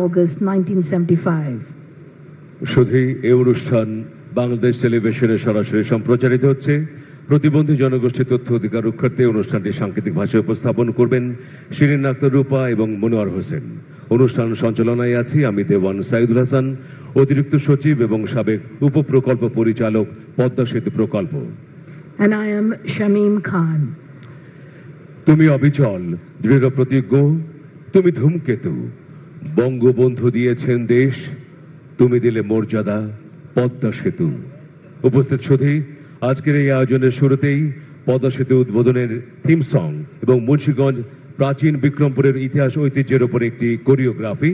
August 1975. শুধু এই অনুষ্ঠান বাংলাদেশ টেলিভিশনে সরাসরি সম্প্রচারিত হচ্ছে। প্রতিবন্ধী জনগোষ্ঠী তথ্য অধিকার রক্ষার্থে অনুষ্ঠানটি সাংকেতিক ভাষায় উপস্থাপন করবেন শিরিন আক্তার রূপা এবং মনোয়ার হোসেন। অনুষ্ঠান সঞ্চালনায় আছি আমি দেওয়ান সাইদুল হাসান, অতিরিক্ত সচিব এবং সাবেক উপপ্রকল্প পরিচালক, পদ্মা সেতু প্রকল্প। And I am Shamim Khan. তুমি অবিচল, দৃঢ় প্রতিজ্ঞ, তুমি ধূমকেতু। বঙ্গবন্ধু দিয়েছেন দেশ, তুমি দিলে মর্যাদা, পদ্মা সেতু। উপস্থিত সুধী, আজকের এই আয়োজনের শুরুতেই পদ্মা সেতু উদ্বোধনের থিম সং এবং মুন্সিগঞ্জ প্রাচীন বিক্রমপুরের ইতিহাস ঐতিহ্যের উপর একটি কোরিওগ্রাফি।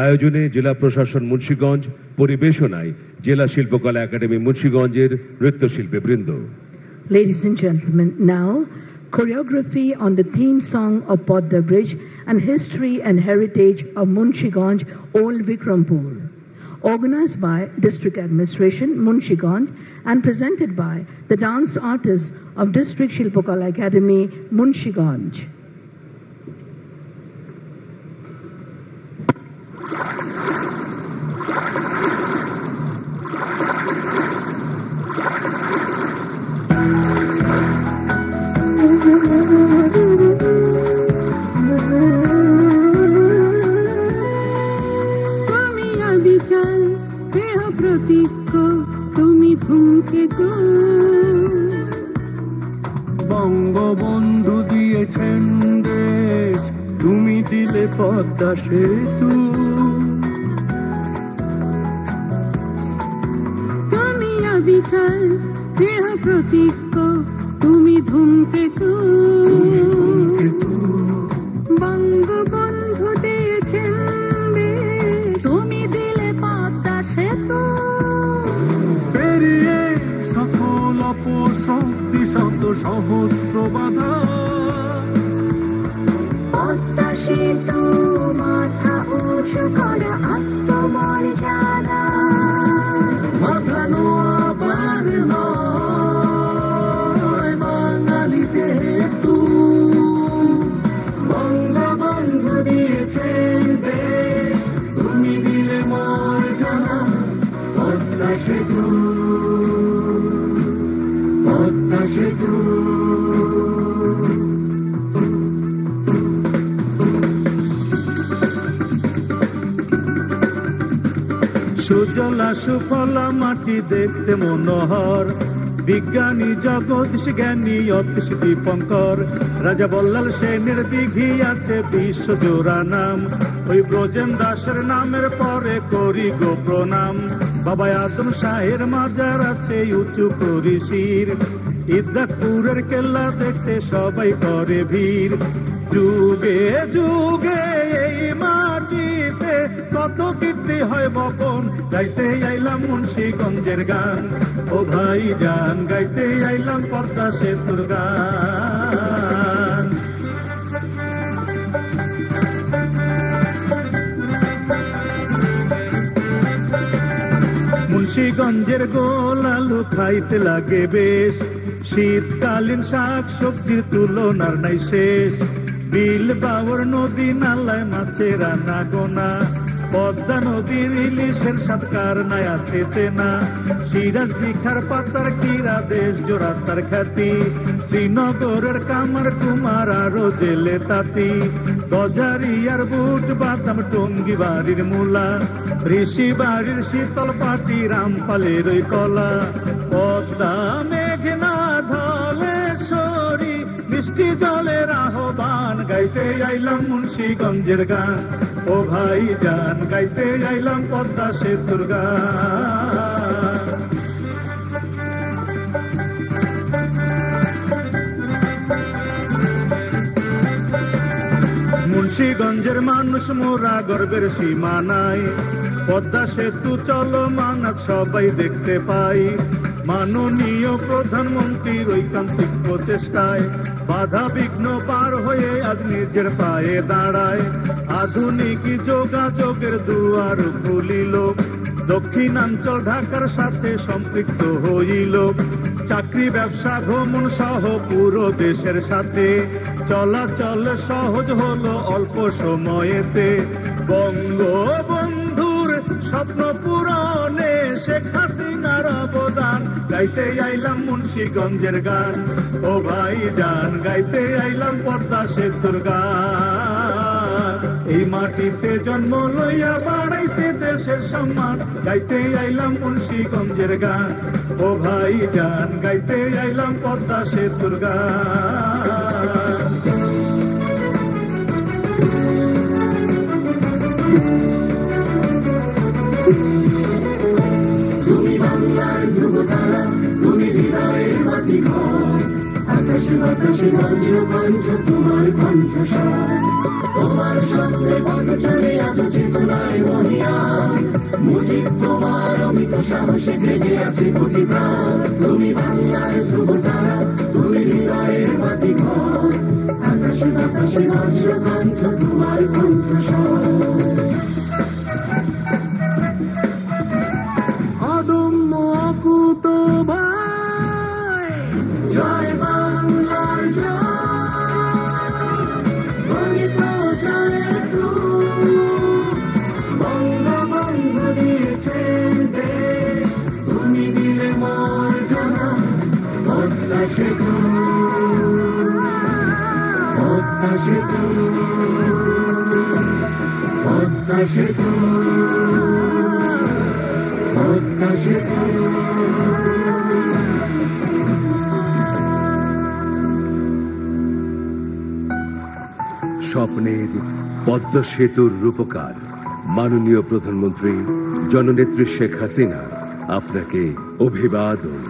আয়োজনে জেলা প্রশাসন মুন্সিগঞ্জ, পরিবেশনায় জেলা শিল্পকলা একাডেমি মুন্সিগঞ্জের নৃত্যশিল্পীবৃন্দ। Ladies and gentlemen, now choreography on the theme song of Podda Bridge and history and heritage of Munshiganj, Old Vikrampur. Organized by District Administration, Munshiganj, and presented by the dance artists of District Shilpokala Academy, Munshiganj. তুমি ধূমকেতু, বঙ্গবন্ধু দিয়েছেন দেশ, তুমি দিলে পদ্মা সেতু। তুমি অবিচল, দেহ প্রতীক্ষ, তুমি ধূমকেতু। বঙ্গবন্ধু দিয়েছেন দেশ, তুমি দিলে পদ্মা সেতু। পেরিয়ে সকল অপশক্তি শত সহস্র বাধা, পদ্মা সেতু মাথা উঁচু করা আত্মমর্যাদা। মাথা নোয়াবার নয় বাঙালি যেহেতু, বঙ্গবন্ধু দিয়েছেন দেশ, তুমি দিলে মর্যাদা, পদ্মা সেতু, পদ্মা সেতু। সুজলা সুফলা মাটি দেখতে মনোহর, বিজ্ঞানী জগদীশ জ্ঞানী অতীশ দীপঙ্কর। রাজা বল্লাল সেনের দিঘি আছে বিশ্বজোড়া নাম, ওই ব্রজেন দাসের নামের পরে করি গো প্রণাম। বাবা আদম শাহের মাজার আছে উঁচু করি শির, ইদ্রাকপুরের কেল্লা দেখতে সবাই করে ভিড়। যুগে যুগে এই মাটিতে কত কীর্তি হয় বপন, গাইতে আইলাম মুন্সিগঞ্জের গান। ও ভাই জান, গাইতে আইলাম পদ্মা সেতুর গান। মুন্সিগঞ্জের গোল আলু খাইতে লাগে বেশ, শীতকালীন শাক সবজির তুলনার নাই শেষ। বিল বাওর নদী নালায় মাছের রান্না গোনা, পদ্মা নদীর ইলিশের সাতকার নাই আছে চেনা। সিরাজ দীঘার পাতার কিরা দেশ জোড়া তার খ্যাতি, শ্রীনগরের কামার কুমার আরো জেলে তাঁতি। গজারিয়ার বুট বাদাম টঙ্গি বাড়ির মূলা, ঋষি বাড়ির শীতল পাটি রামপালের ওই কলা। পদ্মা মেঘনা ধলেশ্বরী মিষ্টি জলের আহ্বান, গাইতে আইলাম মুন্সিগঞ্জের গান। ও ভাই জান, গাইতে আইলাম পদ্মা সেতুর গান। মুন্সিগঞ্জের মানুষ মোরা গর্বের সীমা নাই, পদ্মা সেতু চলমান আজ সবাই দেখতে পাই। মাননীয় প্রধানমন্ত্রীর ঐকান্তিক প্রচেষ্টায় বাধা বিঘ্ন পার হয়ে আজ নিজের পায়ে দাঁড়ায়। আধুনিক যোগাযোগের দুয়ার খুলিল, দক্ষিণাঞ্চল ঢাকার সাথে সম্পৃক্ত হইল। চাকরি ব্যবসা ভ্রমণ সহ পুরো দেশের সাথে চলাচল সহজ হলো অল্প সময়েতে। বঙ্গবন্ধুর স্বপ্ন পূরণে শেখ হাসিনার অবদান গাইতে আইলাম মুন্সিগঞ্জের গান। ও ভাই জান গাইতে আইলাম পদ্মা সেতুর গান। এই মাটিতে জন্ম লইয়া বাড়াইছে দেশের সম্মান গাইতে আইলাম মুন্সিগঞ্জের গান। ও ভাই জান গাইতে আইলাম পদ্মা সেতুর গান। তুমি বাংলার ধ্রুবতারা, তুমি হৃদয়ের বাতিঘর, আকাশে বাতাসে বজ্র কণ্ঠ তোমার কণ্ঠস্বর। তোমার স্বপ্নে পথ চলে আজ চেতনায় মহিয়ান, মুজিব তোমার অমিত সাহসে জেগে আছে কোটি প্রাণ। তুমি বাংলার ধ্রুবতারা, তুমি হৃদয়ের বাতিঘর, আকাশে বাতাসে বজ্র কণ্ঠ তোমার কণ্ঠস্বর। অদম্য অকুত ভাই জয় বাংলার জয়, গণিত চলে বঙ্গবন্ধু দিয়েছেন দেশ, তুমি দিলে মর্যাদা পদ্মা সেতু, পদ্মা সেতু, পদ্মা সেতু, পদ্মা সেতু। স্বপ্নের পদ্মা সেতুর রূপকার মাননীয় প্রধানমন্ত্রী জননেত্রী শেখ হাসিনা, আপনাকে অভিবাদন।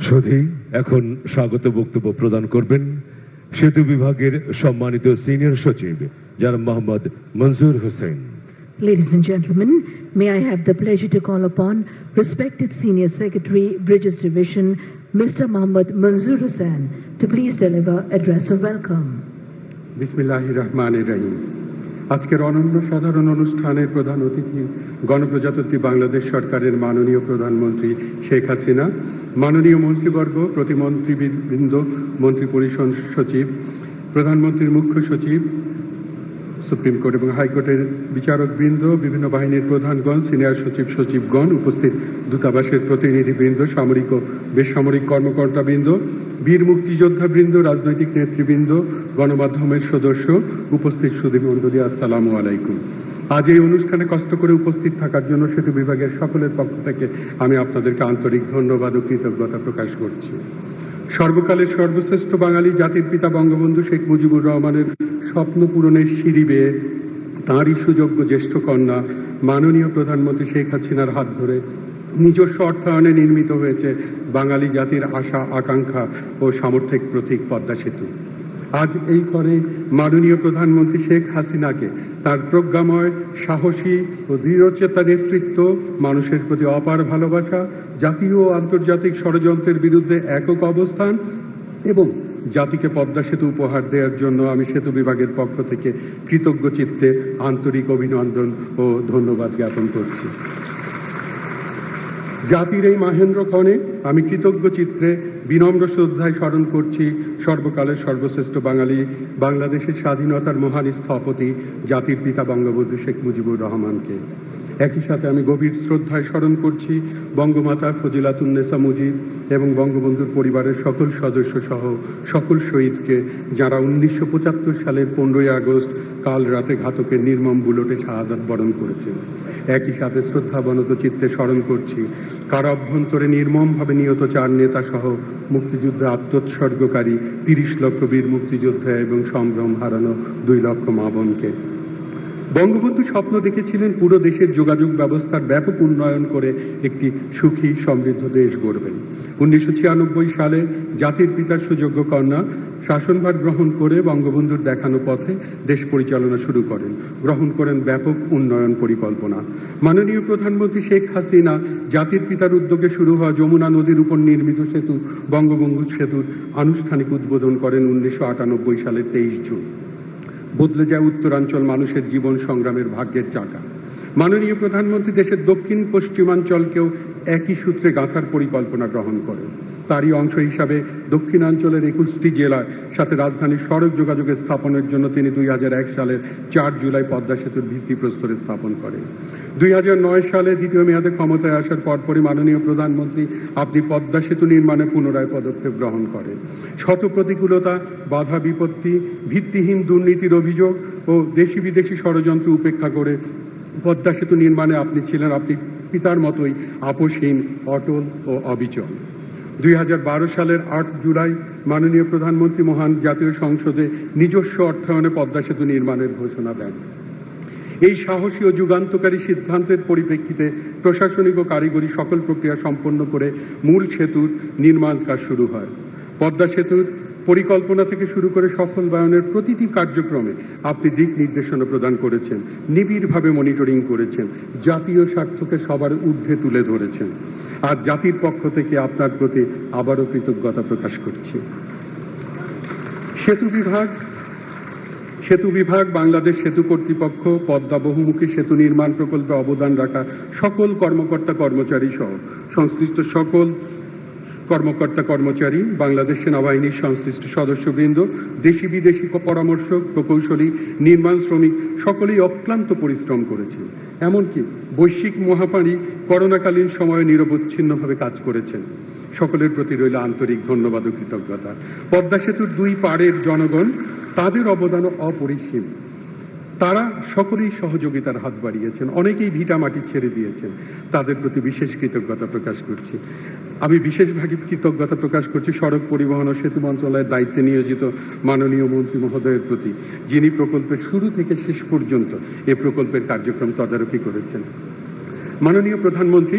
সুধী, এখন স্বাগত বক্তব্য প্রদান করবেন সেতু বিভাগের সম্মানিত সিনিয়র সচিব জনাব মোহাম্মদ মনজুর Hossain. Ladies and gentlemen, may I have the pleasure to call upon respected Senior Secretary, Bridges Division, Mr. Mohammad Manzoor Hussain, to please deliver address of welcome. বিসমিল্লাহির রহমানির রহিম। আজকের অনন্য সাধারণ অনুষ্ঠানের প্রধান অতিথি গণপ্রজাতন্ত্রী বাংলাদেশ সরকারের মাননীয় প্রধানমন্ত্রী শেখ হাসিনা, মাননীয় মন্ত্রীবর্গ, প্রতিমন্ত্রীবৃন্দ, মন্ত্রী পরিষদ সচিব, প্রধানমন্ত্রীর মুখ্য সচিব, সুপ্রিম কোর্ট এবং হাইকোর্টের বিচারকবৃন্দ, বিভিন্ন বাহিনীর প্রধানগণ, সিনিয়র সচিব, সচিবগণ, উপস্থিত দূতাবাসের প্রতিনিধিবৃন্দ, সামরিক ও বেসামরিক কর্মকর্তাবৃন্দ, বীর মুক্তিযোদ্ধাবৃন্দ, রাজনৈতিক নেতৃবৃন্দ, গণমাধ্যমের সদস্য, উপস্থিত সুধীমণ্ডলী, আসসালামু আলাইকুম। আজ এই অনুষ্ঠানে কষ্ট করে উপস্থিত থাকার জন্য সেতু বিভাগের সকলের পক্ষ থেকে আমি আপনাদেরকে আন্তরিক ধন্যবাদ ও কৃতজ্ঞতা প্রকাশ করছি। সর্বকালের সর্বশ্রেষ্ঠ বাঙালি জাতির পিতা বঙ্গবন্ধু শেখ মুজিবুর রহমানের স্বপ্ন পূরণের সিঁড়ি বেয়ে তাঁরই সুযোগ্য জ্যেষ্ঠ কন্যা মাননীয় প্রধানমন্ত্রী শেখ হাসিনার হাত ধরে নিজস্ব অর্থায়নে নির্মিত হয়েছে বাঙালি জাতির আশা, আকাঙ্ক্ষা ও সামর্থ্যের প্রতীক পদ্মা সেতু। আজ এই করে মাননীয় প্রধানমন্ত্রী শেখ হাসিনাকে তার প্রজ্ঞাময়, সাহসী ও দৃঢ়চেতা নেতৃত্ব, মানুষের প্রতি অপার ভালোবাসা, জাতীয় ও আন্তর্জাতিক ষড়যন্ত্রের বিরুদ্ধে একক অবস্থান এবং জাতিকে পদ্মা সেতু উপহার দেওয়ার জন্য আমি সেতু বিভাগের পক্ষ থেকে কৃতজ্ঞ চিত্তে আন্তরিক অভিনন্দন ও ধন্যবাদ জ্ঞাপন করছি। জাতির এই মাহেন্দ্রক্ষণে আমি কৃতজ্ঞ চিত্রে বিনম্র শ্রদ্ধায় স্মরণ করছি সর্বকালের সর্বশ্রেষ্ঠ বাঙালি, বাংলাদেশের স্বাধীনতার মহান স্থপতি, জাতির পিতা বঙ্গবন্ধু শেখ মুজিবুর রহমানকে। একই সাথে আমি গভীর শ্রদ্ধায় স্মরণ করছি বঙ্গমাতা ফজিলাতুন্নেসা মুজিব এবং বঙ্গবন্ধুর পরিবারের সকল সদস্য সহ সকল শহীদকে, যারা 1975 সালের 15ই আগস্ট কাল রাতে ঘাতকের নির্মম বুলেটে শাহাদাত বরণ করেছেন। একই সাথে শ্রদ্ধাবনত চিত্তে স্মরণ করছি কারা অভ্যন্তরে নির্মমভাবে নিহত 4 নেতা সহ মুক্তিযুদ্ধে আত্মোৎসর্গকারী 30 লক্ষ বীর মুক্তিযোদ্ধা এবং সম্ভ্রম হারানো 2 লক্ষ মা বোনকে। বঙ্গবন্ধু স্বপ্ন দেখেছিলেন পুরো দেশের যোগাযোগ ব্যবস্থার ব্যাপক উন্নয়ন করে একটি সুখী সমৃদ্ধ দেশ গড়বেন। 1996 সালে জাতির পিতার সুযোগ্য কন্যা শাসনভার গ্রহণ করে বঙ্গবন্ধুর দেখানো পথে দেশ পরিচালনা শুরু করেন, গ্রহণ করেন ব্যাপক উন্নয়ন পরিকল্পনা। মাননীয় প্রধানমন্ত্রী শেখ হাসিনা জাতির পিতার উদ্যোগে শুরু হওয়া যমুনা নদীর উপর নির্মিত সেতু বঙ্গবন্ধু সেতুর আনুষ্ঠানিক উদ্বোধন করেন 1998 সালের 23 জুন। বদলে যায় উত্তরাঞ্চল মানুষের জীবন সংগ্রামের ভাগ্যের চাকা। মাননীয় প্রধানমন্ত্রী দেশের দক্ষিণ পশ্চিমাঞ্চলকেও একই সূত্রে গাঁথার পরিকল্পনা গ্রহণ করেন। তারই অংশ হিসাবে দক্ষিণাঞ্চলের 21টি জেলার সাথে রাজধানীর সড়ক যোগাযোগের স্থাপনের জন্য তিনি 2001 সালের 4 জুলাই পদ্মা সেতুর ভিত্তিপ্রস্তর স্থাপন করেন। 2009 সালে দ্বিতীয় মেয়াদে ক্ষমতায় আসার পরপরই মাননীয় প্রধানমন্ত্রী আপনি পদ্মা সেতু নির্মাণে পুনরায় পদক্ষেপ গ্রহণ করেন। শত প্রতিকূলতা, বাধা বিপত্তি, ভিত্তিহীন দুর্নীতির অভিযোগ ও দেশি বিদেশি ষড়যন্ত্র উপেক্ষা করে পদ্মা সেতু নির্মাণে আপনি ছিলেন আপনি পিতার মতোই আপোষহীন, অটল ও অবিচল। 2012 সালের 8 জুলাই মাননীয় প্রধানমন্ত্রী মহান জাতীয় সংসদে নিজস্ব অর্থায়নে পদ্মা সেতু নির্মাণের ঘোষণা দেন। এই সাহসী ও যুগান্তকারী সিদ্ধান্তের পরিপ্রেক্ষিতে প্রশাসনিক ও কারিগরি সকল প্রক্রিয়া সম্পন্ন করে মূল সেতুর নির্মাণ কাজ শুরু হয়। পদ্মা সেতুর পরিকল্পনা থেকে শুরু করে সফল বায়নের প্রতিটি কার্যক্রমে আপনি দিক নির্দেশনা প্রদান করেছেন, নিবিড়ভাবে মনিটরিং করেছেন, জাতীয় স্বার্থকে সবার ঊর্ধ্বে তুলে ধরেছেন। আর জাতির পক্ষ থেকে আপনার প্রতি আবারও কৃতজ্ঞতা প্রকাশ করছি। সেতু বিভাগ, বাংলাদেশ সেতু কর্তৃপক্ষ, পদ্মা বহুমুখী সেতু নির্মাণ প্রকল্পে অবদান রাখা সকল কর্মকর্তা কর্মচারী সহ সংশ্লিষ্ট সকল কর্মকর্তা কর্মচারী, বাংলাদেশ সেনাবাহিনীর সংশ্লিষ্ট সদস্যবৃন্দ, দেশি বিদেশি পরামর্শক, প্রকৌশলী, নির্মাণ শ্রমিক সকলেই অক্লান্ত পরিশ্রম করেছেন। এমনকি বৈশ্বিক মহামারী করোনাকালীন সময়ে নিরবচ্ছিন্নভাবে কাজ করেছেন। সকলের প্রতি রইল আন্তরিক ধন্যবাদ ও কৃতজ্ঞতা। পদ্মা সেতুর দুই পাড়ের জনগণ, তাদের অবদানও অপরিসীম। তারা সকলেই সহযোগিতার হাত বাড়িয়েছেন, অনেকেই ভিটা মাটি ছেড়ে দিয়েছেন। তাদের প্রতি বিশেষ কৃতজ্ঞতা প্রকাশ করছি। আমি বিশেষভাবে কৃতজ্ঞতা প্রকাশ করছি সড়ক পরিবহন ও সেতু মন্ত্রণালয়ের দায়িত্বে নিয়োজিত মাননীয় মন্ত্রী মহোদয়ের প্রতি, যিনি প্রকল্পের শুরু থেকে শেষ পর্যন্ত এ প্রকল্পের কার্যক্রম তদারকি করেছেন। মাননীয় প্রধানমন্ত্রী,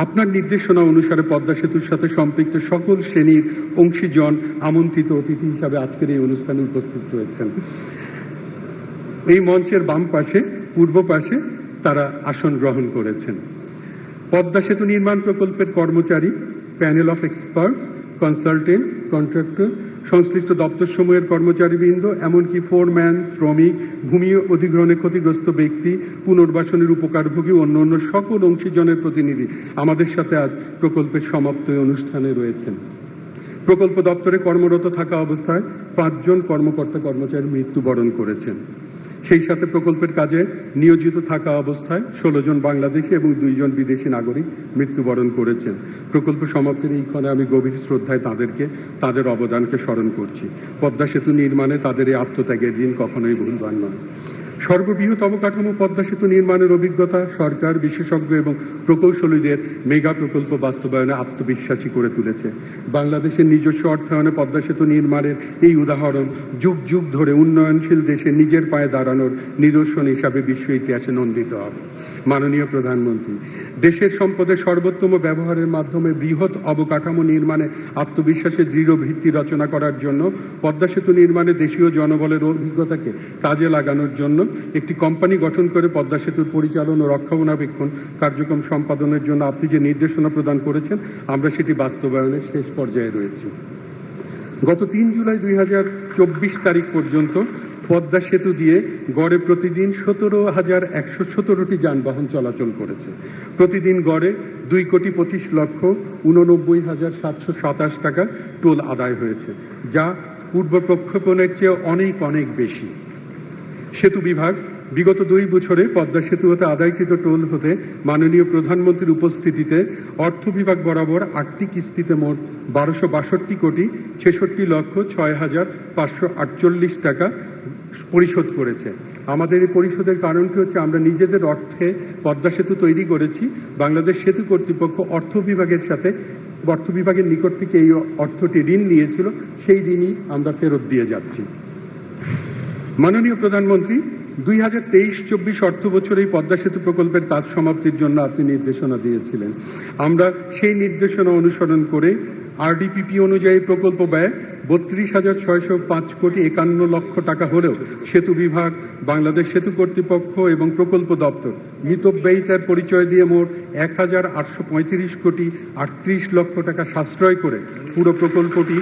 আপনার নির্দেশনা অনুসারে পদ্মা সেতুর সাথে সম্পৃক্ত সকল শ্রেণীর অংশীজন আমন্ত্রিত অতিথি হিসাবে আজকের এই অনুষ্ঠানে উপস্থিত রয়েছেন। এই মঞ্চের বাম পাশে, পূর্ব পাশে তারা আসন গ্রহণ করেছেন। পদ্মা সেতু নির্মাণ প্রকল্পের কর্মচারী, panel of expert, consultant, contractor, সংশ্লিষ্ট দপ্তরসমূহের কর্মচারীবৃন্দ, এমনকি ফোরম্যান, শ্রমিক, ভূমি অধিগ্রহণে ক্ষতিগ্রস্ত ব্যক্তি, পুনর্বাসনের উপকারভোগী অন্য সকল অংশীজনের প্রতিনিধি আমাদের সাথে আজ প্রকল্পের সমাপ্তি অনুষ্ঠানে রয়েছেন। প্রকল্প দপ্তরে কর্মরত থাকা অবস্থায় 5 জন কর্মকর্তা কর্মচারী মৃত্যুবরণ করেছেন। সেই সাথে প্রকল্পের কাজে নিয়োজিত থাকা অবস্থায় 16 জন বাংলাদেশি এবং 2 জন বিদেশি নাগরিক মৃত্যুবরণ করেছেন। প্রকল্প সমাপ্তির এই ক্ষণে আমি গভীর শ্রদ্ধায় তাদের অবদানকে স্মরণ করছি। পদ্মা সেতু নির্মাণে তাদের এই আত্মত্যাগের দিন কখনোই ভুলবার নয়। সর্ববৃহৎ অবকাঠামো পদ্মা সেতু নির্মাণের অভিজ্ঞতা সরকার, বিশেষজ্ঞ এবং প্রকৌশলীদের মেগা প্রকল্প বাস্তবায়নে আত্মবিশ্বাসী করে তুলেছে। বাংলাদেশের নিজস্ব অর্থায়নে পদ্মা সেতু নির্মাণের এই উদাহরণ যুগ যুগ ধরে উন্নয়নশীল দেশে নিজের পায়ে দাঁড়ানোর নিদর্শন হিসাবে বিশ্ব ইতিহাসে নন্দিত হবে। মাননীয় প্রধানমন্ত্রী, দেশের সম্পদের সর্বোত্তম ব্যবহারের মাধ্যমে বৃহৎ অবকাঠামো নির্মাণে আত্মবিশ্বাসের দৃঢ় ভিত্তি রচনা করার জন্য পদ্মা সেতু নির্মাণে দেশীয় জনবলের অভিজ্ঞতাকে কাজে লাগানোর জন্য একটি কোম্পানি গঠন করে পদ্মা সেতুর পরিচালন ও রক্ষণাবেক্ষণ কার্যক্রম সম্পাদনের জন্য আপনি যে নির্দেশনা প্রদান করেছেন, আমরা সেটি বাস্তবায়নের শেষ পর্যায়ে রয়েছি। গত 3 জুলাই 2024 তারিখ পর্যন্ত পদ্মা সেতু দিয়ে গড়ে প্রতিদিন 17,117টি যানবাহন চলাচল করেছে। প্রতিদিন গড়ে 2,25,89,727 টাকা টোল আদায় হয়েছে, যা পূর্ব প্রক্ষেপণের চেয়ে অনেক বেশি। সেতু বিভাগ বিগত 2 বছরে পদ্মা সেতু হতে আদায়কৃত টোল হতে মাননীয় প্রধানমন্ত্রীর উপস্থিতিতে অর্থ বিভাগ বরাবর 8টি কিস্তিতে মোট 1262,66,06,548 টাকা পরিশোধ করেছে। আমাদের এই পরিশোধের কারণটি হচ্ছে আমরা নিজেদের অর্থে পদ্মা সেতু তৈরি করেছি। বাংলাদেশ সেতু কর্তৃপক্ষ অর্থ বিভাগের নিকট থেকে এই অর্থটি ঋণ নিয়েছিল, সেই ঋণই আমরা ফেরত দিয়ে যাচ্ছি। মাননীয় প্রধানমন্ত্রী, 2023-24 অর্থ বছরে এই পদ্মা সেতু প্রকল্পের কাজ সমাপ্তির জন্য আপনি নির্দেশনা দিয়েছিলেন। আমরা সেই নির্দেশনা অনুসরণ করে আরডিপিপি অনুযায়ী প্রকল্প ব্যয় 32,605,51,00,000 টাকা হলেও সেতু বিভাগ, বাংলাদেশ সেতু কর্তৃপক্ষ এবং প্রকল্প দপ্তর মিতব্যয়িতার পরিচয় দিয়ে মোট 1,835,38,00,000 টাকা সাশ্রয় করে পুরো প্রকল্পটি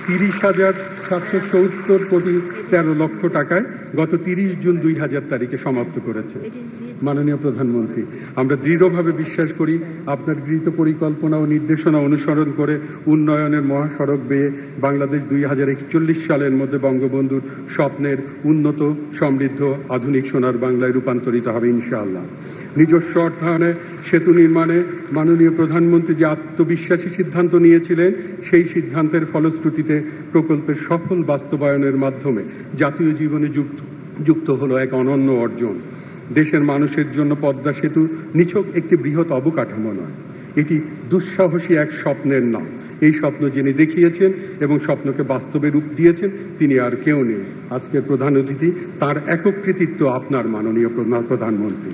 30,770 কোটি 13 লক্ষ টাকায় গত 30 জুন 2000 তারিখে সমাপ্ত করেছে। মাননীয় প্রধানমন্ত্রী, আমরা দৃঢ়ভাবে বিশ্বাস করি আপনার গৃহীত পরিকল্পনা ও নির্দেশনা অনুসরণ করে উন্নয়নের মহাসড়ক বেয়ে বাংলাদেশ 2041 সালের মধ্যে বঙ্গবন্ধুর স্বপ্নের উন্নত, সমৃদ্ধ, আধুনিক সোনার বাংলায় রূপান্তরিত হবে ইনশাআল্লাহ। নিজস্ব অর্থায়নে সেতু নির্মাণে মাননীয় প্রধানমন্ত্রী যে আত্মবিশ্বাসী সিদ্ধান্ত নিয়েছিলেন, সেই সিদ্ধান্তের ফলশ্রুতিতে প্রকল্পের সফল বাস্তবায়নের মাধ্যমে জাতীয় জীবনে যুক্ত হলো এক অনন্য অর্জন। দেশের মানুষের জন্য পদ্মা সেতু নিছক একটি বৃহৎ অবকাঠামো নয়, এটি দুঃসাহসী এক স্বপ্নের নাম। এই স্বপ্ন যিনি দেখিয়েছেন এবং স্বপ্নকে বাস্তবে রূপ দিয়েছেন তিনি আর কেউ নেই। আজকের প্রধান অতিথি, তার একক কৃতিত্ব আপনার মাননীয় প্রধানমন্ত্রী।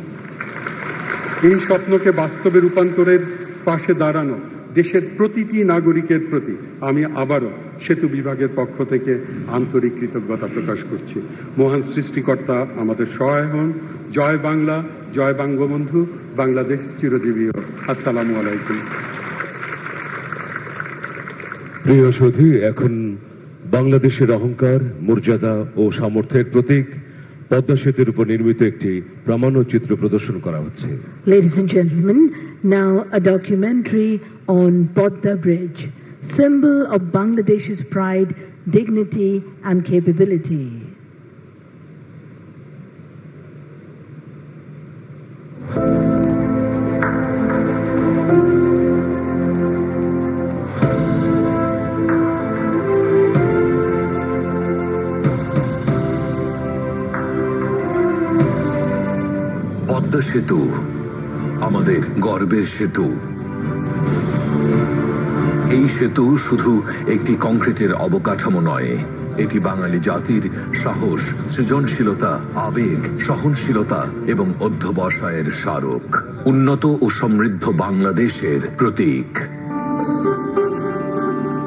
এই স্বপ্নকে বাস্তবে রূপান্তরের পাশে দাঁড়ানো দেশের প্রতিটি নাগরিকের প্রতি আমি আবারও সেতু বিভাগের পক্ষ থেকে আন্তরিক কৃতজ্ঞতা প্রকাশ করছি। মহান সৃষ্টিকর্তা আমাদের সহায় হন। জয় বাংলা, জয় বঙ্গবন্ধু, বাংলাদেশ চিরজীবী হোক। আসসালামু আলাইকুম। প্রিয় সধী, এখন বাংলাদেশের অহংকার, মর্যাদা ও সামর্থ্যের প্রতীক পদ্মা সেতুর উপর নির্মিত একটি প্রামাণ্যচিত্র প্রদর্শন করা হচ্ছে। Ladies and gentlemen, now a documentary on Podda Bridge, symbol of Bangladesh's pride, dignity and capability. Padma সেতু আমাদের গর্বের সেতু। এই সেতু শুধু একটি কংক্রিটের অবকাঠামো নয়, এটি বাঙালি জাতির সাহস, সৃজনশীলতা, আবেগ, সহনশীলতা এবং অধ্যবসায়ের স্মারক, উন্নত ও সমৃদ্ধ বাংলাদেশের প্রতীক।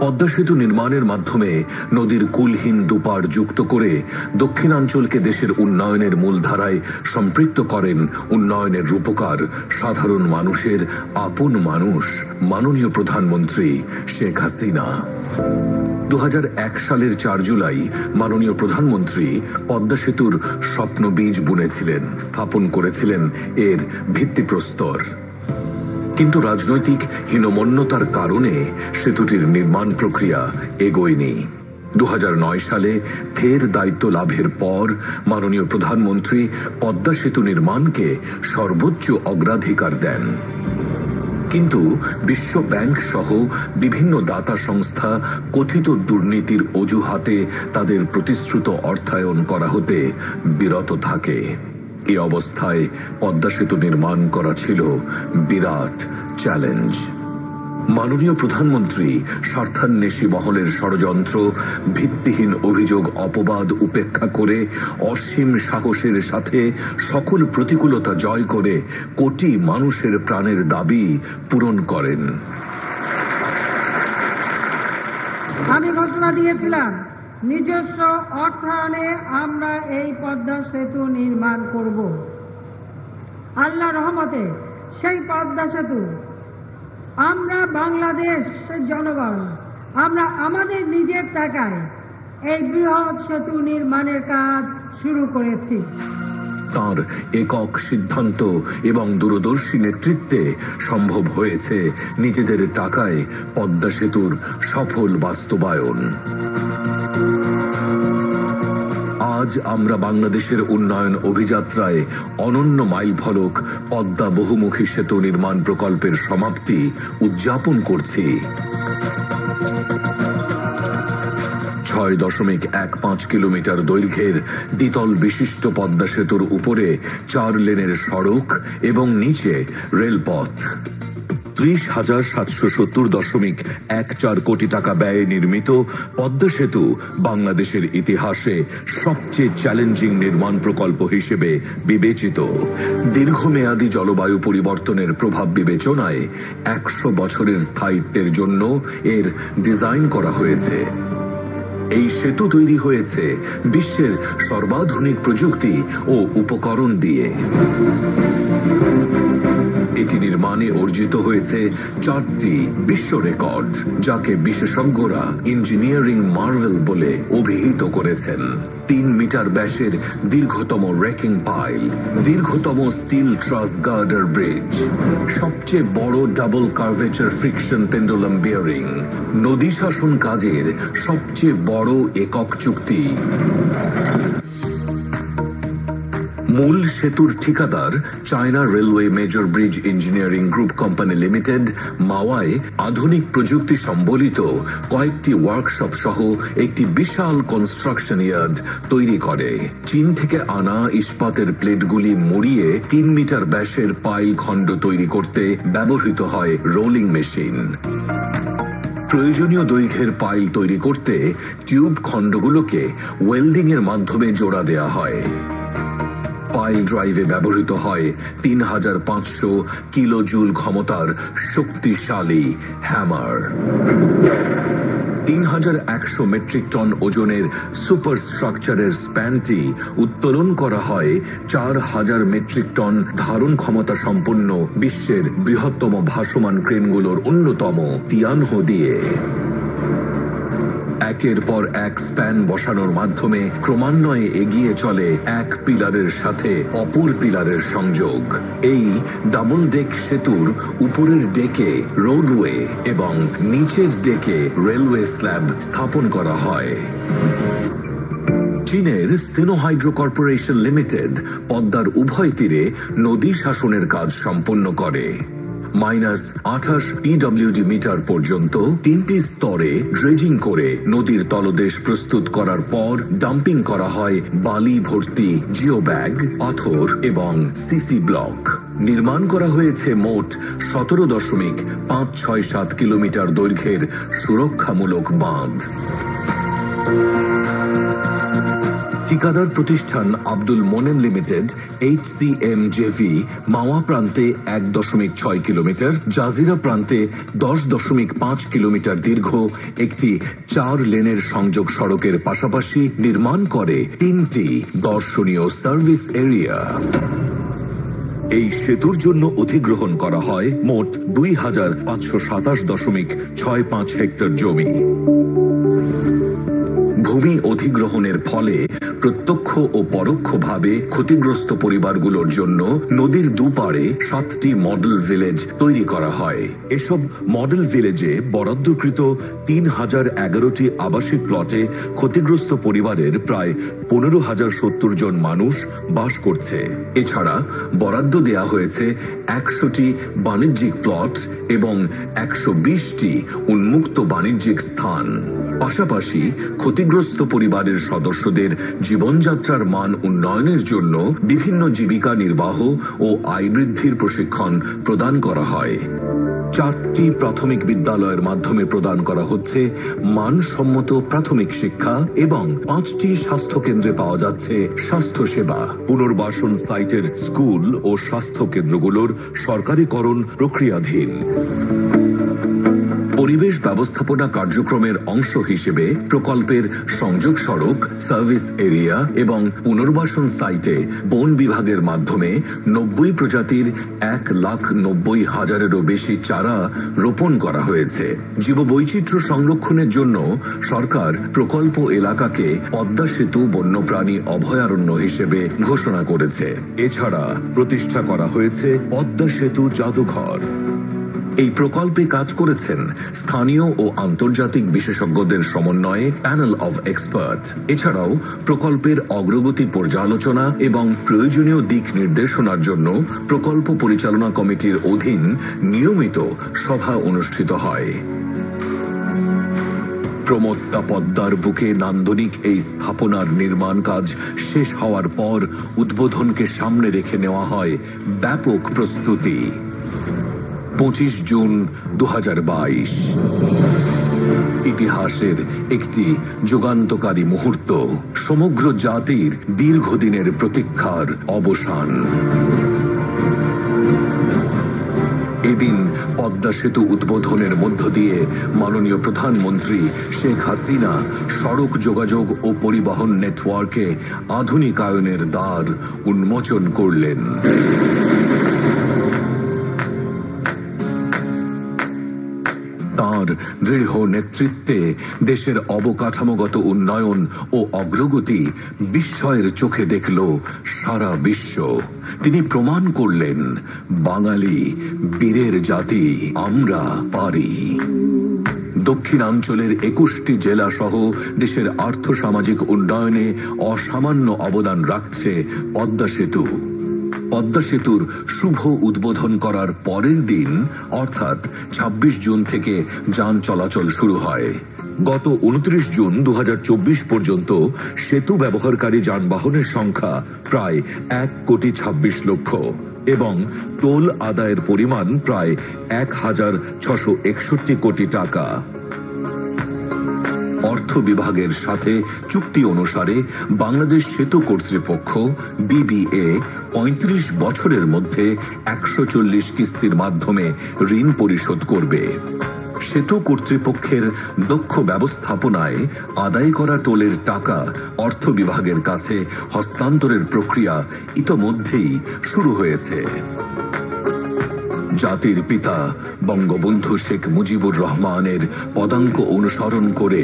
পদ্মা সেতু নির্মাণের মাধ্যমে নদীর কুলহীন দুপাড় যুক্ত করে দক্ষিণাঞ্চলকে দেশের উন্নয়নের মূলধারায় সম্পৃক্ত করেন উন্নয়নের রূপকার, সাধারণ মানুষের আপন মানুষ, মাননীয় প্রধানমন্ত্রী শেখ হাসিনা। 2001 সালের 4 জুলাই মাননীয় প্রধানমন্ত্রী পদ্মা সেতুর স্বপ্ন বীজ বুনেছিলেন, স্থাপন করেছিলেন এর ভিত্তিপ্রস্তর। কিন্তু রাজনৈতিক হীনমন্যতার কারণে সেতুটির নির্মাণ প্রক্রিয়া এগোয়নি। 2009 সালে ফের দায়িত্ব লাভের পর মাননীয় প্রধানমন্ত্রী পদ্মা সেতু নির্মাণকে সর্বোচ্চ অগ্রাধিকার দেন। কিন্তু বিশ্ব ব্যাংক সহ বিভিন্ন দাতা সংস্থা কথিত দুর্নীতির অজুহাতে তাদের প্রতিশ্রুত অর্থায়ন করা হতে বিরত থাকে। এই অবস্থায় পদ্মা সেতু নির্মাণ করা ছিল বিরাট চ্যালেঞ্জ। মাননীয় প্রধানমন্ত্রী স্বার্থান্বেষী মহলের ষড়যন্ত্র, ভিত্তিহীন অভিযোগ, অপবাদ উপেক্ষা করে অসীম সাহসের সাথে সকল প্রতিকূলতা জয় করে কোটি মানুষের প্রাণের দাবি পূরণ করেন। আমি ঘোষণা দিয়েছিলাম নিজস্ব অর্থায়নে আমরা এই পদ্মা সেতু নির্মাণ করব। আল্লাহর রহমতে সেই পদ্মা সেতু আমরা বাংলাদেশের জনগণ আমরা আমাদের নিজের টাকায় এই বৃহৎ সেতু নির্মাণের কাজ শুরু করেছি। তার একক সিদ্ধান্ত এবং দূরদর্শী নেতৃত্বে সম্ভব হয়েছে নিজেদের টাকায় পদ্মা সেতুর সফল বাস্তবায়ন। আজ আমরা বাংলাদেশের উন্নয়ন অভিযাত্রায় অনন্য মাইল ফলক পদ্মা বহুমুখী সেতু নির্মাণ প্রকল্পের সমাপ্তি উদযাপন করছি। 6.15 কিলোমিটার দৈর্ঘ্যের দ্বিতল বিশিষ্ট পদ্মা সেতুর উপরে 4 লেনের সড়ক এবং নিচে রেলপথ। 30,770.14 কোটি টাকা ব্যয়ে নির্মিত পদ্মা সেতু বাংলাদেশের ইতিহাসে সবচেয়ে চ্যালেঞ্জিং নির্মাণ প্রকল্প হিসেবে বিবেচিত। দীর্ঘমেয়াদী জলবায়ু পরিবর্তনের প্রভাব বিবেচনায় 100 বছরের স্থায়িত্বের জন্য এর ডিজাইন করা হয়েছে। এই সেতু তৈরি হয়েছে বিশ্বের সর্বাধুনিক প্রযুক্তি ও উপকরণ দিয়ে। এটি নির্মাণে অর্জিত হয়েছে 4টি বিশ্ব রেকর্ড, যাকে বিশেষজ্ঞরা ইঞ্জিনিয়ারিং মার্ভেল বলে অভিহিত করেছেন। 3 মিটার ব্যাসের দীর্ঘতম রেকিং পাইল, দীর্ঘতম স্টিল ট্রাস গার্ডার ব্রিজ, সবচেয়ে বড় double curvature friction pendulum bearing, নদী শাসন কাজের সবচেয়ে বড় একক চুক্তি। মূল সেতুর ঠিকাদার China Railway Major Bridge Engineering Group Company Limited মাওয়ায় আধুনিক প্রযুক্তি সম্বলিত কয়েকটি ওয়ার্কশপ সহ একটি বিশাল কনস্ট্রাকশন ইয়ার্ড তৈরি করে। চীন থেকে আনা ইস্পাতের প্লেটগুলি মুড়িয়ে 3 মিটার ব্যাসের পাইল খণ্ড তৈরি করতে ব্যবহৃত হয় রোলিং মেশিন। প্রয়োজনীয় দৈর্ঘ্যের পাইল তৈরি করতে টিউব খণ্ডগুলোকে ওয়েল্ডিং এর মাধ্যমে জোড়া দেওয়া হয়। পাইল ড্রাইভে ব্যবহৃত হয় 3500 কিলো জুল ক্ষমতার শক্তিশালী হ্যামার। 3100 মেট্রিক টন ওজনের সুপার স্ট্রাকচারের স্প্যানটি উত্তোলন করা হয় 4000 মেট্রিক টন ধারণ ক্ষমতা সম্পন্ন বিশ্বের বৃহত্তম ভাসমান ক্রেনগুলোর অন্যতম তিয়ানহো দিয়ে। একের পর এক স্প্যান বসানোর মাধ্যমে ক্রমান্বয়ে এগিয়ে চলে এক পিলারের সাথে অপর পিলারের সংযোগ। এই ডাবল ডেক সেতুর উপরের ডেকে রোডওয়ে এবং নিচের ডেকে রেলওয়ে স্ল্যাব স্থাপন করা হয়। চীনের সিনো হাইড্রো কর্পোরেশন লিমিটেড পদ্মার উভয় তীরে নদী শাসনের কাজ সম্পন্ন করে। -28 PWD মিটার পর্যন্ত 3টি স্তরে ড্রেজিং করে নদীর তলদেশ প্রস্তুত করার পর ডাম্পিং করা হয় বালি ভর্তি জিও ব্যাগ, পাথর এবং সিসি ব্লক। নির্মাণ করা হয়েছে মোট 17.567 কিলোমিটার দৈর্ঘ্যের সুরক্ষামূলক বাঁধ। ঠিকাদার প্রতিষ্ঠান আব্দুল মোনেম লিমিটেড HCMJV মাওয়া প্রান্তে 1.6 কিলোমিটার, জাজিরা প্রান্তে 10.5 কিলোমিটার দীর্ঘ একটি 4 লেনের সংযোগ সড়কের পাশাপাশি নির্মাণ করে 3টি দর্শনীয় সার্ভিস এরিয়া। এই সেতুর জন্য অধিগ্রহণ করা হয় মোট 2527.65 হেক্টর জমি। ভূমি অধিগ্রহণের ফলে প্রত্যক্ষ ও পরোক্ষভাবে ক্ষতিগ্রস্ত পরিবারগুলোর জন্য নদীর দুপাড়ে 7টি মডেল ভিলেজ তৈরি করা হয়। এসব মডেল ভিলেজে বরাদ্দকৃত 3011টি আবাসিক প্লটে ক্ষতিগ্রস্ত পরিবারের প্রায় 15,070 জন মানুষ বাস করছে। এছাড়া বরাদ্দ দেয়া হয়েছে 100টি বাণিজ্যিক প্লট এবং 120টি উন্মুক্ত বাণিজ্যিক স্থান। পাশাপাশি ক্ষতিগ্রস্ত পরিবারের সদস্যদের জীবনযাত্রার মান উন্নয়নের জন্য বিভিন্ন জীবিকা নির্বাহ ও আয় বৃদ্ধির প্রশিক্ষণ প্রদান করা হয়। 4টি প্রাথমিক বিদ্যালয়ের মাধ্যমে প্রদান করা হচ্ছে মানসম্মত প্রাথমিক শিক্ষা এবং 5টি স্বাস্থ্য কেন্দ্রে পাওয়া যাচ্ছে স্বাস্থ্য সেবা। পুনর্বাসন সাইটের স্কুল ও স্বাস্থ্য কেন্দ্রগুলোর সরকারিকরণ প্রক্রিয়াধীন। পরিবেশ ব্যবস্থাপনা কার্যক্রমের অংশ হিসেবে প্রকল্পের সংযোগ সড়ক, সার্ভিস এরিয়া এবং পুনর্বাসন সাইটে বন বিভাগের মাধ্যমে 90 প্রজাতির 1,90,000-এরও বেশি চারা রোপণ করা হয়েছে। জীববৈচিত্র্য সংরক্ষণের জন্য সরকার প্রকল্প এলাকাকে পদ্মা সেতু বন্যপ্রাণী অভয়ারণ্য হিসেবে ঘোষণা করেছে। এছাড়া প্রতিষ্ঠা করা হয়েছে পদ্মা সেতু জাদুঘর। এই প্রকল্পে কাজ করেছেন স্থানীয় ও আন্তর্জাতিক বিশেষজ্ঞদের সমন্বয়ে প্যানেল অব এক্সপার্ট। এছাড়াও প্রকল্পের অগ্রগতি পর্যালোচনা এবং প্রয়োজনীয় দিক নির্দেশনার জন্য প্রকল্প পরিচালনা কমিটির অধীন নিয়মিত সভা অনুষ্ঠিত হয়। প্রমত্তা পদ্মার বুকে নান্দনিক এই স্থাপনার নির্মাণ কাজ শেষ হওয়ার পর উদ্বোধনকে সামনে রেখে নেওয়া হয় ব্যাপক প্রস্তুতি। 25 জুন 2022 ইতিহাসের একটি যুগান্তকারী মুহূর্ত, সমগ্র জাতির দীর্ঘদিনের প্রতীক্ষার অবসান। এদিন পদ্মা সেতু উদ্বোধনের মধ্য দিয়ে মাননীয় প্রধানমন্ত্রী শেখ হাসিনা সড়ক যোগাযোগ ও পরিবহন নেটওয়ার্কে আধুনিকায়নের দ্বার উন্মোচন করলেন। তাঁর দৃঢ় নেতৃত্বে দেশের অবকাঠামোগত উন্নয়ন ও অগ্রগতি বিস্ময়ের চোখে দেখল সারা বিশ্ব। তিনি প্রমাণ করলেন, বাঙালি বীরের জাতি, আমরা পারি। দক্ষিণাঞ্চলের 21টি জেলা সহ দেশের আর্থসামাজিক উন্নয়নে অসামান্য অবদান রাখছে পদ্মা সেতু। পদ্মা সেতুর শুভ উদ্বোধন করার পরের দিন অর্থাৎ 26 জুন থেকে যান চলাচল শুরু হয়। গত 29 জুন 2024 পর্যন্ত সেতু ব্যবহারকারী যানবাহনের সংখ্যা প্রায় 1,26,00,000 এবং টোল আদায়ের পরিমাণ প্রায় 1,661 কোটি টাকা। অর্থ বিভাগের সাথে চুক্তি অনুসারে বাংলাদেশ সেতু কর্তৃপক্ষ BBA 35 বছরের মধ্যে 140 কিস্তির মাধ্যমে ঋণ পরিশোধ করবে। সেতু কর্তৃপক্ষের দক্ষ ব্যবস্থাপনায় আদায় করা টোলের টাকা অর্থ বিভাগের কাছে হস্তান্তরের প্রক্রিয়া ইতোমধ্যেই শুরু হয়েছে। জাতির পিতা বঙ্গবন্ধু শেখ মুজিবুর রহমানের পদাঙ্ক অনুসরণ করে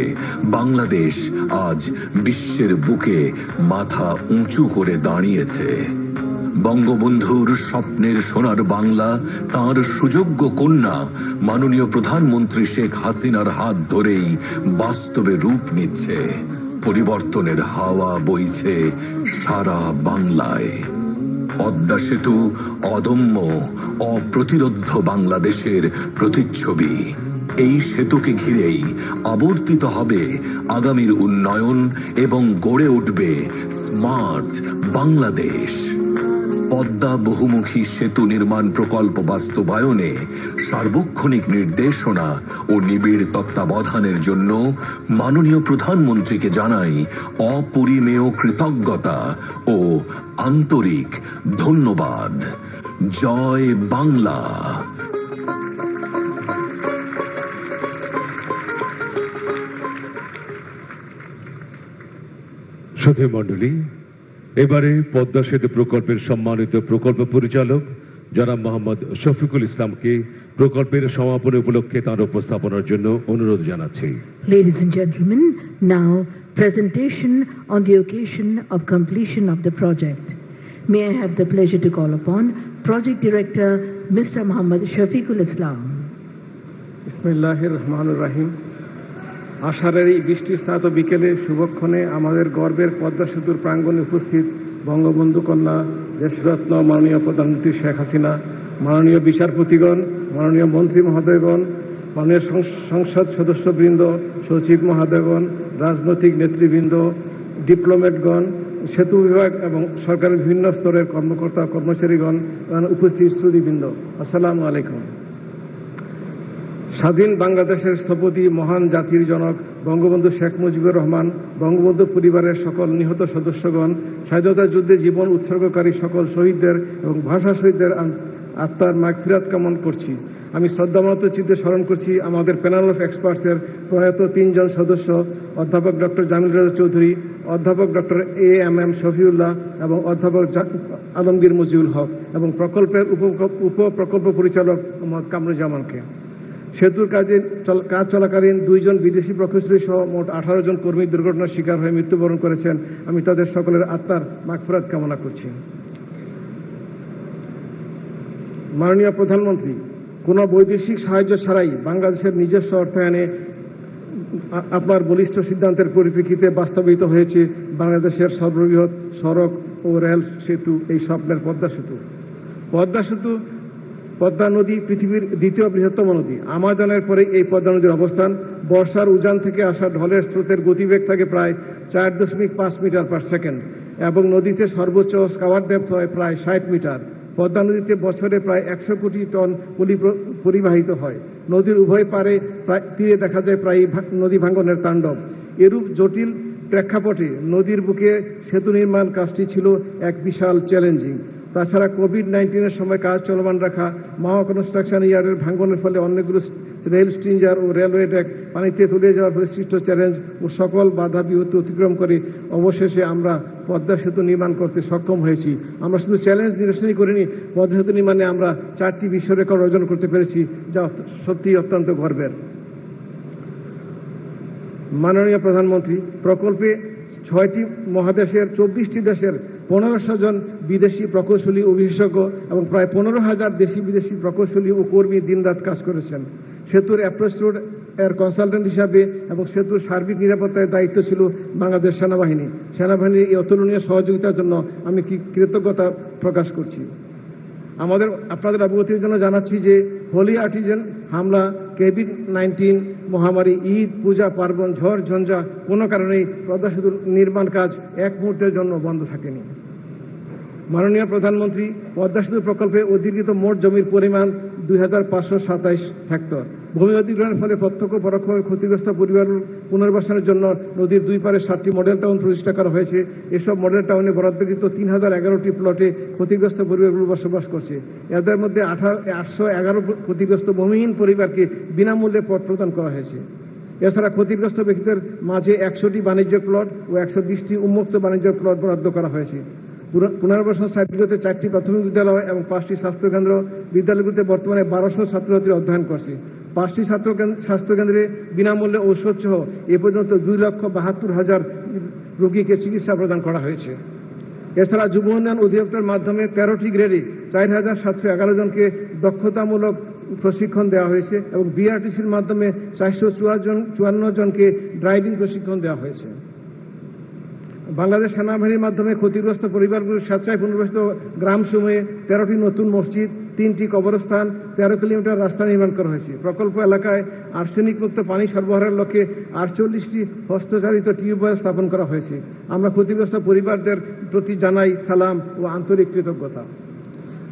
বাংলাদেশ আজ বিশ্বের বুকে মাথা উঁচু করে দাঁড়িয়েছে। বঙ্গবন্ধুর স্বপ্নের সোনার বাংলা তাঁর সুযোগ্য কন্যা মাননীয় প্রধানমন্ত্রী শেখ হাসিনার হাত ধরেই বাস্তবে রূপ নিচ্ছে। পরিবর্তনের হাওয়া বইছে সারা বাংলায়। পদ্মা সেতু অদম্য অপ্রতিরোধ্য বাংলাদেশের প্রতিচ্ছবি। এই সেতুকে ঘিরেই আবর্তিত হবে আগামীর উন্নয়ন এবং গড়ে উঠবে স্মার্ট বাংলাদেশ। পদ্মা বহুমুখী সেতু নির্মাণ প্রকল্প বাস্তবায়নে সার্বক্ষণিক নির্দেশনা ও নিবিড় তত্ত্বাবধানের জন্য মাননীয় প্রধানমন্ত্রীকে জানাই অপরিমেয় কৃতজ্ঞতা ও আন্তরিক ধন্যবাদ। জয় বাংলা। সুধী মণ্ডলী, এবারে পদ্মা সেতু প্রকল্পের সম্মানিত প্রকল্প পরিচালক জনাব মোহাম্মদ শফিকুল ইসলামকে প্রকল্পের সমাপনী উপলক্ষে তাঁর উপস্থাপনার জন্য অনুরোধ জানাচ্ছি। Ladies and gentlemen, now presentation on the occasion of completion of the project. May I have the pleasure to call upon Project Director Mr. Muhammad Shafiqul Islam. বিসমিল্লাহির রহমানির রহিম। আষাঢ়ের এই বৃষ্টি স্নাত বিকেলে শুভক্ষণে আমাদের গর্বের পদ্মা সেতুর প্রাঙ্গণে উপস্থিত বঙ্গবন্ধু কন্যা দেশরত্ন মাননীয় প্রধানমন্ত্রী শেখ হাসিনা, মাননীয় বিচারপতিগণ, মাননীয় মন্ত্রী মহোদয়গণ, মাননীয় সংসদ সদস্যবৃন্দ, সচিব মহোদয়গণ, রাজনৈতিক নেতৃবৃন্দ, ডিপ্লোম্যাটগণ, সেতু বিভাগ এবং সরকারের বিভিন্ন স্তরের কর্মকর্তা কর্মচারীগণ, উপস্থিত শ্রোতৃবৃন্দ, আসসালামু আলাইকুম। স্বাধীন বাংলাদেশের স্থপতি মহান জাতির জনক বঙ্গবন্ধু শেখ মুজিবুর রহমান, বঙ্গবন্ধু পরিবারের সকল নিহত সদস্যগণ, স্বাধীনতা যুদ্ধে জীবন উৎসর্গকারী সকল শহীদদের এবং ভাষা শহীদদের আত্মার মাগফিরাত কামনা করছি। আমি শ্রদ্ধামত চিত্তে স্মরণ করছি আমাদের প্যানেল অফ এক্সপার্টসের প্রয়াত 3 জন সদস্য, অধ্যাপক ডক্টর জামিল রাজা চৌধুরী, অধ্যাপক ডক্টর AMM শফিউল্লাহ এবং অধ্যাপক আলমগীর মজিউল হক এবং প্রকল্পের উপ প্রকল্প পরিচালক মোহাম্মদ কামরুজ্জামানকে। সেতুর কাজ চলাকালীন 2 জন বিদেশি প্রকৌশলী সহ মোট 18 জন কর্মী দুর্ঘটনার শিকার হয়ে মৃত্যুবরণ করেছেন। আমি তাদের সকলের আত্মার মাগফিরাত কামনা করছি। মাননীয় প্রধানমন্ত্রী, কোনো বৈদেশিক সাহায্য ছাড়াই বাংলাদেশের নিজস্ব অর্থায়নে আপনার বলিষ্ঠ সিদ্ধান্তের পরিপ্রেক্ষিতে বাস্তবায়িত হয়েছে বাংলাদেশের সর্ববৃহৎ সড়ক ও রেল সেতু, এই স্বপ্নের পদ্মা সেতু। পদ্মা নদী পৃথিবীর দ্বিতীয় বৃহত্তম নদী। আমাজনের পরে এই পদ্মা নদীর অবস্থান। বর্ষার উজান থেকে আসা ঢলের স্রোতের গতিবেগ থাকে প্রায় 4.5 মিটার পার সেকেন্ড এবং নদীতে সর্বোচ্চ স্কাওয়ার ডেপথ হয় প্রায় 60 মিটার। পদ্মা নদীতে বছরে প্রায় 100 কোটি টন পলি পরিবাহিত হয়। নদীর উভয় পারে তীরে দেখা যায় প্রায় নদী ভাঙ্গনের তাণ্ডব। এরূপ জটিল প্রেক্ষাপটে নদীর বুকে সেতু নির্মাণ কাজটি ছিল এক বিশাল চ্যালেঞ্জিং। তাছাড়া কোভিড-19 সময় কাজ চলমান রাখা, মাওয়া কনস্ট্রাকশন ইয়ার্ডের ভাঙ্গনের ফলে অনেকগুলো রেল স্ট্রিঞ্জার ও রেলওয়ে ট্র্যাক পানিতে তলিয়ে যাওয়ার ফলে সৃষ্ট চ্যালেঞ্জ ও সকল বাধা বিপত্তি অতিক্রম করে অবশেষে আমরা পদ্মা সেতু নির্মাণ করতে সক্ষম হয়েছি। আমরা শুধু চ্যালেঞ্জ নিরসনই করিনি, পদ্মা সেতু নির্মাণে আমরা 4টি বিশ্ব রেকর্ড অর্জন করতে পেরেছি, যা সত্যিই অত্যন্ত গর্বের। মাননীয় প্রধানমন্ত্রী, প্রকল্পে 6টি মহাদেশের 24টি দেশের 1500 জন বিদেশি প্রকৌশলী ও বিশেষজ্ঞ এবং প্রায় 15,000 দেশি বিদেশি প্রকৌশলী ও কর্মী দিনরাত কাজ করেছেন। সেতুর অ্যাপ্রোচ রোড এর কনসালটেন্ট হিসাবে এবং সেতুর সার্বিক নিরাপত্তার দায়িত্ব ছিল বাংলাদেশ সেনাবাহিনী। সেনাবাহিনীর এই অতুলনীয় সহযোগিতার জন্য আমি কৃতজ্ঞতা প্রকাশ করছি। আপনাদের অবগতির জন্য জানাচ্ছি যে হোলি আর্টিজান হামলা, কোভিড-19 মহামারী, ঈদ, পূজা পার্বণ, ঝড় ঝঞ্ঝা কোনো কারণেই পদ্মা সেতুর নির্মাণ কাজ এক মুহূর্তের জন্য বন্ধ থাকেনি। মাননীয় প্রধানমন্ত্রী, পদ্মা সেতু প্রকল্পে অধিকৃত মোট জমির পরিমাণ 2527 হেক্টর। ভূমি অধিগ্রহণের ফলে প্রত্যক্ষ পরোক্ষভাবে ক্ষতিগ্রস্ত পরিবার পুনর্বাসনের জন্য নদীর দুই পারে 7টি মডেল টাউন প্রতিষ্ঠা করা হয়েছে। এসব মডেল টাউনে বরাদ্দকৃত 3011টি প্লটে ক্ষতিগ্রস্ত পরিবারগুলো বসবাস করছে। এদের মধ্যে 811 ক্ষতিগ্রস্ত ভূমিহীন পরিবারকে বিনামূল্যে পথ প্রদান করা হয়েছে। এছাড়া ক্ষতিগ্রস্ত ব্যক্তিদের মাঝে 100টি বাণিজ্য প্লট ও 120টি উন্মুক্ত বাণিজ্য প্লট বরাদ্দ করা হয়েছে। পুনর্বাসন সাইটগুলোতে 4টি প্রাথমিক বিদ্যালয় এবং 5টি স্বাস্থ্যকেন্দ্র। বিদ্যালয়গুলোতে বর্তমানে 1200 ছাত্রছাত্রী অধ্যয়ন করছে। 5টি স্বাস্থ্যকেন্দ্রে বিনামূল্যে ঔষধ সহ এ পর্যন্ত 2,72,000 রোগীকে চিকিৎসা প্রদান করা হয়েছে। এছাড়া যুব উন্নয়ন অধিদপ্তরের মাধ্যমে 13টি গ্রেডে 4,711 জনকে দক্ষতামূলক প্রশিক্ষণ দেওয়া হয়েছে এবং বিআরটিসির মাধ্যমে 454 জনকে ড্রাইভিং প্রশিক্ষণ দেওয়া হয়েছে। বাংলাদেশ সেনাবাহিনীর মাধ্যমে ক্ষতিগ্রস্ত পরিবারগুলোর স্বেচ্ছায় পুনর্বাসিত গ্রামসমূহে 13টি নতুন মসজিদ, 3টি কবরস্থান, 13 কিলোমিটার রাস্তা নির্মাণ করা হয়েছে। প্রকল্প এলাকায় আর্সেনিক মুক্ত পানি সরবরাহের লক্ষ্যে 48টি হস্তচালিত টিউবওয়েল স্থাপন করা হয়েছে। আমরা ক্ষতিগ্রস্ত পরিবারদের প্রতি জানাই সালাম ও আন্তরিক কৃতজ্ঞতা।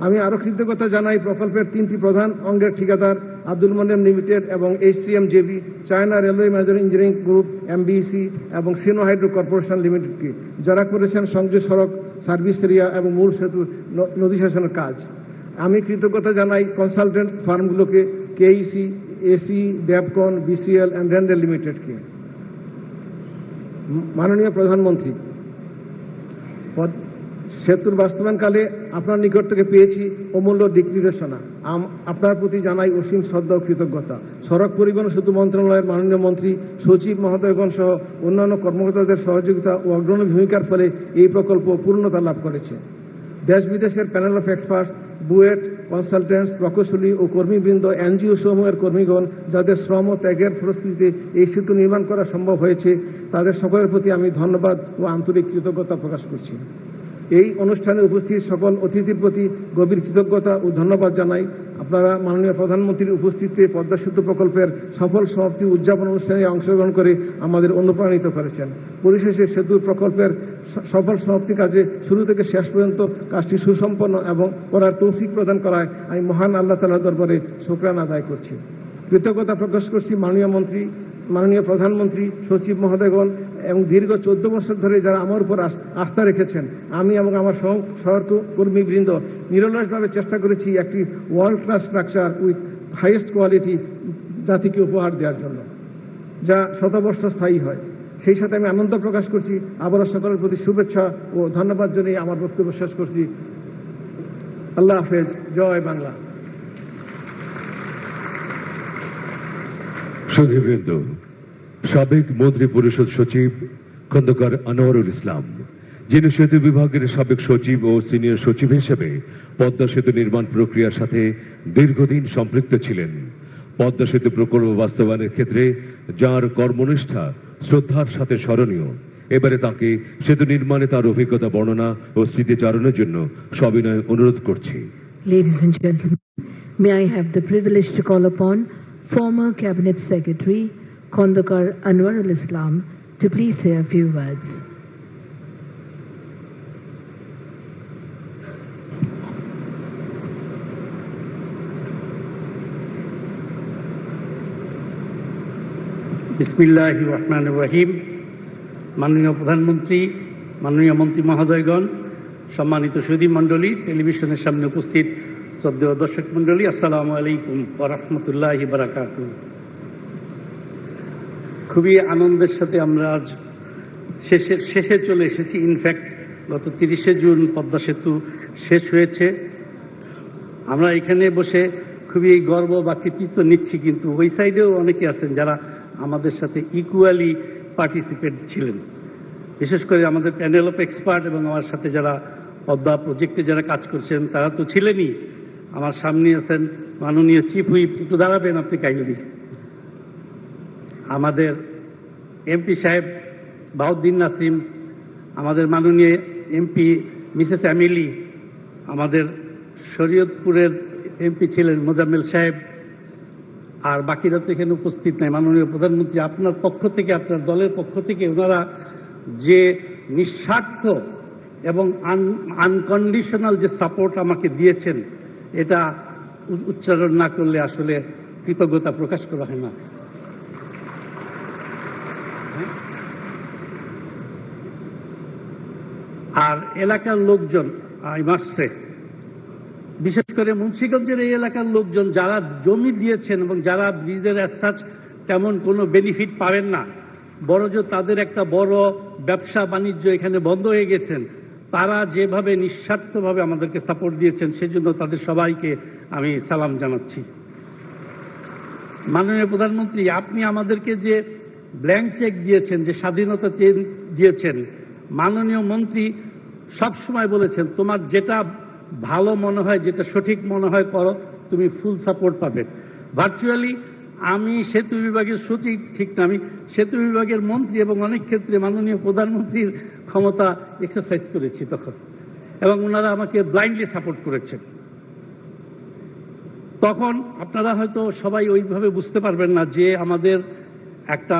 আমি আরও কৃতজ্ঞতা জানাই প্রকল্পের 3টি প্রধান অঙ্গের ঠিকাদার আব্দুল মোনেম লিমিটেড এবং HCMJB, China Railway major engineering group MBEC এবং সিনো হাইড্রো কর্পোরেশন লিমিটেডকে, যারা করেছেন সংযোগ সড়ক, সার্ভিস এরিয়া এবং মূল সেতু নদী শাসনের কাজ। আমি কৃতজ্ঞতা জানাই কনসালটেন্ট ফার্মগুলোকে, KEC, AC, ড্যাবকন, BCL অ্যান্ড রেন্ডেল লিমিটেডকে। মাননীয় প্রধানমন্ত্রী, সেতুর বাস্তবায়নকালে আপনার নিকট থেকে পেয়েছি অমূল্য দিক নির্দেশনা। আপনার প্রতি জানাই অসীম শ্রদ্ধা ও কৃতজ্ঞতা। সড়ক পরিবহন সেতু মন্ত্রণালয়ের মাননীয় মন্ত্রী, সচিব মহোদয়গণ সহ অন্যান্য কর্মকর্তাদের সহযোগিতা ও অগ্রণী ভূমিকার ফলে এই প্রকল্প পূর্ণতা লাভ করেছে। দেশ বিদেশের panel of experts, BUET, consultants, প্রকৌশলী ও কর্মীবৃন্দ, NGO সমূহের কর্মীগণ, যাদের শ্রম ও ত্যাগের ফলশ্রুতিতে এই সেতু নির্মাণ করা সম্ভব হয়েছে, তাদের সকলের প্রতি আমি ধন্যবাদ ও আন্তরিক কৃতজ্ঞতা প্রকাশ করছি। এই অনুষ্ঠানে উপস্থিত সকল অতিথির প্রতি গভীর কৃতজ্ঞতা ও ধন্যবাদ জানাই। আপনারা মাননীয় প্রধানমন্ত্রীর উপস্থিতিতে পদ্মা সেতু প্রকল্পের সফল সমাপ্তি উদযাপন অনুষ্ঠানে অংশগ্রহণ করে আমাদের অনুপ্রাণিত করেছেন। পরিশেষে সেতু প্রকল্পের সফল সমাপ্তি কাজে শুরু থেকে শেষ পর্যন্ত কাজটি সুসম্পন্ন এবং করার তৌফিক প্রদান করায় আমি মহান আল্লাহ তাআলার দরবারে শুকরানা আদায় করছি। কৃতজ্ঞতা প্রকাশ করছি মাননীয় প্রধানমন্ত্রী, সচিব মহোদয়গণ এবং দীর্ঘ 14 বছর ধরে যারা আমার উপর আস্থা রেখেছেন। আমি এবং আমার সহকর্মীবৃন্দ নিরলসভাবে চেষ্টা করেছি একটি world class structure with highest quality জাতিকে উপহার দেওয়ার জন্য, যা শতবর্ষ স্থায়ী হয়। সেই সাথে আমি আনন্দ প্রকাশ করছি। আবারও সকলের প্রতি শুভেচ্ছা ও ধন্যবাদ জানিয়ে আমার বক্তব্য শেষ করছি। আল্লাহ হাফেজ। জয় বাংলা। সুধীবৃন্দ, সাবেক মন্ত্রী পরিষদ সচিব খন্দকার আনোয়ারুল ইসলাম, যিনি সেতু বিভাগের সাবেক সচিব ও সিনিয়র সচিব হিসেবে পদ্মা সেতু নির্মাণ প্রক্রিয়ার সাথে দীর্ঘদিন সম্পৃক্ত ছিলেন। পদ্মা সেতু প্রকল্প বাস্তবায়নের ক্ষেত্রে যার কর্মনিষ্ঠা শ্রদ্ধার সাথে স্মরণীয়, এবারে তাকে সেতু নির্মাণে তার অভিজ্ঞতা বর্ণনা ও স্মৃতিচারণের জন্য সবিনয় অনুরোধ করছি। Ladies and gentlemen, may I have the privilege to call upon former Cabinet Secretary Khondokar Anwarul Islam to please say a few words. বিসমিল্লাহির রহমানির রহিম। মাননীয় প্রধানমন্ত্রী, মাননীয় মন্ত্রী মহোদয়গণ, সম্মানিত সুধী মণ্ডলী, টেলিভিশনের সামনে উপস্থিত শ্রদ্ধেয় দর্শক মণ্ডলী, আসসালামু আলাইকুম ওয়া রাহমাতুল্লাহি ওয়া বারাকাতুহু। খুবই আনন্দের সাথে আমরা আজ শেষে চলে এসেছি। ইনফ্যাক্ট গত 30শে জুন পদ্মা সেতু শেষ হয়েছে। আমরা এখানে বসে খুবই গর্ব বা কৃতিত্ব নিচ্ছি, কিন্তু ওই সাইডেও অনেকে আছেন যারা আমাদের সাথে ইকুয়ালি পার্টিসিপেন্ট ছিলেন। বিশেষ করে আমাদের প্যানেল অফ এক্সপার্ট এবং আমার সাথে যারা পদ্মা প্রজেক্টে যারা কাজ করছেন তারা তো ছিলেনই। আমার সামনে আছেন মাননীয় চিফ হুইপ, একটু দাঁড়াবেন আপনি কাইন্ডলি। আমাদের এমপি সাহেব বাউদ্দিন নাসিম, আমাদের মাননীয় এমপি মিসেস এমিলি, আমাদের শরীয়তপুরের এমপি ছিলেন মোজাম্মেল সাহেব, আর বাকিরা তো এখানে উপস্থিত নাই। মাননীয় প্রধানমন্ত্রী, আপনার পক্ষ থেকে, আপনার দলের পক্ষ থেকে ওনারা যে নিঃস্বার্থ এবং আনকন্ডিশনাল যে সাপোর্ট আমাকে দিয়েছেন, এটা উচ্চারণ না করলে আসলে কৃতজ্ঞতা প্রকাশ করা হয় না। আর এলাকার লোকজন, আই মাস্ট সে, বিশেষ করে মুন্সিগঞ্জের এই এলাকার লোকজন যারা জমি দিয়েছেন এবং যারা ব্রিজের অ্যাজ তেমন কোনো বেনিফিট পাবেন না, বরঞ্চ তাদের একটা বড় ব্যবসা বাণিজ্য এখানে বন্ধ হয়ে গেছেন, তারা যেভাবে নিঃস্বার্থভাবে আমাদেরকে সাপোর্ট দিয়েছেন সেজন্য তাদের সবাইকে আমি সালাম জানাচ্ছি। মাননীয় প্রধানমন্ত্রী, আপনি আমাদেরকে যে ব্ল্যাঙ্ক চেক দিয়েছেন, যে স্বাধীনতা চেক দিয়েছেন, মাননীয় মন্ত্রী সবসময় বলেছেন তোমার যেটা ভালো মনে হয়, যেটা সঠিক মনে হয় করো, তুমি ফুল সাপোর্ট পাবে। ভার্চুয়ালি আমি সেতু বিভাগের সচিব, ঠিক না, আমি সেতু বিভাগের মন্ত্রী এবং অনেক ক্ষেত্রে মাননীয় প্রধানমন্ত্রীর ক্ষমতা এক্সারসাইজ করেছি তখন, এবং ওনারা আমাকে ব্লাইন্ডলি সাপোর্ট করেছেন। তখন আপনারা হয়তো সবাই ওইভাবে বুঝতে পারবেন না যে আমাদের একটা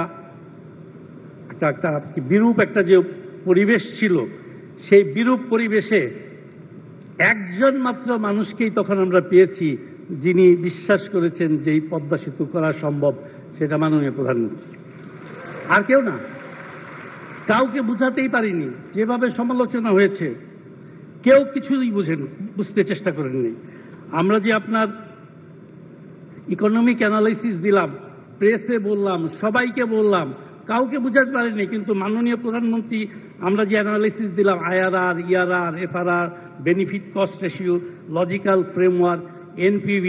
বিরূপ একটা যে পরিবেশ ছিল, সেই বিরূপ পরিবেশে একজন মাত্র মানুষকেই তখন আমরা পেয়েছি যিনি বিশ্বাস করেছেন যে এই পদ্মা সেতু করা সম্ভব, সেটা মাননীয় প্রধানমন্ত্রী, আর কেউ না। কাউকে বুঝাতেই পারিনি, যেভাবে সমালোচনা হয়েছে কেউ কিছুই বুঝতে চেষ্টা করেননি। আমরা যে আপনার ইকোনমিক অ্যানালাইসিস দিলাম, প্রেসে বললাম, সবাইকে বললাম, কাউকে বুঝাতে পারেনি, কিন্তু মাননীয় প্রধানমন্ত্রী আমরা যে অ্যানালাইসিস দিলাম, IRR, ERR, FRR, benefit cost ratio, logical framework, NPV,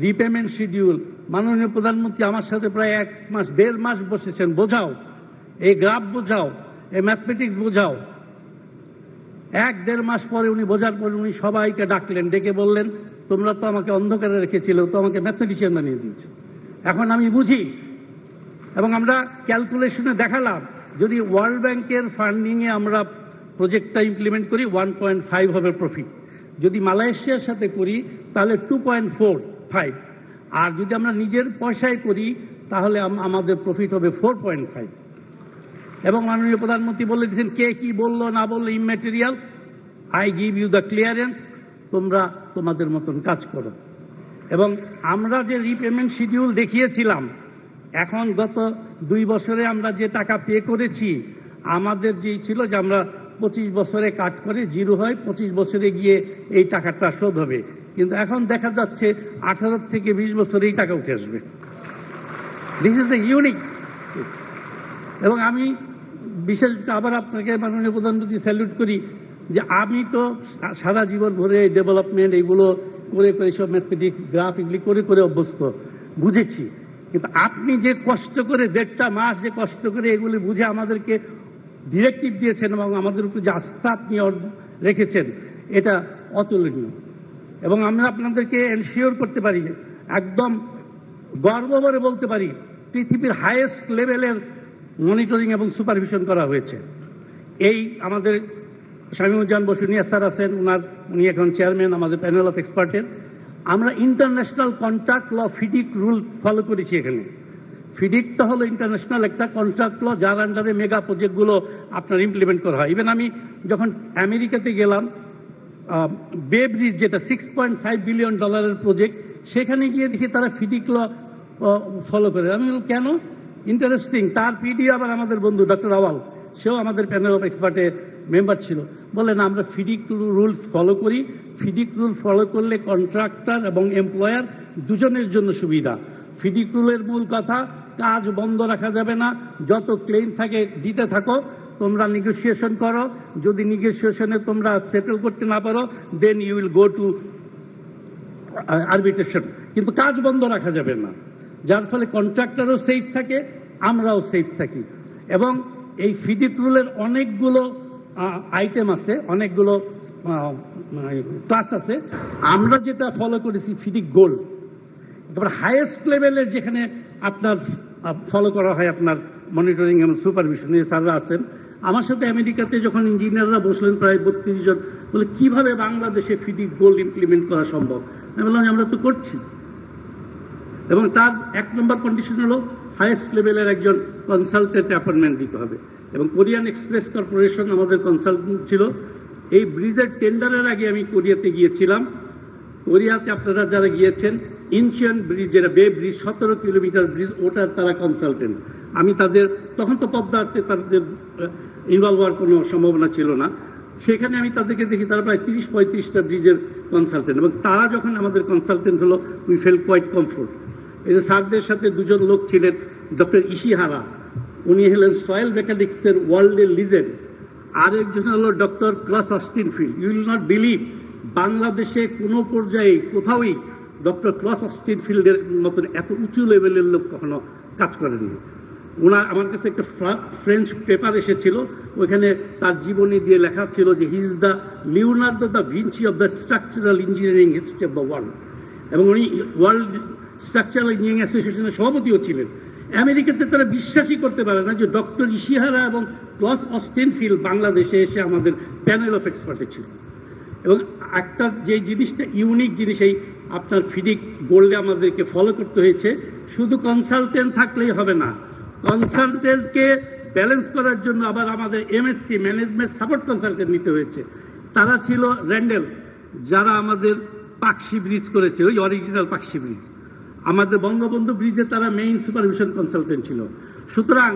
repayment schedule, মাননীয় প্রধানমন্ত্রী আমার সাথে প্রায় 1.5 মাস বসেছেন, বোঝাও এই গ্রাফ, বোঝাও এই ম্যাথমেটিক্স, বোঝাও। 1-1.5 মাস পরে উনি বোঝার পরে উনি সবাইকে ডাকলেন, ডেকে বললেন তোমরা তো আমাকে অন্ধকারে রেখেছিল, তো আমাকে ম্যাথমেটিশিয়ান বানিয়ে দিয়েছে, এখন আমি বুঝি। এবং আমরা ক্যালকুলেশনে দেখালাম যদি ওয়ার্ল্ড ব্যাংকের ফান্ডিংয়ে আমরা প্রজেক্টটা ইমপ্লিমেন্ট করি 1.5 হবে প্রফিট, যদি মালয়েশিয়ার সাথে করি তাহলে 2.45, আর যদি আমরা নিজের পয়সায় করি তাহলে আমাদের প্রফিট হবে 4.5। এবং মাননীয় প্রধানমন্ত্রী বলে দিয়েছেন কে কি বললো না বললো immaterial, I give you the clearance, তোমরা তোমাদের মতন কাজ করো। এবং আমরা যে রিপেমেন্ট শিডিউল দেখিয়েছিলাম, এখন গত 2 বছরে আমরা যে টাকা পে করেছি, আমাদের যেই ছিল যে আমরা 25 বছরে কাট করে জিরো হয়, 25 বছরে গিয়ে এই টাকাটা শোধ হবে, কিন্তু এখন দেখা যাচ্ছে 18 থেকে 20 বছরে এই টাকা উঠে আসবে। This is the unique. এবং আমি বিশেষ আবার আপনাকে মাননীয় প্রধানমন্ত্রী স্যালুট করি যে আমি তো সারা জীবন ভরে ডেভেলপমেন্ট এইগুলো করে সব ম্যাথমেটিক্স, গ্রাফ এগুলি করে অভ্যস্ত, বুঝেছি, কিন্তু আপনি যে কষ্ট করে 1.5 মাস যে কষ্ট করে এগুলি বুঝে আমাদেরকে ডিরেক্টিভ দিয়েছেন এবং আমাদের উপর যে আস্থা আপনি রেখেছেন, এটা অতুলনীয়। এবং আমরা আপনাদেরকে এনশিওর করতে পারি, একদম গর্ব করে বলতে পারি, পৃথিবীর হাইয়েস্ট লেভেলের মনিটরিং এবং সুপারভিশন করা হয়েছে। এই আমাদের শামীমুজ্জামান বসু স্যার আছেন, উনি এখন চেয়ারম্যান আমাদের প্যানেল অফ এক্সপার্টের। আমরা international contract law, FIDIC rule follow করেছি এখানে। ফিডিকটা হলো ইন্টারন্যাশনাল একটা কন্ট্রাক্ট ল, যার আন্ডারে মেগা প্রজেক্টগুলো আপনার ইমপ্লিমেন্ট করা হয়। ইভেন আমি যখন আমেরিকাতে গেলাম, বে ব্রিজ যেটা $6.5 বিলিয়ন প্রজেক্ট, সেখানে গিয়ে দেখি তারা ফিডিক ল ফলো করে। আমি বললাম কেন, ইন্টারেস্টিং। তার পিডি আবার আমাদের বন্ধু ডক্টর আওয়াল, সেও আমাদের প্যানেল অফ এক্সপার্টের মেম্বার ছিল। বলে না, আমরা ফিডিক রুল ফলো করি, ফিডিক রুল ফলো করলে কন্ট্রাক্টর এবং এমপ্লয়ার দুজনের জন্য সুবিধা। ফিডিক রুলের মূল কথা, কাজ বন্ধ রাখা যাবে না, যত ক্লেম থাকে দিতে থাকো, তোমরা নেগোসিয়েশন করো, যদি নেগোসিয়েশনে তোমরা সেটেল করতে না পারো then you will go to arbitration, কিন্তু কাজ বন্ধ রাখা যাবে না, যার ফলে কন্ট্রাক্টরও সেফ থাকে, আমরাও সেফ থাকি। এবং এই ফিডিক রুলের অনেকগুলো আইটেম আছে, অনেকগুলো ক্লাস আছে। আমরা যেটা ফলো করেছি ফিডিক গোল্ড, একেবারে হাইয়েস্ট লেভেলের, যেখানে আপনার ফলো করা হয় আপনার মনিটরিং এবং সুপারভিশন স্যাররা আছেন। আমার সাথে আমেরিকাতে যখন ইঞ্জিনিয়াররা বসলেন প্রায় 32 জন, বলে কিভাবে বাংলাদেশে ফিডিক গোল্ড ইমপ্লিমেন্ট করা সম্ভব। আমি বললাম আমরা তো করছি, এবং তার 1 নম্বর কন্ডিশন হলো হাইয়েস্ট লেভেলের একজন কনসালটেন্ট অ্যাপয়েন্টমেন্ট দিতে হবে। এবং কোরিয়ান এক্সপ্রেস কর্পোরেশন আমাদের কনসালটেন্ট ছিল। এই ব্রিজের টেন্ডারের আগে আমি কোরিয়াতে গিয়েছিলাম। কোরিয়াতে আপনারা যারা গিয়েছেন, ইনচিয়ন ব্রিজ, যেটা বে ব্রিজ, 17 কিলোমিটার ব্রিজ, ওটার তারা কনসালটেন্ট। আমি তাদের, তখন তো পদ্মাতে তাদের ইনভলভ হওয়ার কোনো সম্ভাবনা ছিল না, সেখানে আমি তাদেরকে দেখি তারা প্রায় 30-35টা ব্রিজের কনসালটেন্ট। এবং তারা যখন আমাদের কনসালটেন্ট হলো, উই ফেল কোয়াইট কমফোর্ট। এই যে স্যারদের সাথে দুজন লোক ছিলেন, ডক্টর ইশিহারা, উনি হলেন সয়েল মেকানিক্সের ওয়ার্ল্ডের লিজেন্ড। আরেকজন হলো doctor Klaus Austin Field. You will not believe, বাংলাদেশে কোনো পর্যায়ে কোথাওই ডক্টর ক্লাস অস্টিন ফিল্ডের মতন এত উঁচু লেভেলের লোক কখনো কাজ করেননি। ওনার, আমার কাছে একটা ফ্রেঞ্চ পেপার এসেছিল, ওইখানে তার জীবনী দিয়ে লেখা ছিল যে he is the Leonardo da Vinci of the structural engineering history of the world. এবং উনি ওয়ার্ল্ড স্ট্রাকচারাল ইঞ্জিনিয়ারিং অ্যাসোসিয়েশনের সভাপতিও ছিলেন। আমেরিকাতে তারা বিশ্বাসই করতে পারে না যে ডক্টর ইশিহারা এবং ক্লাস অস্টিন ফিল্ড বাংলাদেশে এসে আমাদের প্যানেল অফ এক্সপার্টে ছিল। এবং একটা যে জিনিসটা ইউনিক জিনিস, এই আপনার ফিডিক গোল্ডে আমাদেরকে ফলো করতে হয়েছে, শুধু কনসালটেন্ট থাকলেই হবে না, কনসালটেন্টকে ব্যালেন্স করার জন্য আবার আমাদের এমএসসি, ম্যানেজমেন্ট সাপোর্ট কনসালটেন্ট নিতে হয়েছে। তারা ছিল র্যান্ডেল, যারা আমাদের পাকশি ব্রিজ করেছে, ওই অরিজিনাল পাকশি ব্রিজ। আমাদের বঙ্গবন্ধু ব্রিজে তারা মেইন সুপারভিশন কনসালটেন্ট ছিল। সুতরাং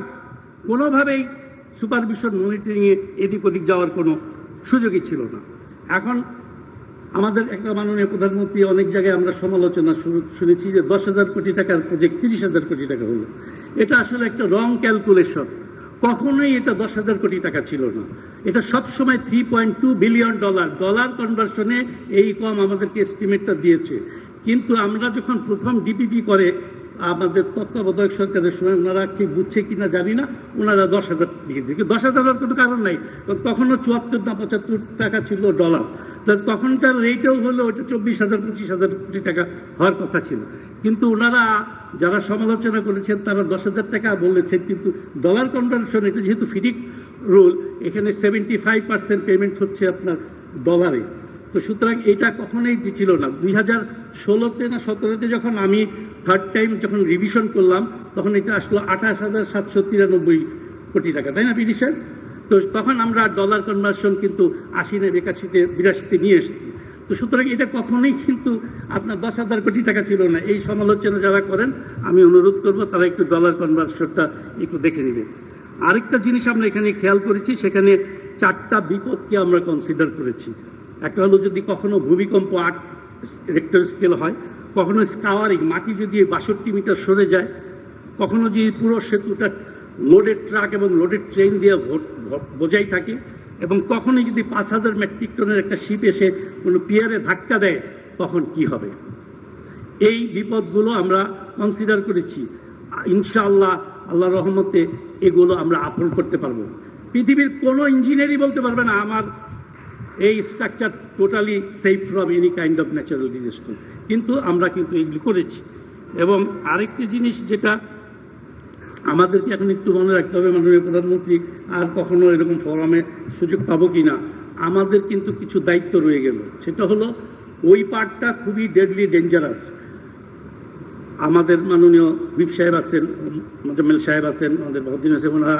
কোনোভাবেই সুপারভিশন মনিটরিংয়ে এদিক ওদিক যাওয়ার কোনো সুযোগই ছিল না। এখন আমাদের একটা মাননীয় প্রধানমন্ত্রী, অনেক জায়গায় আমরা সমালোচনা শুনেছি যে 10,000 কোটি টাকার প্রজেক্ট 30,000 কোটি টাকা হলো। এটা আসলে একটা রং ক্যালকুলেশন। কখনোই এটা 10,000 কোটি টাকা ছিল না। এটা সবসময় $3.2 বিলিয়ন। ডলার কনভার্সনে এই কম আমাদেরকে এস্টিমেটটা দিয়েছে। কিন্তু আমরা যখন প্রথম ডিপিপি করে আমাদের তত্ত্বাবধায়ক সরকারের সময়, ওনারা ঠিক বুঝছে কিনা জানি না, ওনারা 10,000 দিয়েছে। 10,000 হওয়ার কোনো কারণ নাই, তখনও 74 না 75 টাকা ছিল ডলার। তখন তার রেটেও হলো ওটা 24,000-25,000 কোটি টাকা হওয়ার কথা ছিল। কিন্তু ওনারা যারা সমালোচনা করেছেন তারা 10,000 টাকা বলেছেন, কিন্তু ডলার কনভার্সন, এটা যেহেতু ফিডিক রুল, এখানে 75% পেমেন্ট হচ্ছে আপনার ডলারে। তো সুতরাং এটা কখনোই ছিল না। 2016তে না 17তে যখন আমি থার্ড টাইম যখন রিভিশন করলাম, তখন এটা আসলো 28,793 কোটি টাকা, তাই না পিডি স্যার? তো তখন আমরা ডলার কনভার্সন কিন্তু 80 না 82তে নিয়ে এসেছি। তো সুতরাং এটা কখনোই কিন্তু আপনার 10,000 কোটি টাকা ছিল না। এই সমালোচনা যারা করেন, আমি অনুরোধ করব তারা একটু ডলার কনভার্সনটা একটু দেখে নেবে। আরেকটা জিনিস আমরা এখানে খেয়াল করেছি, সেখানে 4টা বিপদকে আমরা কনসিডার করেছি। একটা হলো যদি কখনো ভূমিকম্প 8 রেক্টর স্কেল হয়, কখনো স্কাওয়ারিং, মাটি যদি 62 মিটার সরে যায়, কখনো যদি পুরো সেতুটা লোডেড ট্রাক এবং লোডেড ট্রেন দিয়ে বোঝাই থাকে, এবং কখনো যদি 5,000 মেট্রিক টনের একটা শিপ এসে কোনো পিয়ারে ধাক্কা দেয়, তখন কি হবে। এই বিপদগুলো আমরা কনসিডার করেছি। ইনশাআল্লাহ, আল্লাহর রহমতে এগুলো আমরা আপন করতে পারবো। পৃথিবীর কোনো ইঞ্জিনিয়ারই বলতে পারবে না আমার এই structure totally safe from any kind of natural disaster, কিন্তু আমরা কিন্তু এগুলি করেছি। এবং আরেকটি জিনিস যেটা আমাদেরকে এখন একটু মনে রাখতে হবে, মাননীয় প্রধানমন্ত্রী, আর কখনো এরকম ফোরামে সুযোগ পাবো কিনা, আমাদের কিন্তু কিছু দায়িত্ব রয়ে গেল। সেটা হলো ওই পার্টটা খুবই ডেডলি ডেঞ্জারাস। আমাদের মাননীয় হুইপ সাহেব আছেন, মোজাম্মেল সাহেব আছেন, আমাদের বহুদিন আছে, ওনারা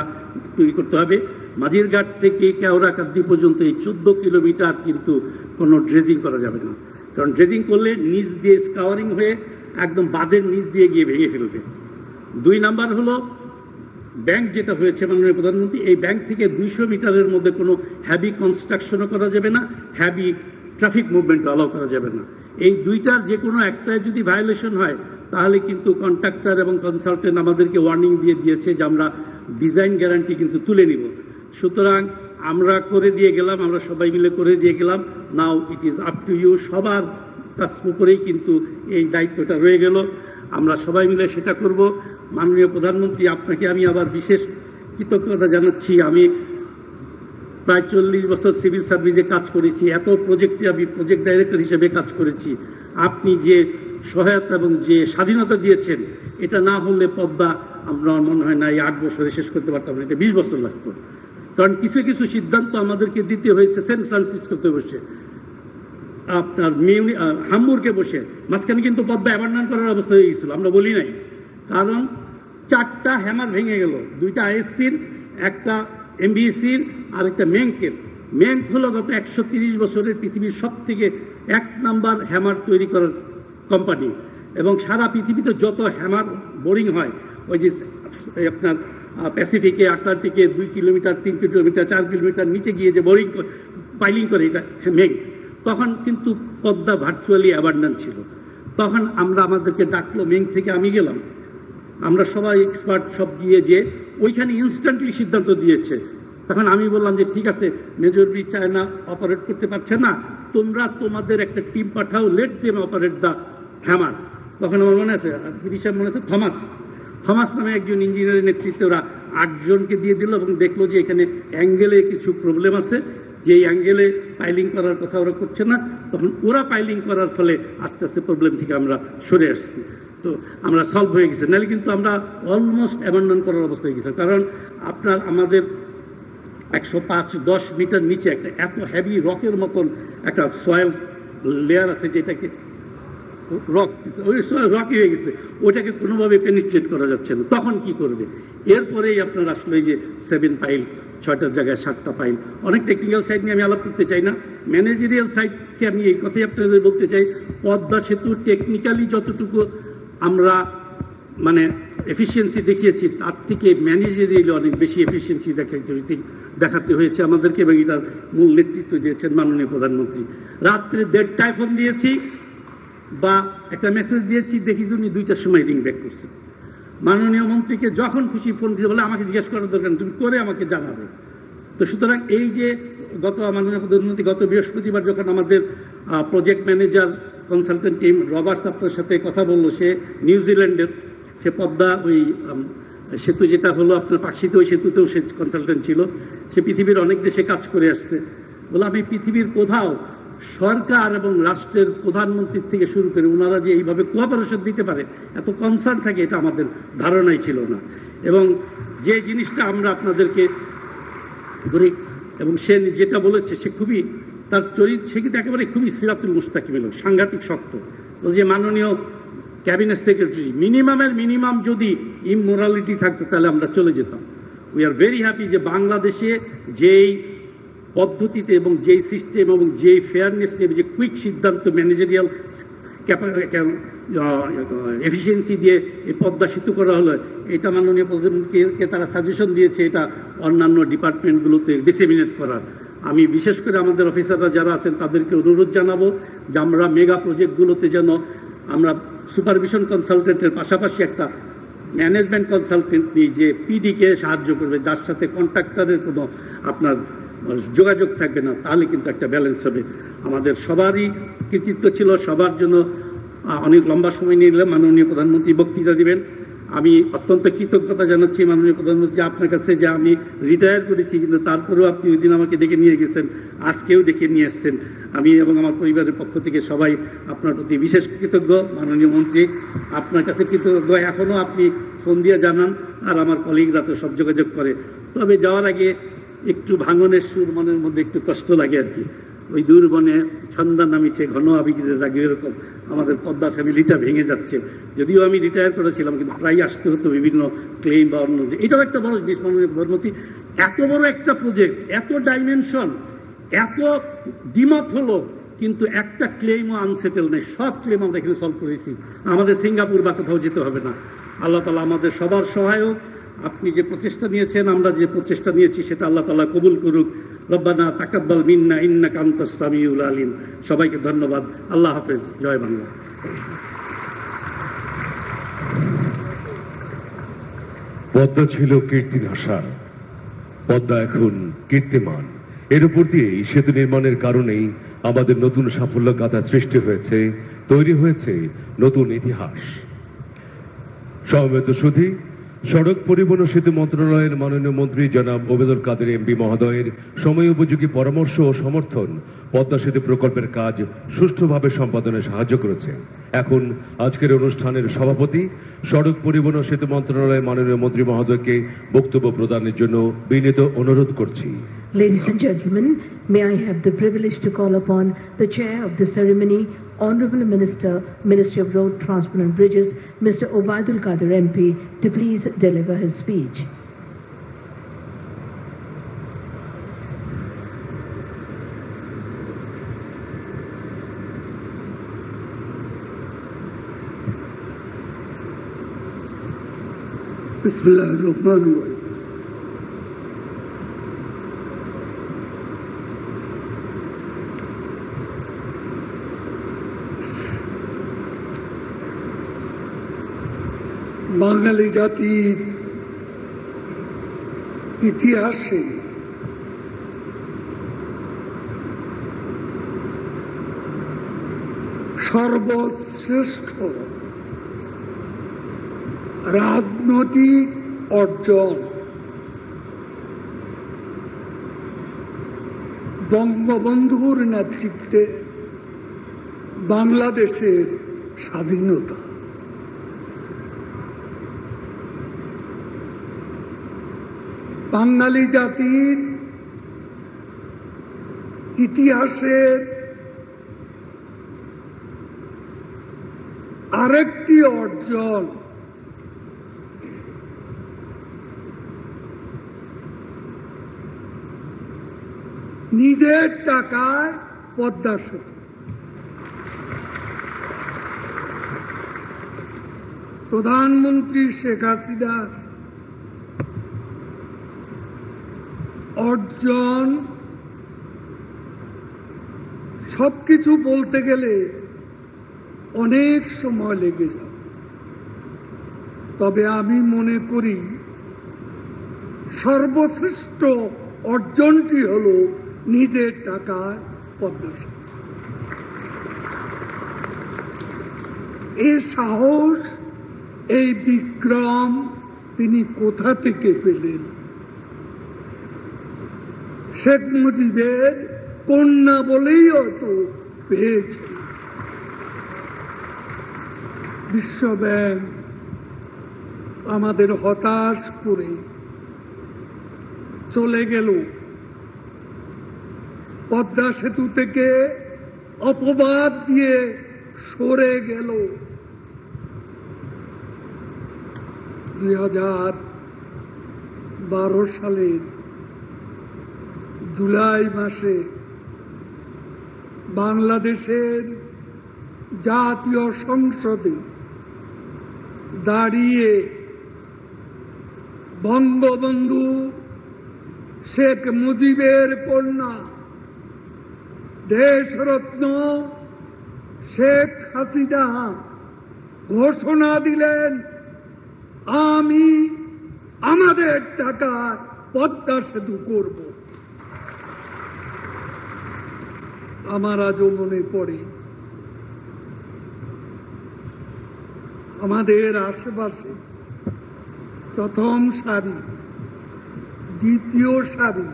তৈরি করতে হবে। মাঝিরঘাট থেকে কেওড়াকান্দি পর্যন্ত এই 14 কিলোমিটার কিন্তু কোনো ড্রেজিং করা যাবে না, কারণ ড্রেজিং করলে নিচ দিয়ে স্কাওয়ারিং হয়ে একদম বাঁধের নিচ দিয়ে গিয়ে ভেঙে ফেলবে। 2 নাম্বার হলো ব্যাংক যেটা হয়েছে মাননীয় প্রধানমন্ত্রী, এই ব্যাংক থেকে 200 মিটারের মধ্যে কোনো হ্যাভি কনস্ট্রাকশনও করা যাবে না, হ্যাভি ট্রাফিক মুভমেন্টও অ্যালাউ করা যাবে না। এই দুইটার যে কোনো একটায় যদি ভায়োলেশন হয়, তাহলে কিন্তু কন্ট্রাক্টর এবং কনসালটেন্ট আমাদেরকে ওয়ার্নিং দিয়ে দিয়েছে যে আমরা ডিজাইন গ্যারান্টি কিন্তু তুলে নিব। সুতরাং আমরা করে দিয়ে গেলাম, আমরা সবাই মিলে করে দিয়ে গেলাম। Now it is up to you. সবার কাছ উপরেই কিন্তু এই দায়িত্বটা রয়ে গেল, আমরা সবাই মিলে সেটা করব। মাননীয় প্রধানমন্ত্রী, আপনাকে আমি আবার বিশেষ কৃতজ্ঞতা জানাচ্ছি। আমি প্রায় 40 বছর সিভিল সার্ভিসে কাজ করেছি, এত প্রজেক্টে আমি প্রজেক্ট ডাইরেক্টর হিসেবে কাজ করেছি। আপনি যে সহায়তা এবং যে স্বাধীনতা দিয়েছেন, এটা না হলে পদ্মা আমরা মনে হয় না এই 8 বছরে শেষ করতে পারতাম না, এটা 20 বছর লাগতো। কারণ কিছু কিছু সিদ্ধান্ত আমাদেরকে দিতে হয়েছে সেন্ট ফ্রান্সিসকোতে বসে, আপনার হামবুর্গে বসে। মাঝখানে কিন্তু পদ্মা অ্যাবান্ডন করার অবস্থা হয়ে গেছিল, আমরা বলি নাই। কারণ 4টা হ্যামার ভেঙে গেল, 2টা আইএসসির, একটা এমবিএসির আর একটা মেঙ্কের। মেঙ্ক হলো গত 130 বছরের পৃথিবীর সব থেকে 1 নাম্বার হ্যামার তৈরি করার কোম্পানি, এবং সারা পৃথিবীতে যত হ্যামার বোরিং হয়, ওই যে আপনার প্যাসিফিকে, আটলান্টিকে 2 কিলোমিটার, 3 কিলোমিটার, 4 কিলোমিটার নিচে গিয়ে যে বোরিং পাইলিং করে, এটা মেঙ্ক। তখন কিন্তু পদ্মা ভার্চুয়ালি অ্যাবান্ডন ছিল। তখন আমরা আমাদেরকে ডাকলো, মেঙ্ক থেকে আমি গেলাম, আমরা সবাই এক্সপার্ট সব গিয়ে যে ওইখানে ইনস্ট্যান্টলি সিদ্ধান্ত দিয়েছে। তখন আমি বললাম যে ঠিক আছে, মেজর ব্রিজ চায়না অপারেট করতে পারছে না, তোমরা তোমাদের একটা team Pathao, let them operate the hammer. তখন আমার মনে আছে, ব্রিটিশের মনে আছে থমাস নামে একজন ইঞ্জিনিয়ারের নেতৃত্বে ওরা 8 জনকে দিয়ে দিল, এবং দেখলো যে এখানে অ্যাঙ্গেলে কিছু প্রবলেম আছে, যে এই অ্যাঙ্গেলে পাইলিং করার কথা ওরা করছে না। তখন ওরা পাইলিং করার ফলে আস্তে আস্তে প্রবলেম থেকে আমরা সরে আসছি, তো আমরা সলভ হয়ে গেছে। নাহলে কিন্তু আমরা অলমোস্ট অ্যাবান্ডন করার অবস্থা হয়ে গেছে। কারণ আপনার আমাদের 105-10 মিটার নিচে একটা এত হেভি রকের মতন একটা সয়েল লেয়ার আছে, যেটাকে রক, ওই রকি হয়ে গেছে, ওটাকে কোনোভাবে পেনিট্রেট করা যাচ্ছে না। তখন কি করবে? এরপরেই আপনার আসলে যে 7 পাইল, 6টার জায়গায় 7টা পাইল। অনেক টেকনিক্যাল সাইড নিয়ে আমি আলাপ করতে চাই না, ম্যানেজারিয়াল সাইডকে আমি এই কথাই আপনাদের বলতে চাই। পদ্মা সেতু টেকনিক্যালি যতটুকু আমরা মানে এফিসিয়েন্সি দেখিয়েছি, তার থেকে ম্যানেজারিয়ালি অনেক বেশি এফিসিয়েন্সি দেখাতে হয়েছে আমাদেরকে, এবং এটার মূল নেতৃত্ব দিয়েছেন মাননীয় প্রধানমন্ত্রী। রাত্রে 1:30টায় ফোন দিয়েছি বা একটা মেসেজ দিয়েছি, দেখি উনি 2টার সময় রিং ব্যাক করছেন। মাননীয় মন্ত্রীকে যখন খুশি ফোন দিতে বলে আমাকে জিজ্ঞেস করার দরকার, তুমি করে আমাকে জানাবে। তো সুতরাং এই যে মাননীয় প্রধানমন্ত্রী গত বৃহস্পতিবার যখন আমাদের project manager consultant team Roberts আপনার সাথে কথা বললো, সে নিউজিল্যান্ডের, সে পদ্মা ওই সেতু যেটা হলো আপনার পাকশিতে, ওই সেতুতেও সে কনসালটেন্ট ছিল, সে পৃথিবীর অনেক দেশে কাজ করে আসছে। বলে আমি পৃথিবীর কোথাও সরকার এবং রাষ্ট্রের প্রধানমন্ত্রীর থেকে শুরু করে ওনারা যে এইভাবে কোঅপারেশন দিতে পারে, এত কনসার্ন থাকে, এটা আমাদের ধারণাই ছিল না। এবং যে জিনিসটা আমরা আপনাদেরকে করি, এবং সে যেটা বলেছে, সে খুবই তার চরিত্র, সে কিন্তু একেবারে খুবই সিরাতুল মুস্তাকিম, সাংঘাতিক শক্ত। যে মাননীয় ক্যাবিনেট সেক্রেটারি, মিনিমামের মিনিমাম যদি ইমোরালিটি থাকতো তাহলে আমরা চলে যেতাম। উই আর ভেরি হ্যাপি যে বাংলাদেশে যেই পদ্ধতিতে এবং যেই সিস্টেম এবং যেই ফেয়ারনেস নিয়ে যে কুইক সিদ্ধান্ত, ম্যানেজারিয়াল এফিসিয়েন্সি দিয়ে এই পদ্মা সেতু করা হলো, এটা মাননীয় প্রধানমন্ত্রীকে তারা সাজেশন দিয়েছে এটা অন্যান্য ডিপার্টমেন্টগুলোতে ডিসেমিনেট করার। আমি বিশেষ করে আমাদের অফিসাররা যারা আছেন তাদেরকে অনুরোধ জানাবো যে আমরা মেগা প্রজেক্টগুলোতে যেন আমরা সুপারভিশন কনসালটেন্টের পাশাপাশি একটা ম্যানেজমেন্ট কনসালটেন্ট নিই, যে পিডিকে সাহায্য করবে, যার সাথে কন্ট্রাক্টরের কোনো আপনার যোগাযোগ থাকবে না, তাহলে কিন্তু একটা ব্যালেন্স হবে। আমাদের সবারই কৃতিত্ব ছিল, সবার জন্য অনেক লম্বা সময় নিয়ে নিলাম। মাননীয় প্রধানমন্ত্রী বক্তৃতা দিবেন। আমি অত্যন্ত কৃতজ্ঞতা জানাচ্ছি মাননীয় প্রধানমন্ত্রী আপনার কাছে, যে আমি রিটায়ার করেছি, কিন্তু তারপরেও আপনি ওই দিন আমাকে ডেকে নিয়ে গেছেন, আজকেও ডেকে নিয়ে এসছেন। আমি এবং আমার পরিবারের পক্ষ থেকে সবাই আপনার প্রতি বিশেষ কৃতজ্ঞ। মাননীয় মন্ত্রী, আপনার কাছে কৃতজ্ঞ, এখনও আপনি ফোন দিয়ে জানান, আর আমার কলিগরা তো সব যোগাযোগ করে। তবে যাওয়ার আগে একটু ভাঙনের সুর মনের মধ্যে একটু কষ্ট লাগে আর কি। ওই দূর বনে ছন্দা নামিছে, ঘন আবিগের রাগে, এরকম আমাদের পদ্মা ফ্যামিলিটা ভেঙে যাচ্ছে। যদিও আমি রিটায়ার করেছিলাম, কিন্তু প্রায় আসতে হতো বিভিন্ন ক্লেম বা অন্য। এটাও একটা বড় জিনিস মাননীয় প্রধানমন্ত্রী, এত বড় একটা প্রজেক্ট, এত ডাইমেনশন, এত দ্বিমত হলো, কিন্তু একটা ক্লেমও আনসেটেল নেই। সব ক্লেম আমরা এখানে সলভ করেছি, আমাদের সিঙ্গাপুর বা কোথাও যেতে হবে না। আল্লাহ তাআলা আমাদের সবার সহায়ক। আপনি যে প্রচেষ্টা নিয়েছেন, আমরা যে প্রচেষ্টা নিয়েছি, সেটা আল্লাহ তাআলা কবুল করুক। রব্বানা তাকাব্বাল মিন্না ইন্নাকা আনতাস সামিউল আলিম। সবাইকে ধন্যবাদ। আল্লাহ হাফেজ। জয় বাংলা। পদ্মা ছিল কীর্তিনাশা, পদ্মা এখন কীর্তিমান। এর উপর দিয়েই সেতু নির্মাণের কারণেই আমাদের নতুন সাফল্য গাথা সৃষ্টি হয়েছে, তৈরি হয়েছে নতুন ইতিহাস। সমবেত সুধী, সড়ক পরিবহন ও সেতু মন্ত্রণালয়ের মাননীয় মন্ত্রী জনাব ওবেদুল কাদের এমপি মহোদয়ের সময়োপযোগী পরামর্শ ও সমর্থন পদ্মা সেতু প্রকল্পের কাজ সুষ্ঠুভাবে সম্পাদনে সাহায্য করেছে। এখন আজকের অনুষ্ঠানের সভাপতি সড়ক পরিবহন ও সেতু মন্ত্রণালয়ের মাননীয় মন্ত্রী মহোদয়কে বক্তব্য প্রদানের জন্য বিনীত অনুরোধ করছি। Ladies and gentlemen, may I have the privilege to call upon the chair of the ceremony, Honorable Minister, Ministry of Road Transport and Bridges, Mr. Obaidul Qadir MP, to please deliver his speech. Bismillahirrahmanirrahim. বাঙালি জাতির ইতিহাসে সর্বশ্রেষ্ঠ রাজনৈতিক অর্জন বঙ্গবন্ধুর নেতৃত্বে বাংলাদেশের স্বাধীনতা। বাঙালি জাতির ইতিহাসের আরেকটি অর্জন নিজের টাকায় পদ্মা সেতু। প্রধানমন্ত্রী শেখ হাসিনার অর্জন সবকিছু বলতে গেলে অনেক সময় লেগে যাবে, তবে আমি মনে করি সর্বশ্রেষ্ঠ অর্জনটি হল নিজের টাকায় পদ্মা সেতু। এই সাহস, এই বিক্রম তিনি কোথা থেকে পেলেন? শেখ মুজিবের কন্যা বলেই হয়তো পেয়েছে। বিশ্বব্যাংক আমাদের হতাশ করে চলে গেল, পদ্মা সেতু থেকে অপবাদ দিয়ে সরে গেল। 2012 সালের জুলাই মাসে বাংলাদেশের জাতীয় সংসদে দাঁড়িয়ে বঙ্গবন্ধু শেখ মুজিবের কন্যা দেশরত্ন শেখ হাসিনা ঘোষণা দিলেন, আমি আমাদের টাকা পদ্মা সেতু করব। আমার আজও মনে পড়ে আমাদের আশেপাশে প্রথম সারি, দ্বিতীয় সারি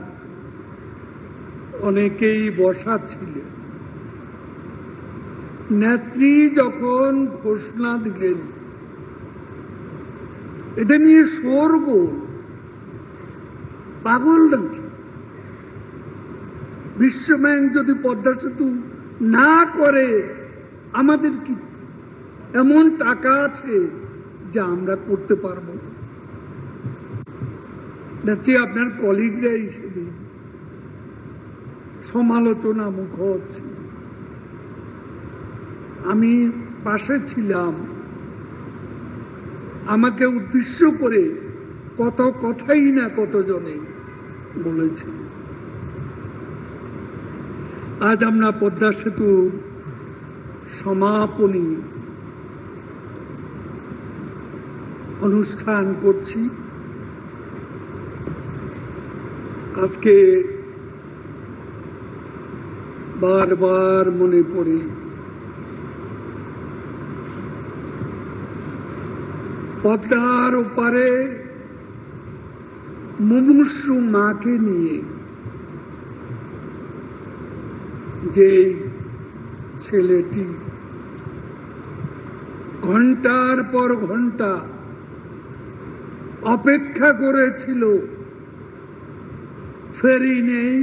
অনেকেই বসা ছিলেন। নেত্রী যখন ঘোষণা দিলেন, এটা নিয়ে শোরগোল, পাগল নাকি? বিশ্বব্যাংক যদি পদ্মা সেতু না করে আমাদের কি এমন টাকা আছে যা আমরা করতে পারবো? দেখছি আপনার কলিগরা হিসেবে সমালোচনা মুখ হচ্ছে। আমি পাশে ছিলাম, আমাকে উদ্দেশ্য করে কত কথাই না কতজনে বলেছে। আজ আমরা পদ্মা সেতুর সমাপনী অনুষ্ঠান করছি। আজকে বারবার মনে পড়ে পদ্মার ওপারে মুমূর্ষু মাকে নিয়ে যে ছেলেটি ঘন্টার পর ঘন্টা অপেক্ষা করেছিল, ফেরি নেই,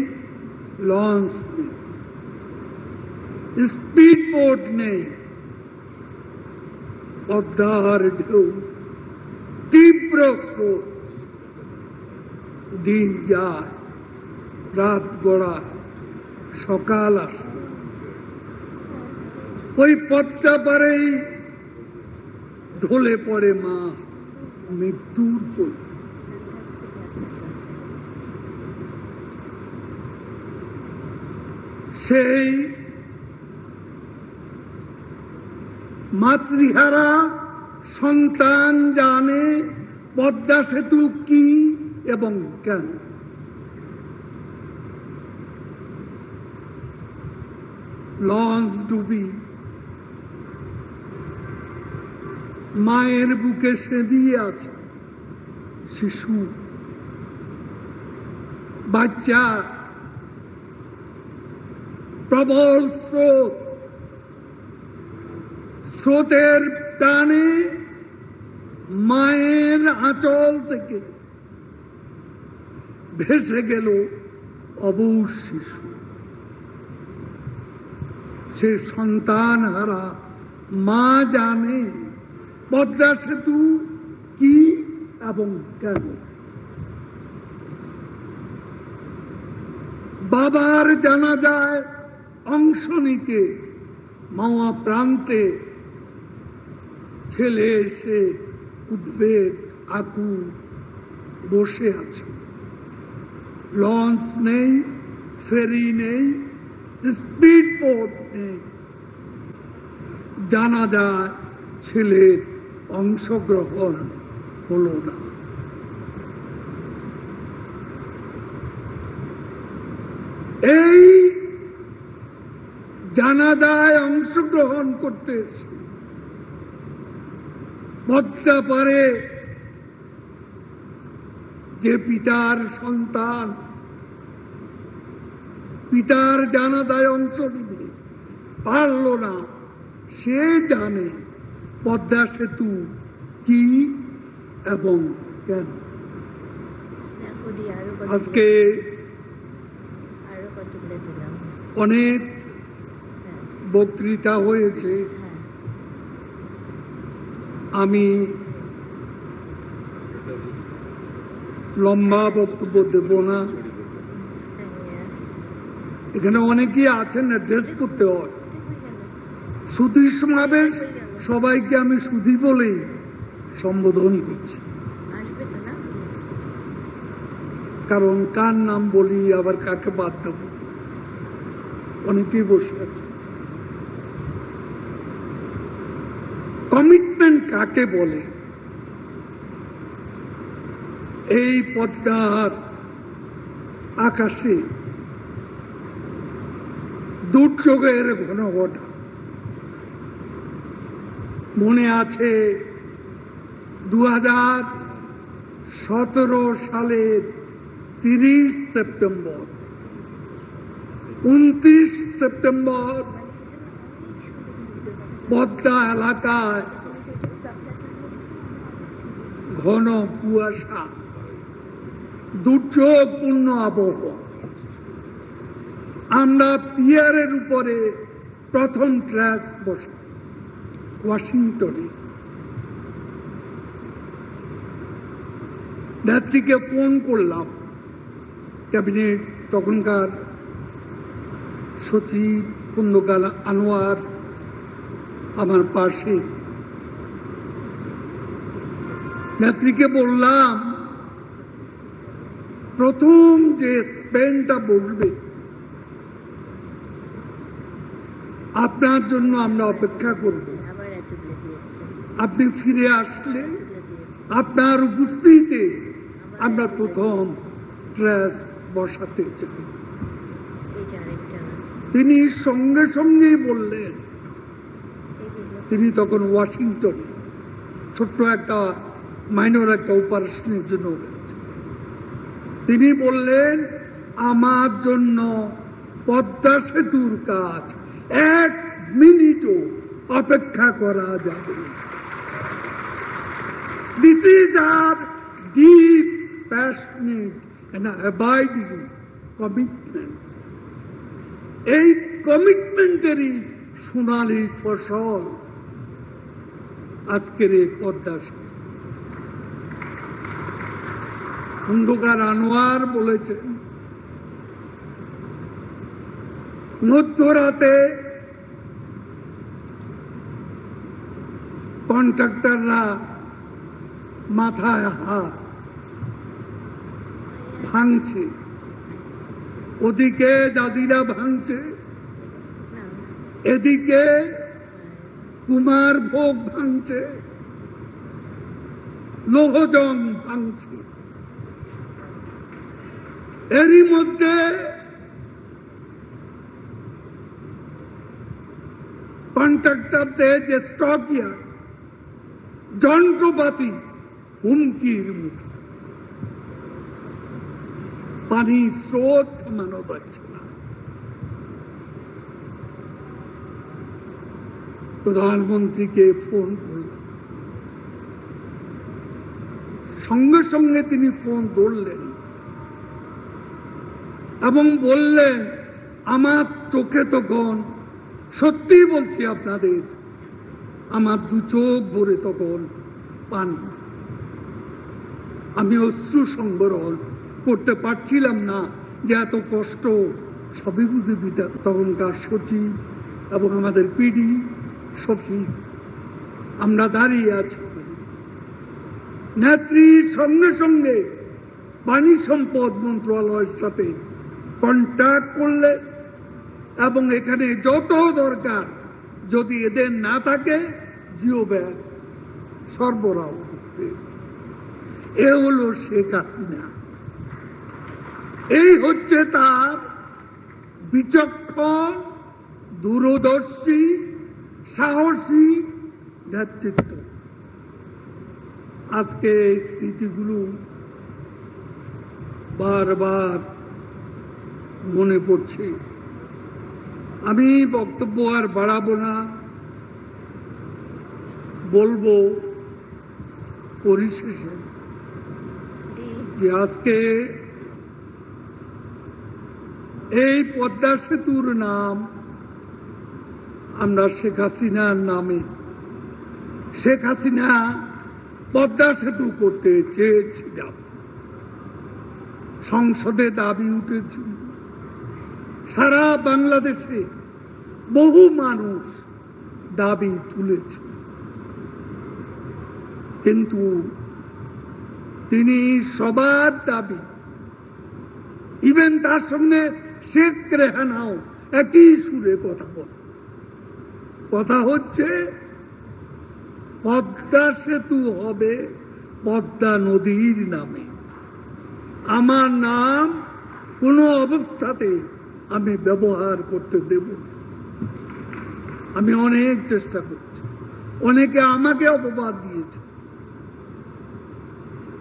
লঞ্চ নেই, স্পিড বোট নেই, পদ্মার ঢেউ, তীব্র স্রোত, দিন যায়, রাত গড়ায়, সকাল আসে, ওই পদ্মা পারেই ঢলে পড়ে মা মৃত্যুর পর। সেই মাতৃহারা সন্তান জানে পদ্মা সেতু কি এবং কেন। লঞ্চ ডুবি মায়ের বুকে সেদিয়ে আছে শিশু, বাচ্চা, প্রবল স্রোত, স্রোতের টানে মায়ের আঁচল থেকে ভেসে গেল অবুঝ শিশু। সে সন্তান হারা মা জানে পদ্মা সেতু কি এবং কেন। বাবার জানাজায় অংশ নিতে মাওয়া প্রান্তে ছেলে এসে উদ্বেগ আকুল বসে আছে। লঞ্চ নেই, ফেরি নেই, স্পিড বোট নেই। জানাজায় ছেলের অংশগ্রহণ হল না। এই জানাজায় অংশগ্রহণ করতে পদ্মা পারে যে পিতার সন্তান পিতার জানাজায় অংশ নিতে পারল না, সে জানে পদ্মা সেতু কি এবং কেন। আজকে অনেক বক্তৃতা হয়েছে, আমি লম্বা বক্তব্য দেব না। এখানে অনেকেই আছেন, অ্যাড্রেস করতে হয়। সুধী সমাবেশ, সবাইকে আমি সুধী বলেই সম্বোধন করছি, কারণ কার নাম বলি আবার কাকে বাদ দেব, অনেকেই বসে আছে। কমিটমেন্ট কাকে বলে? এই পদ্মার আকাশে দুর্যোগের ঘনঘটা মনে আছে 2017 সালের 30 সেপ্টেম্বর, 29 সেপ্টেম্বর পদ্মা এলাকায় ঘন কুয়াশা, দুর্যোগপূর্ণ আবহাওয়া। আমরা পিয়ারের উপরে প্রথম ট্রাস বসে ওয়াশিংটনে। নেত্রীকে ফোন করলাম, ক্যাবিনেট তখনকার সচিব খন্দকার আনোয়ার আমার পাশে। নেত্রীকে বললাম, প্রথম যে স্পেনটা বসবে আপনার জন্য আমরা অপেক্ষা করব। আপনি ফিরে আসলে আপনার উপস্থিতিতে আমরা প্রথম ট্রাস বসাতে চাই। তিনি সঙ্গে সঙ্গেই বললেন, তিনি তখন তিনি বললেন আমার জন্য পদ্মা সেতুর কাজ 1 মিনিটও অপেক্ষা করা যাবে। This is our deep, passionate and abiding commitment. এই কমিটমেন্টেরই সোনালী ফসল আজকের এই পদ্মা সেতু। খন্দকার আনোয়ার বলেছেন, মধ্যরাতে কন্ট্রাক্টররা মাথায় হাত ভাঙছে, ওদিকে জাদিরা ভাঙছে, এদিকে কুমার ভোগ ভাঙছে, লৌহজং ভাঙছে। এরই মধ্যে কন্ট্রাক্টরদের যে স্টক ইয়ার্ড, যন্ত্রপাতি হুমকির মুখে, পানির স্রোত থামানো যাচ্ছে না। প্রধানমন্ত্রীকে ফোন করলাম, সঙ্গে সঙ্গে তিনি ফোন ধরলেন এবং বললেন, আমার চোখে তখন, সত্যি বলছি আপনাদের, আমার 2 চোখ ভরে তখন পানি। আমি অশ্রু সংবরণ করতে পারছিলাম না যে এত কষ্ট সবই বুঝে বিটা। তখনকার সচিব এবং আমাদের পিডি শফিক আমরা দাঁড়িয়ে আছি। নেত্রীর সঙ্গে সঙ্গে পানি সম্পদ মন্ত্রণালয়ের সাথে কন্ট্যাক্ট করলে এবং এখানে যত দরকার যদি এদের না থাকে জিও ব্যাগ সরবরাহ করতে। এ হল শেখ হাসিনা, এই হচ্ছে তার বিচক্ষণ, দূরদর্শী, সাহসী নেতৃত্ব। আজকে এই স্মৃতিগুলো বারবার মনে পড়ছে। আমি বক্তব্য আর বাড়াবো না, বলবো পরিশেষে যে আজকে এই পদ্মা সেতুর নাম আমরা শেখ হাসিনার নামে, শেখ হাসিনা পদ্মা সেতু করতে চেয়েছিলাম, সংসদে দাবি উঠেছিল, সারা বাংলাদেশে বহু মানুষ দাবি তুলেছে, কিন্তু তিনি সবার দাবি, ইভেন তার সঙ্গে শেখ রেহানাও একই সুরে কথা বলে। কথা হচ্ছে পদ্মা সেতু হবে পদ্মা নদীর নামে, আমার নাম কোনো অবস্থাতে আমি ব্যবহার করতে দেব না। আমি অনেক চেষ্টা করছি, অনেকে আমাকে অপবাদ দিয়েছে।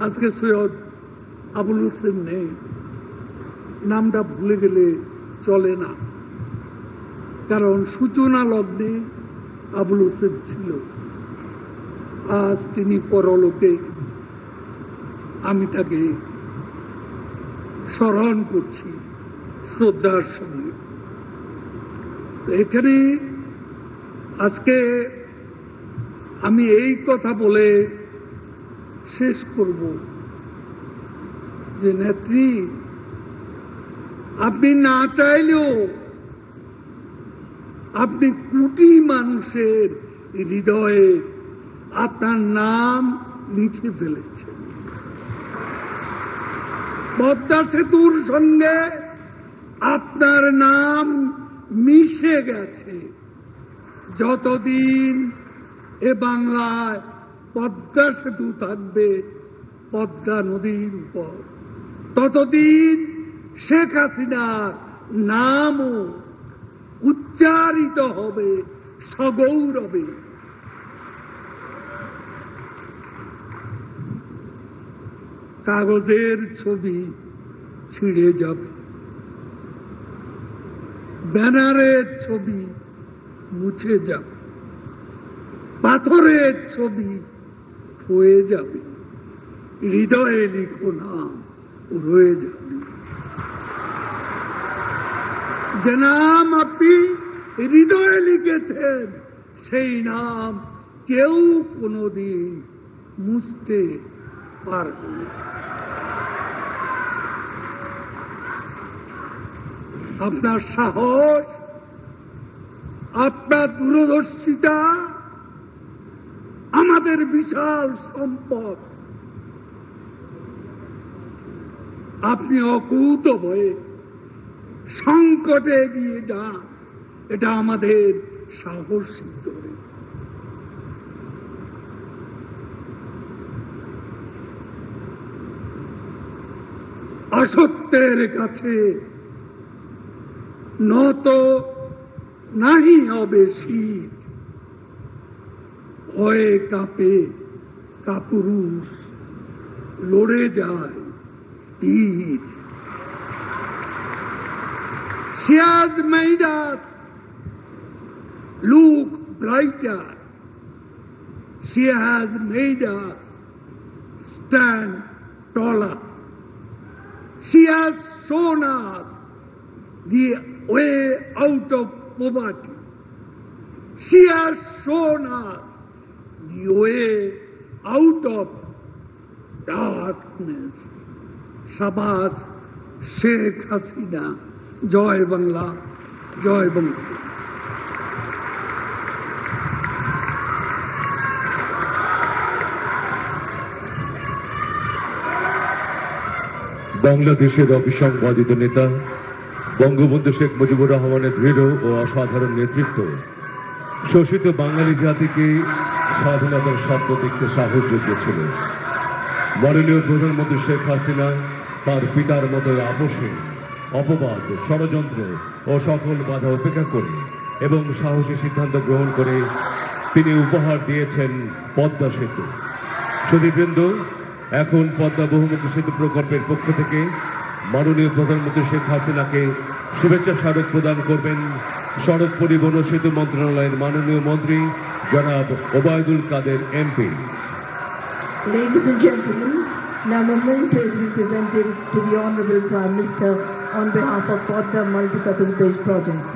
আজকে সৈয়দ আবুল হোসেন নেই, নামটা ভুলে গেলে চলে না, কারণ সূচনা লগ্নে আবুল হোসেন ছিল। আজ তিনি পরলোকে, আমি তাকে স্মরণ করছি শ্রদ্ধার সঙ্গে। এখানে আজকে আমি এই কথা বলে শেষ করব যে নেত্রী, আপনি না চাইলেও আপনি কোটি মানুষের হৃদয়ে আপনার নাম লিখে ফেলেছেন। পদ্মা সেতুর সঙ্গে আপনার নাম মিশে গেছে। যতদিন এ বাংলায় পদ্মা সেতু থাকবে পদ্মা নদীর উপর, ততদিন শেখ হাসিনার নামও উচ্চারিত হবে সগৌরবে। কাগজের ছবি ছিঁড়ে যাবে, ব্যানারের ছবি মুছে যাবে, পাথরের ছবি হয়ে যাবে, হৃদয়ে লিখো নাম রয়ে যাবে। যে নাম আপনি হৃদয়ে লিখেছেন সেই নাম কেউ কোনোদিন মুছতে পারবে না। আপনার সাহস, আপনার দূরদর্শিতা আমাদের বিশাল সম্পদ। আপনি অকুত ভয়ে সংকটে এগিয়ে যান, এটা আমাদের সাহস সিদ্ধ করে। অসত্যের কাছে নত নাহি হবে শীত, ভয়ে কাঁপে কাপুরুষ, লড়ে যায় তীর। She has made us look brighter. She has made us stand taller. She has shown us the way out of poverty. She has shown us the way out of darkness. Shabaz Sheikh Hasina. জয় বাংলা, জয় বঙ্গ। বাংলাদেশের অবিসংবাদিত নেতা বঙ্গবন্ধু শেখ মুজিবুর রহমানের দৃঢ় ও অসাধারণ নেতৃত্ব শোষিত বাঙালি জাতিকে স্বাধীনতার স্বপ্ন দেখতে সাহস জুগিয়েছিল। মাননীয় প্রধানমন্ত্রী শেখ হাসিনা তার পিতার মতো আপোষে, অপবাদ, ষড়যন্ত্র ও সকল বাধা উপেক্ষা করে এবং সাহসী সিদ্ধান্ত গ্রহণ করে তিনি উপহার দিয়েছেন পদ্মা সেতু। সুধীবৃন্দ, এখন পদ্মা বহুমুখী সেতু প্রকল্পের পক্ষ থেকে মাননীয় প্রধানমন্ত্রী শেখ হাসিনাকে শুভেচ্ছা স্মারক প্রদান করবেন সড়ক পরিবহন ও সেতু মন্ত্রণালয়ের মাননীয় মন্ত্রী জনাব Obaidul Quader MP. Ladies and gentlemen, now memento is presented to the Honorable Prime Minister on behalf of Podda Multipurpose Bridge Project.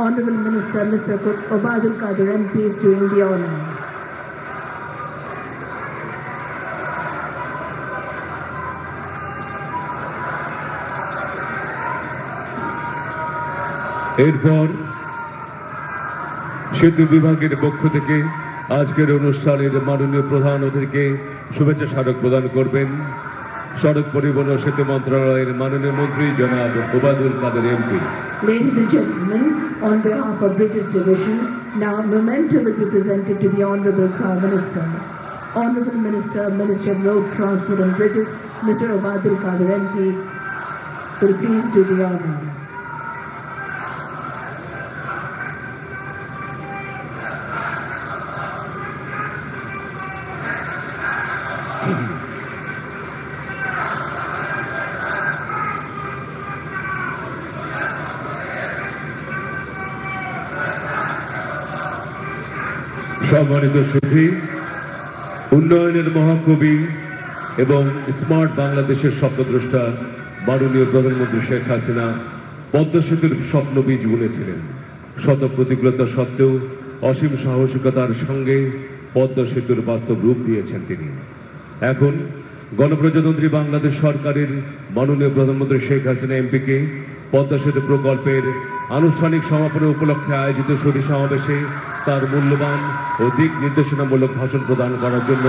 Honorable Minister Mr. Obaidul Qadir MP is doing the honor. এরপর সেতু বিভাগের পক্ষ থেকে আজকের অনুষ্ঠানের মাননীয় প্রধান অতিথিকে শুভেচ্ছা স্মারক প্রদান করবেন সড়ক পরিবহন ও সেতু মন্ত্রণালয়ের মাননীয় মন্ত্রী জনাব Obaidul Quader MP. Ladies and gentlemen, on behalf of Bridges Division, now memento will be presented to the Honorable Prime Minister. Honorable Minister, Ministry of Road Transport and Bridges, Mr. Obaidul Qadir MP, will please do the honor. সম্মানিত সুধী, উন্নয়নের মহাকবি এবং smart বাংলাদেশের স্বপ্নদ্রষ্টা মাননীয় প্রধানমন্ত্রী শেখ হাসিনা পদ্মা সেতুর স্বপ্ন বীজ বুনেছিলেন। শত প্রতিকূলতা সত্ত্বেও অসীম সাহসিকতার সঙ্গে পদ্মা সেতুর বাস্তব রূপ দিয়েছেন তিনি। এখন গণপ্রজাতন্ত্রী বাংলাদেশ সরকারের মাননীয় প্রধানমন্ত্রী শেখ হাসিনা এমপিকে পদ্মা সেতু প্রকল্পের আনুষ্ঠানিক সমাপন উপলক্ষে আয়োজিত সুধী সমাবেশে তার মূল্যবান ও দিক নির্দেশনামূলক ভাষণ প্রদান করার জন্য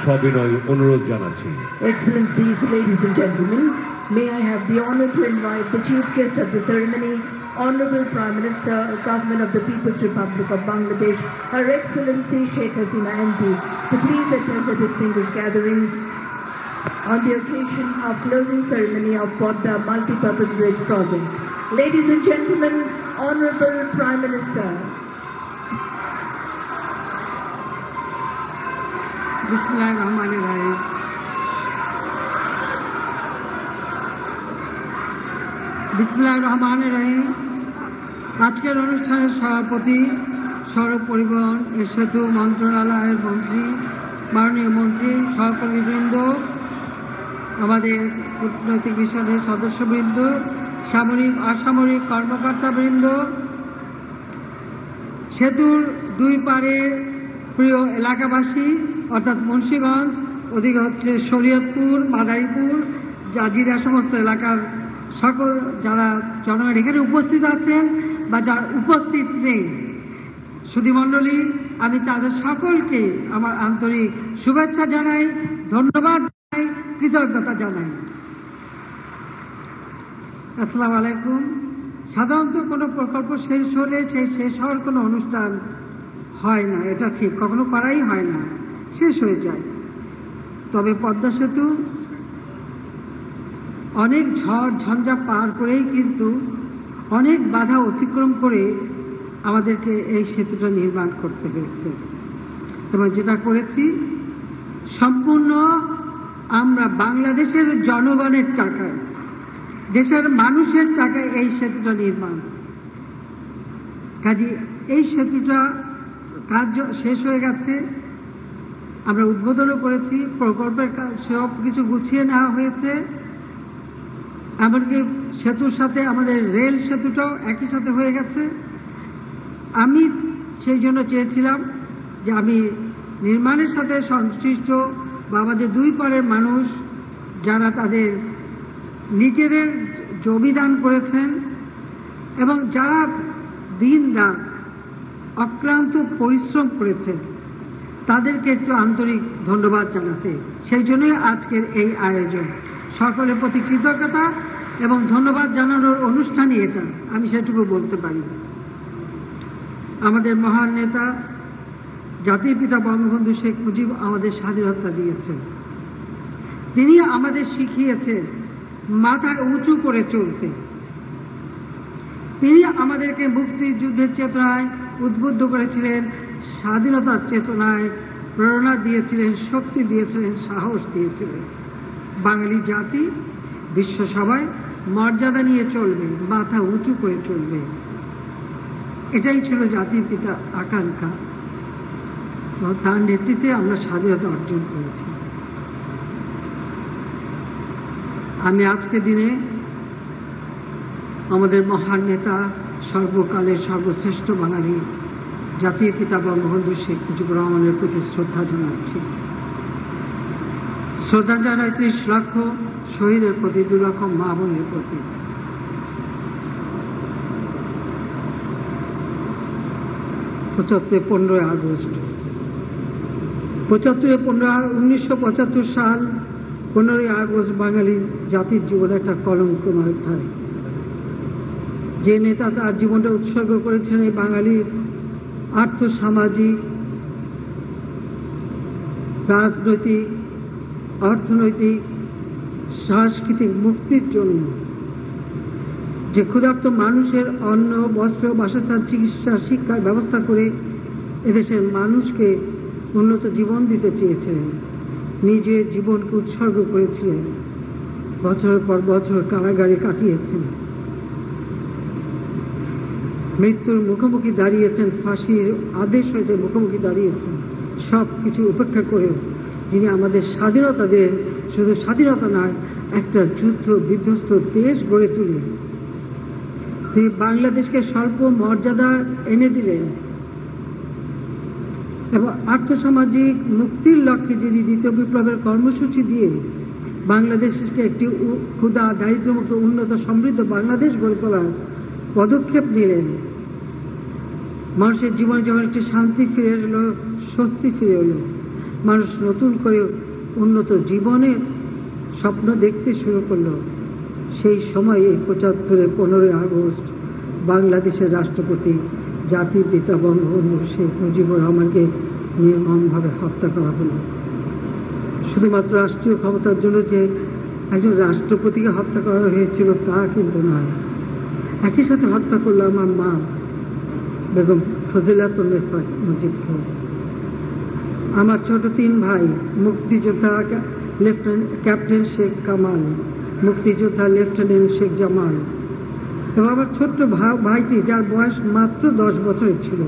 সবিনয় অনুরোধ জানাচ্ছি। Excellencies, ladies and gentlemen, may I have the honor to invite the chief guest of the ceremony, Honorable Prime Minister, Government of the People's Republic of Bangladesh, Her Excellency Sheikh Hasina MP, to please attend the distinguished gathering on the occasion of closing ceremony of Podda Multipurpose Bridge Project. Ladies and gentlemen, Honorable Prime Minister. Bismillahirrahmanirrahim. বিসমিল্লাহির রহমানির রহিম। আজকের অনুষ্ঠানের সভাপতি সড়ক পরিবহন ও সেতু মন্ত্রণালয়ের মন্ত্রী, মাননীয় মন্ত্রী, সহকর্মীবৃন্দ, আমাদের কূটনৈতিক বিষয়ের সদস্যবৃন্দ, সামরিক অসামরিক কর্মকর্তাবৃন্দ, সেতুর দুই পারের প্রিয় এলাকাবাসী অর্থাৎ মুন্সিগঞ্জ, ওদিকে হচ্ছে শরীয়তপুর, মাদারীপুর, জাজিরা সমস্ত এলাকার সকল যারা জনগণ এখানে উপস্থিত আছেন বা যারা উপস্থিত নেই সুধীমণ্ডলী, আমি তাদের সকলকে আমার আন্তরিক শুভেচ্ছা জানাই, ধন্যবাদ জানাই, কৃতজ্ঞতা জানাই। আসসালামু আলাইকুম। সাধারণত কোনো প্রকল্প শেষ হলে সেই শেষ হওয়ার কোনো অনুষ্ঠান হয় না, এটা ঠিক, কখনো করাই হয় না, শেষ হয়ে যায়। তবে পদ্মা সেতু অনেক ঝড় ঝঞ্ঝা পার করেই কিন্তু অনেক বাধা অতিক্রম করে আমাদেরকে এই সেতুটা নির্মাণ করতে হয়েছে, এবং যেটা করেছি সম্পূর্ণ আমরা বাংলাদেশের জনগণের টাকায়, দেশের মানুষের টাকায় এই সেতুটা নির্মাণ। কাজে এই সেতুটা কাজ শেষ হয়ে গেছে, আমরা উদ্বোধনও করেছি, প্রকল্পের কাজ সব কিছু গুছিয়ে নেওয়া হয়েছে। এমনকি সেতুর সাথে আমাদের রেল সেতুটাও একই সাথে হয়ে গেছে। আমি সেই জন্য চেয়েছিলাম যে আমি নির্মাণের সাথে সংশ্লিষ্ট বা আমাদের দুই পারের মানুষ যারা তাদের নিজেদের জমিদান করেছেন এবং যারা দিন রাত অক্লান্ত পরিশ্রম করেছেন তাদেরকে একটু আন্তরিক ধন্যবাদ জানাতে, সেই জন্যই আজকের এই আয়োজন। সকলের প্রতি কৃতজ্ঞতা এবং ধন্যবাদ জানানোর অনুষ্ঠানই এটা, আমি সেটুকু বলতে পারি। আমাদের মহান নেতা জাতির পিতা বঙ্গবন্ধু শেখ মুজিব আমাদের স্বাধীনতা দিয়েছেন, তিনি আমাদের শিখিয়েছেন মাথা উঁচু করে চলতে। তিনি আমাদেরকে মুক্তিযুদ্ধের চেতনায় উদ্বুদ্ধ করেছিলেন, স্বাধীনতার চেতনায় প্রেরণা দিয়েছিলেন, শক্তি দিয়েছিলেন, সাহস দিয়েছিলেন। বাঙালি জাতি বিশ্ব সভায় মর্যাদা নিয়ে চলবে, মাথা উঁচু করে চলবে, এটাই ছিল জাতির পিতা আকাঙ্ক্ষা। তো তার নেতৃত্বে আমরা স্বাধীনতা অর্জন করেছি। আমি আজকের দিনে আমাদের মহান নেতা, সর্বকালের সর্বশ্রেষ্ঠ বাঙালি জাতির পিতা বঙ্গবন্ধু শেখ মুজিবুর রহমানের প্রতি শ্রদ্ধা জানাচ্ছি। শ্রদ্ধা জানাই 30 লক্ষ শহীদের প্রতি, 2 লক্ষ মা বোনের প্রতি। পঁচাত্তরে 15 আগস্ট 1975 সাল 15 আগস্ট বাঙালি জাতির জীবনে একটা কলঙ্কময় অধ্যায়। যে নেতা তার জীবনটা উৎসর্গ করেছেন এই বাঙালির আর্থসামাজিক, রাজনৈতিক, অর্থনৈতিক, সাংস্কৃতিক মুক্তির জন্য, যে ক্ষুধার্ত মানুষের অন্ন, বস্ত্র, বাসস্থান, চিকিৎসা, শিক্ষার ব্যবস্থা করে এদেশের মানুষকে উন্নত জীবন দিতে চেয়েছিলেন, নিজের জীবনকে উৎসর্গ করেছিলেন, বছরের পর বছর কারাগারে কাটিয়েছেন, মৃত্যুর মুখোমুখি দাঁড়িয়েছেন, ফাঁসির আদেশ হয়েছে মুখোমুখি দাঁড়িয়েছেন। সব কিছু উপেক্ষা করেও যিনি আমাদের স্বাধীনতা দেন, শুধু স্বাধীনতা নয়, একটা যুদ্ধ বিধ্বস্ত দেশ গড়ে তুলে তিনি বাংলাদেশকে স্বল্প মর্যাদা এনে দিলেন এবং আর্থসামাজিক মুক্তির লক্ষ্যে যিনি দ্বিতীয় বিপ্লবের কর্মসূচি দিয়ে বাংলাদেশকে একটি ক্ষুধা দারিদ্র্যমুক্ত উন্নত সমৃদ্ধ বাংলাদেশ গড়ে তোলার পদক্ষেপ নিলেন। মানুষের জীবনে যখন একটি শান্তি ফিরে এলো, স্বস্তি ফিরে এলো, মানুষ নতুন করে উন্নত জীবনের স্বপ্ন দেখতে শুরু করলো, সেই সময় এই 75 15 আগস্ট বাংলাদেশের রাষ্ট্রপতি জাতির পিতা বঙ্গবন্ধু শেখ মুজিবুর রহমানকে নির্মমভাবে হত্যা করা হলো। শুধুমাত্র রাষ্ট্রীয় ক্ষমতার জন্য যে একজন রাষ্ট্রপতিকে হত্যা করা হয়েছিল তা কিন্তু নয়, একই সাথে হত্যা করলো আমার মা বেগম ফজিলাতুন্নেসা মুজিবকে। আমার ছোট 3 ভাই মুক্তিযোদ্ধা ক্যাপ্টেন শেখ কামাল, মুক্তিযোদ্ধা লেফটেন্যান্ট শেখ জামাল, এবং আমার ছোট্ট ভাইটি, যার বয়স মাত্র 10 বছরের ছিল,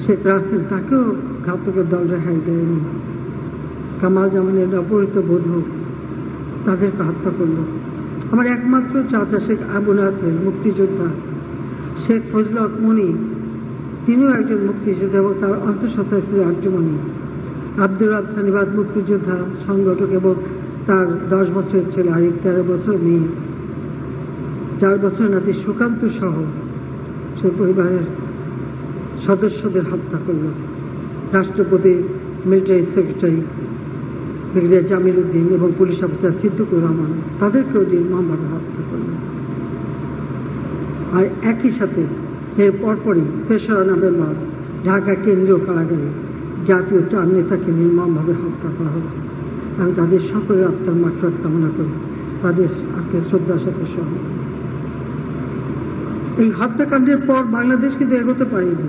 শেখ রাসেল, তাকেও ঘাতকের দল রেহাই দেয়নি। কামাল জামানের অপহৃত বধূ, তাদেরকে হত্যা করল। আমার একমাত্র চাচা শেখ আবু নাসের, মুক্তিযোদ্ধা, শেখ ফজল হক মনি, তিনিও একজন মুক্তিযোদ্ধা এবং তার অন্তঃসত্ত্বা স্ত্রী আর্যমণি। আব্দুর রাব সানিবাদ, মুক্তিযোদ্ধা, সংগঠক এবং তার 10 বছরের ছেলে আরিফ, 13 বছর মেয়ে, 4 বছর নাতি সুকান্ত সহ সে পরিবারের সদস্যদের হত্যা করল। রাষ্ট্রপতি, military secretary brigadier Jamil Uddin এবং পুলিশ অফিসার সিদ্দিকুর রহমান, তাদেরকেও নির্মমভাবে হত্যা করল। আর একই সাথে এর পরপরই 3রা নভেম্বর ঢাকা কেন্দ্রীয় কারাগারে জাতীয় 4 নেতাকে নির্মমভাবে হত্যা করা হল। আমি তাদের সকলের আত্মার মাগফিরাত কামনা করি, তাদের আজকে শ্রদ্ধার সাথে সহ। এই হত্যাকাণ্ডের পর বাংলাদেশ কিন্তু এগোতে পারেনি,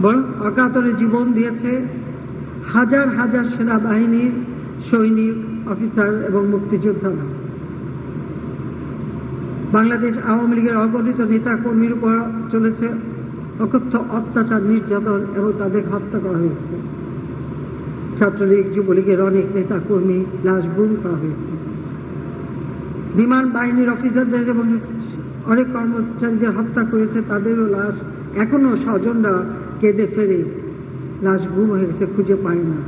বরং অকাতরে জীবন দিয়েছে হাজার হাজার সেনাবাহিনীর সৈনিক, অফিসার এবং মুক্তিযোদ্ধারা। বাংলাদেশ আওয়ামী লীগের অগণিত নেতা কর্মীর উপর চলেছে অকথ্য অত্যাচার, নির্যাতন এবং তাদের হত্যা করা হয়েছে। ছাত্রলীগ, যুবলীগের অনেক নেতা কর্মী লাশ গুম করা হয়েছে। বিমান বাহিনীর অফিসারদের এবং অনেক কর্মচারীদের হত্যা করেছে, তাদেরও লাশ এখনো স্বজনরা কেঁদে ফেরে লাশ গুম হয়ে গেছে, খুঁজে পায় না।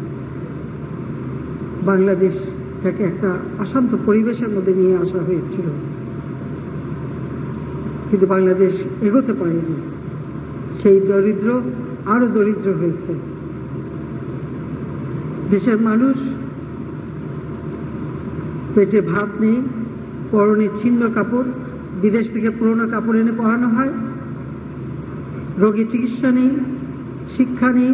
বাংলাদেশটাকে একটা অশান্ত পরিবেশের মধ্যে নিয়ে আসা হয়েছিল, কিন্তু বাংলাদেশ এগোতে পারেনি। সেই দরিদ্র আরো দরিদ্র হয়েছে। দেশের মানুষ পেটে ভাত নেই, পরনে ছিন্ন কাপড়, বিদেশ থেকে পুরোনো কাপড় এনে পরানো হয়, রোগী চিকিৎসা নেই, শিক্ষা নেই,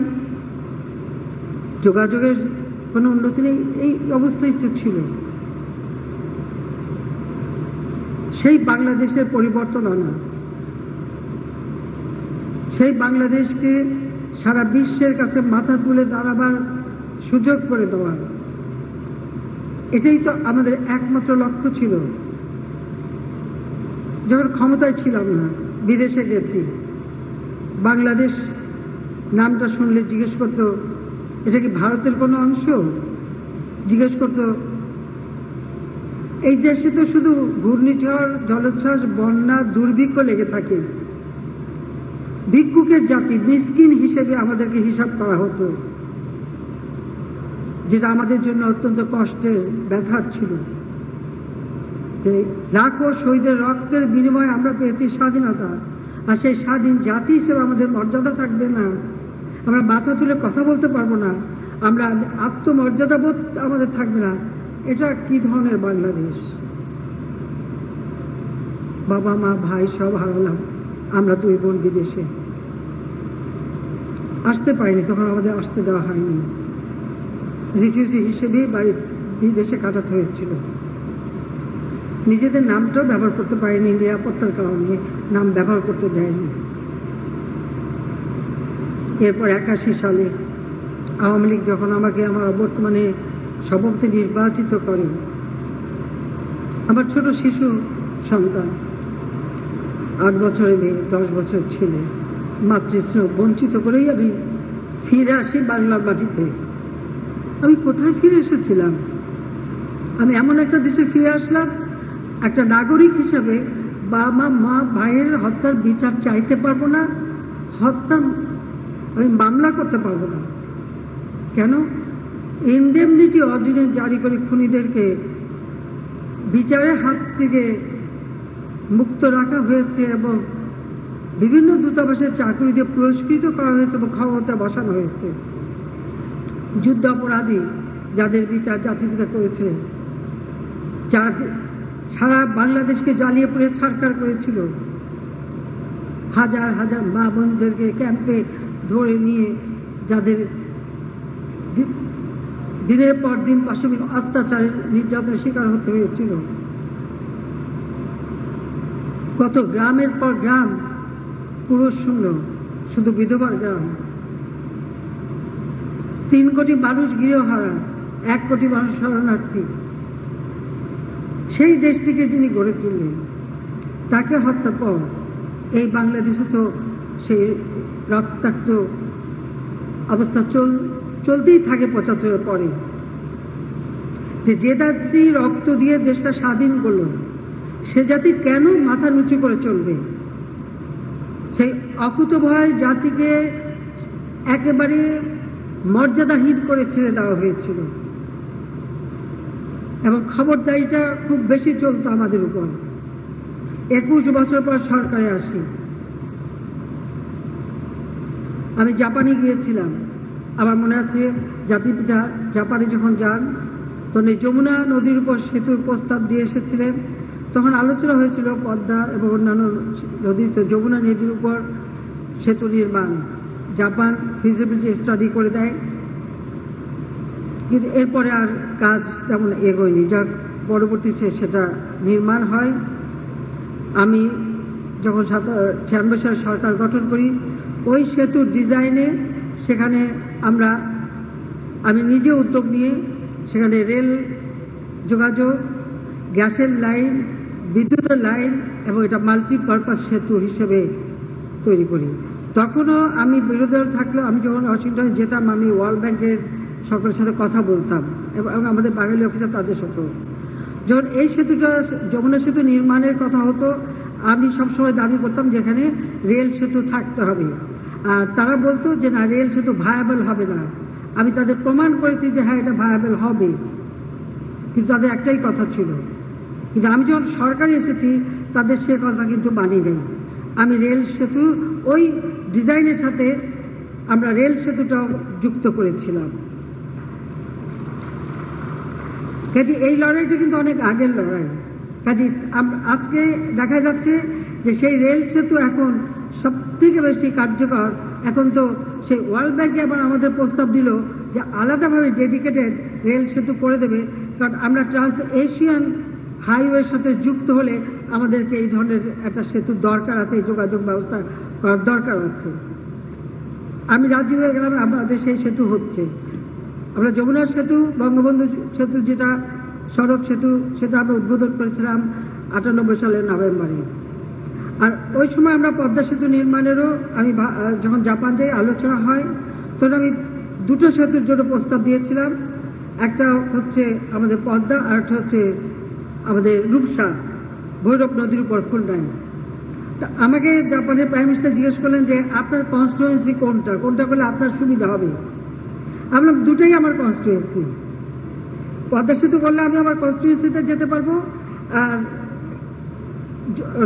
যোগাযোগের কোনো উন্নতি নেই। এই অবস্থায় তো ছিল। সেই বাংলাদেশের পরিবর্তন আনা, সেই বাংলাদেশকে সারা বিশ্বের কাছে মাথা তুলে দাঁড়াবার সুযোগ করে দেওয়া, এটাই তো আমাদের একমাত্র লক্ষ্য ছিল। যখন ক্ষমতায় ছিলাম না, বিদেশে গেছি, বাংলাদেশ নামটা শুনলে জিজ্ঞেস করতো, এটা কি ভারতের কোনো অংশ? জিজ্ঞেস করতো, এই দেশে তো শুধু ঘূর্ণিঝড়, জলোচ্ছ্বাস, বন্যা, দুর্ভিক্ষ লেগে থাকে। ভিক্ষুকের জাতি, মিসকিন হিসেবে আমাদেরকে হিসাব করা হতো, যেটা আমাদের জন্য অত্যন্ত কষ্টের, ব্যথার ছিল। যে লাখো শহীদের রক্তের বিনিময়ে আমরা পেয়েছি স্বাধীনতা, আর সেই স্বাধীন জাতি হিসেবে আমাদের মর্যাদা থাকবে না, আমরা মাথা তুলে কথা বলতে পারবো না, আমরা আত্মমর্যাদাবোধ আমাদের থাকবে না। এটা কি ধরনের বাংলাদেশ? বাবা মা ভাই সব হারালাম, আমরা 2 বোন বিদেশে আসতে পারিনি, তখন আমাদের আসতে দেওয়া হয়নি, রিফিউজি হিসেবেই বাড়ি বিদেশে কাটাতে হয়েছিল। নিজেদের নামটাও ব্যবহার করতে পারিনি, নিরাপত্তার কারণে নাম ব্যবহার করতে দেয়নি। এরপর 81 সালে আওয়ামী লীগ যখন আমাকে আমার বর্তমানে সভাপতি নির্বাচিত করে, আমার ছোট শিশু সন্তান, 8 বছরের মেয়ে, 10 বছর ছেলে, মাতৃস্নেহ বঞ্চিত করেই আমি ফিরে আসি বাংলার মাটিতে। আমি কোথায় ফিরে এসেছিলাম? আমি এমন একটা দেশে ফিরে আসলাম, একটা নাগরিক হিসেবে বাবা মা ভাইয়ের হত্যার বিচার চাইতে পারবো না, হত্যার আমি মামলা করতে পারবো না। কেন? ইনডেমনিটি অর্ডিন্যান্স জারি করে খুনিদেরকে বিচারের হাত থেকে মুক্ত রাখা হয়েছে এবং বিভিন্ন দূতাবাসের চাকরি দিয়ে পুরস্কৃত করা হয়েছে এবং ক্ষমতা বসানো হয়েছে। যুদ্ধ অপরাধী যাদের বিচার জাতিপিতা করেছে, সারা বাংলাদেশকে জ্বালিয়ে পুড়ে ছারখার করেছিল, হাজার হাজার মা বোনদেরকে ক্যাম্পে ধরে নিয়ে যাদের দিনের পর দিন পাশবিক অত্যাচারের, নির্যাতনের শিকার হতে হয়েছিল। কত গ্রামের পর গ্রাম পুরুষ শূন্য, শুধু বিধবার গ্রাম। 3 কোটি মানুষ গৃহহারা, 1 কোটি মানুষ শরণার্থী। সেই দেশটিকে যিনি গড়ে তুললেন, তাকে হত্যার পর এই বাংলাদেশে তো সেই রক্তাক্ত অবস্থা চলতেই থাকে 75 পরে। যে জাতি রক্ত দিয়ে দেশটা স্বাধীন করলো, সে জাতি কেন মাথা নিচু করে চলবে? সেই অকুতোভয় জাতিকে একেবারে মর্যাদাহীন করে ছেড়ে দেওয়া হয়েছিল এবং খবরদারিটা খুব বেশি চলতো আমাদের উপর। 21 বছর পর সরকারে আসি। আমি জাপানে গিয়েছিলাম। আমার মনে আছে জাতিপিতা জাপানে যখন যান তখন এই যমুনা নদীর উপর সেতুর প্রস্তাব দিয়ে এসেছিলেন। তখন আলোচনা হয়েছিল পদ্মা এবং অন্যান্য নদীতে যমুনা নদীর উপর সেতু নির্মাণ। জাপান ফিজিবিলিটি স্টাডি করে দেয়, কিন্তু এরপরে আর কাজ তেমন এগোয়নি। যাক, পরবর্তীতে সেটা নির্মাণ হয়। আমি যখন 96 সালে সরকার গঠন করি, ওই সেতুর ডিজাইনে সেখানে আমি নিজে উদ্যোগ নিয়ে সেখানে রেল যোগাযোগ, গ্যাসের লাইন, বিদ্যুতের লাইন এবং এটা মাল্টিপারপাস সেতু হিসেবে তৈরি করি। তখনও আমি বিরোধী দল থাকলেও আমি যখন ওয়াশিংটনে যেতাম, আমি ওয়ার্ল্ড ব্যাংকের সকলের সাথে কথা বলতাম এবং আমাদের বাঙালি অফিসার তাদের সাথে। যখন এই সেতুটা যমুনা সেতু নির্মাণের কথা হতো, আমি সবসময় দাবি করতাম যেখানে রেল সেতু থাকতে হবে। আর তারা বলতো যে না, রেল সেতু ভায়াবল হবে না। আমি তাদের প্রমাণ করেছি যে হ্যাঁ, এটা ভায়াবল হবে, কিন্তু তাদের একটাই কথা ছিল। কিন্তু আমি যখন সরকারে এসেছি, তাদের সে কথা কিন্তু মানি নেই। আমি রেল সেতু ওই ডিজাইনের সাথে আমরা রেল সেতুটাও যুক্ত করেছিলাম। কাজে এই লড়াইটা কিন্তু অনেক আগের লড়াই। কাজে আজকে দেখা যাচ্ছে যে সেই রেল সেতু এখন সব থেকে বেশি কার্যকর। এখন তো সেই ওয়ার্ল্ড ব্যাংকে আবার আমাদের প্রস্তাব দিল যে আলাদাভাবে ডেডিকেটেড রেল সেতু করে দেবে, কারণ আমরা ট্রান্স এশিয়ান হাইওয়ের সাথে যুক্ত হলে আমাদেরকে এই ধরনের একটা সেতু দরকার আছে, এই যোগাযোগ ব্যবস্থা করার দরকার আছে। আমি রাজি হয়ে গেলাম, আমাদের সেই সেতু হচ্ছে। আমরা যমুনা সেতু, বঙ্গবন্ধু সেতু যেটা সড়ক সেতু, সেটা আমরা উদ্বোধন করেছিলাম 98 সালের নভেম্বরে। আর ওই সময় আমরা পদ্মা সেতু নির্মাণেরও আমি যখন জাপান যাই আলোচনা হয়, তখন আমি দুটো সেতুর জন্য প্রস্তাব দিয়েছিলাম। একটা হচ্ছে আমাদের পদ্মা, আর একটা হচ্ছে আমাদের রূপসা ভৈরব নদীর উপর খুলনায়। তা আমাকে জাপানের প্রাইম মিনিস্টার জিজ্ঞেস করলেন যে আপনার কনস্টিটুয়েন্সি কোনটা করলে আপনার সুবিধা হবে। আমি বললাম দুটাই আমার কনস্টিটুয়েন্সি। পদ্মা সেতু করলে আমি আমার কনস্টিটুয়েন্সিতে যেতে পারবো, আর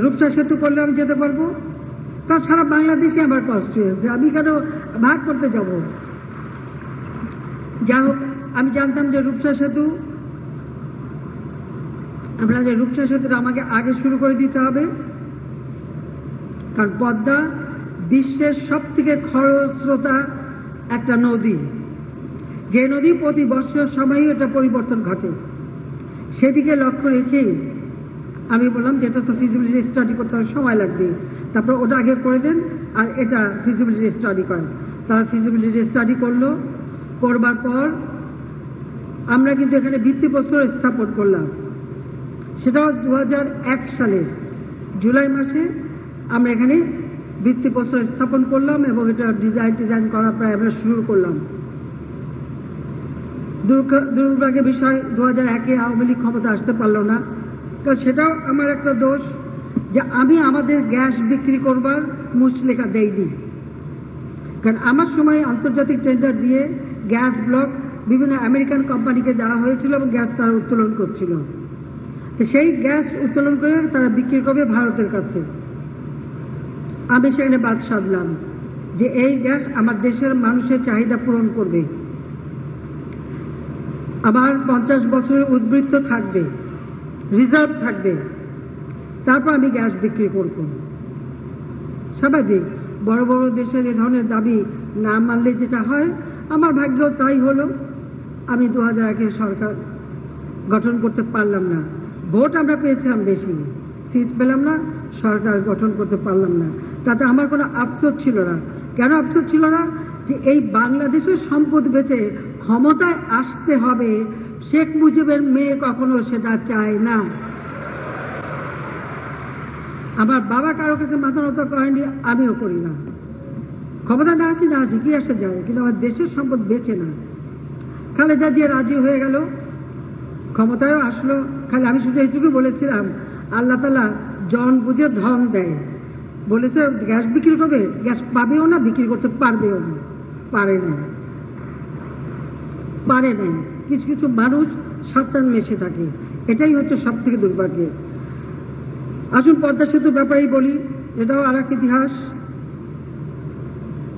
রূপসা সেতু করলে আমি যেতে পারবো। কারণ সারা বাংলাদেশে আমার কনস্টিটুয়েন্সি, আমি কেন ভাগ করতে যাব। যা হোক, আমি জানতাম যে রূপসা সেতুটা আমাকে আগে শুরু করে দিতে হবে, কারণ পদ্মা বিশ্বের সব থেকে খরস্রোতা একটা নদী, যে নদী প্রতি বছর সময়ই এটা পরিবর্তন ঘটে। সেদিকে লক্ষ্য রেখেই আমি বললাম যে এটা তো ফিজিবিলিটি স্টাডি করতে হবে, সময় লাগবে, তারপর ওটা আগে করে দেন আর এটা ফিজিবিলিটি স্টাডি করেন। তারা ফিজিবিলিটি স্টাডি করবার পর আমরা কিন্তু এখানে ভিত্তিপ্রস্তর স্থাপন করলাম। সেটাও 2001 সালের জুলাই মাসে আমরা এখানে ভিত্তিপ্রস্তর স্থাপন করলাম এবং এটা ডিজাইন করা প্রায় আমরা শুরু করলাম। দুর্ভাগ্যের বিষয় 2001-এ আওয়ামী লীগ ক্ষমতা আসতে পারল না। কারণ সেটাও আমার একটা দোষ যে আমি আমাদের গ্যাস বিক্রি করবার মুচলেখা দেইনি। কারণ আমার সময় আন্তর্জাতিক টেন্ডার দিয়ে গ্যাস ব্লক বিভিন্ন আমেরিকান কোম্পানিকে দেওয়া হয়েছিল এবং গ্যাস তারা উত্তোলন করছিল। তো সেই গ্যাস উত্তোলন করে তারা বিক্রি করবে ভারতের কাছে। আমি সেখানে বাদ সাধলাম যে এই গ্যাস আমার দেশের মানুষের চাহিদা পূরণ করবে, আবার 50 বছরের উদ্বৃত্ত থাকবে, রিজার্ভ থাকবে, তারপর আমি গ্যাস বিক্রি করব। স্বাভাবিক, বড় বড় দেশের এ ধরনের দাবি না মানলে যেটা হয়, আমার ভাগ্যও তাই হলো। আমি 2001-এ সরকার গঠন করতে পারলাম না। ভোট আমরা পেয়েছিলাম বেশি, সিট পেলাম না, সরকার গঠন করতে পারলাম না। তাতে আমার কোনো আফসোস ছিল না। কেন আফসোস ছিল না? যে এই বাংলাদেশের সম্পদ বেচে ক্ষমতায় আসতে হবে, শেখ মুজিবের মেয়ে কখনো সেটা চায় না। আমার বাবা কারো কাছে মাথা নত করেনি, আমিও করি না। ক্ষমতা না আসি কি আসে যায়, কিন্তু আমার দেশের সম্পদ বেঁচে না। খালেদা জিয়া রাজি হয়ে গেল, ক্ষমতায়ও আসলো। খালি আমি শুধু এইটুকু বলেছিলাম, আল্লাহ তাআলা জন বুঝে ধন দেয়। বলেছে গ্যাস বিক্রি করবে, গ্যাস পাবেও না, বিক্রি করতে পারবেও না, পারে নাই। কিছু কিছু মানুষ সাবধান মেশে থাকে, এটাই হচ্ছে সব থেকে দুর্ভাগ্য। আসুন পদ্মা সেতুর ব্যাপারেই বলি, এটাও আর এক ইতিহাস।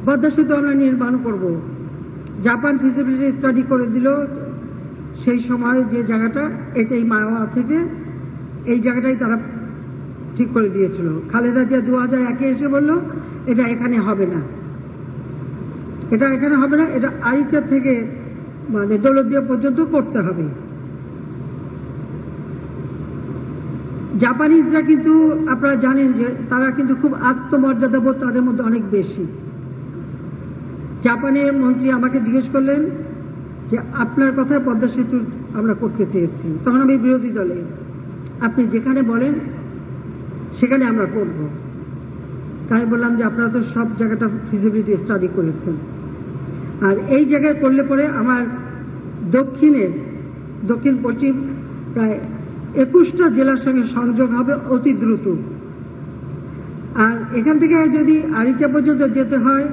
পদ্মা সেতু আমরা নির্মাণ করব। জাপান ফিজিবিলিটি স্টাডি করে দিল সেই সময় যে জায়গাটা, এটাই মাওয়া থেকে এই জায়গাটাই তারা ঠিক করে দিয়েছিল। খালেদা জিয়া 2001-এ এসে বলল এটা এখানে হবে না, এটা আরিচা থেকে মানে দৌলতদিয়া পর্যন্ত করতে হবে। জাপানিজরা কিন্তু আপনারা জানেন যে তারা কিন্তু খুব আত্মমর্যাদাবোধ তাদের মধ্যে অনেক বেশি। জাপানের মন্ত্রী আমাকে জিজ্ঞেস করলেন যে আপনার কথায় পদ্মা সেতু আমরা করতে চেয়েছি। তখন আমি বিরোধী দলে, আপনি যেখানে বলেন সেখানে আমরা করব। তাই বললাম যে আপনারা তো সব জায়গাটা ফিজিবিলিটি স্টাডি করেছেন, আর এই জায়গায় করলে পরে আমার দক্ষিণ পশ্চিম প্রায় 21টা জেলার সঙ্গে সংযোগ হবে অতি দ্রুত। আর এখান থেকে যদি আরিচা পর্যন্ত যেতে হয়,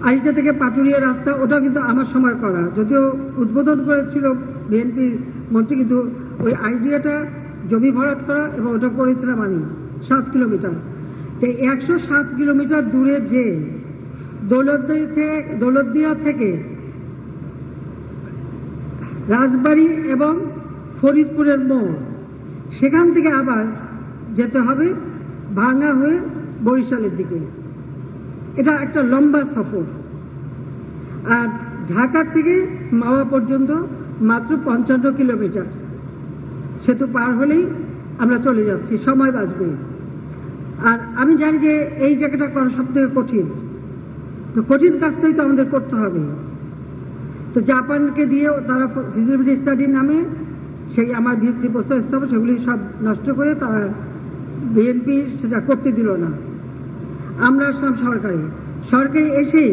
আরিচা থেকে পাটুরিয়া রাস্তা, ওটাও কিন্তু আমার সময় করা, যদিও উদ্বোধন করেছিল বিএনপির মন্ত্রী, কিন্তু ওই আইডিয়াটা জমি ভরাট করা এবং ওটা করেছিলাম আমি 7 কিলোমিটার। এই 107 কিলোমিটার দূরে যে দৌলতদিয়া থেকে রাজবাড়ী এবং ফরিদপুরের মোড়, সেখান থেকে আবার যেতে হবে ভাঙ্গা হয়ে বরিশালের দিকে। এটা একটা লম্বা সফর। আর ঢাকার থেকে মাওয়া পর্যন্ত মাত্র 55 কিলোমিটার। সেতু পার হলেই আমরা চলে যাচ্ছি, সময় বাঁচবে। আর আমি জানি যে এই জায়গাটা করা সব থেকে কঠিন, তো কঠিন কাজটাই তো আমাদের করতে হবে। তো জাপানকে দিয়েও তারা ফিজিবিলিটি স্টাডির নামে সেই আমার ভিত্তিপ্রস্তর স্থাপন সেগুলি সব নষ্ট করে তারা বিএনপি সেটা করতে দিল না। আমরা সব সরকারি এসেই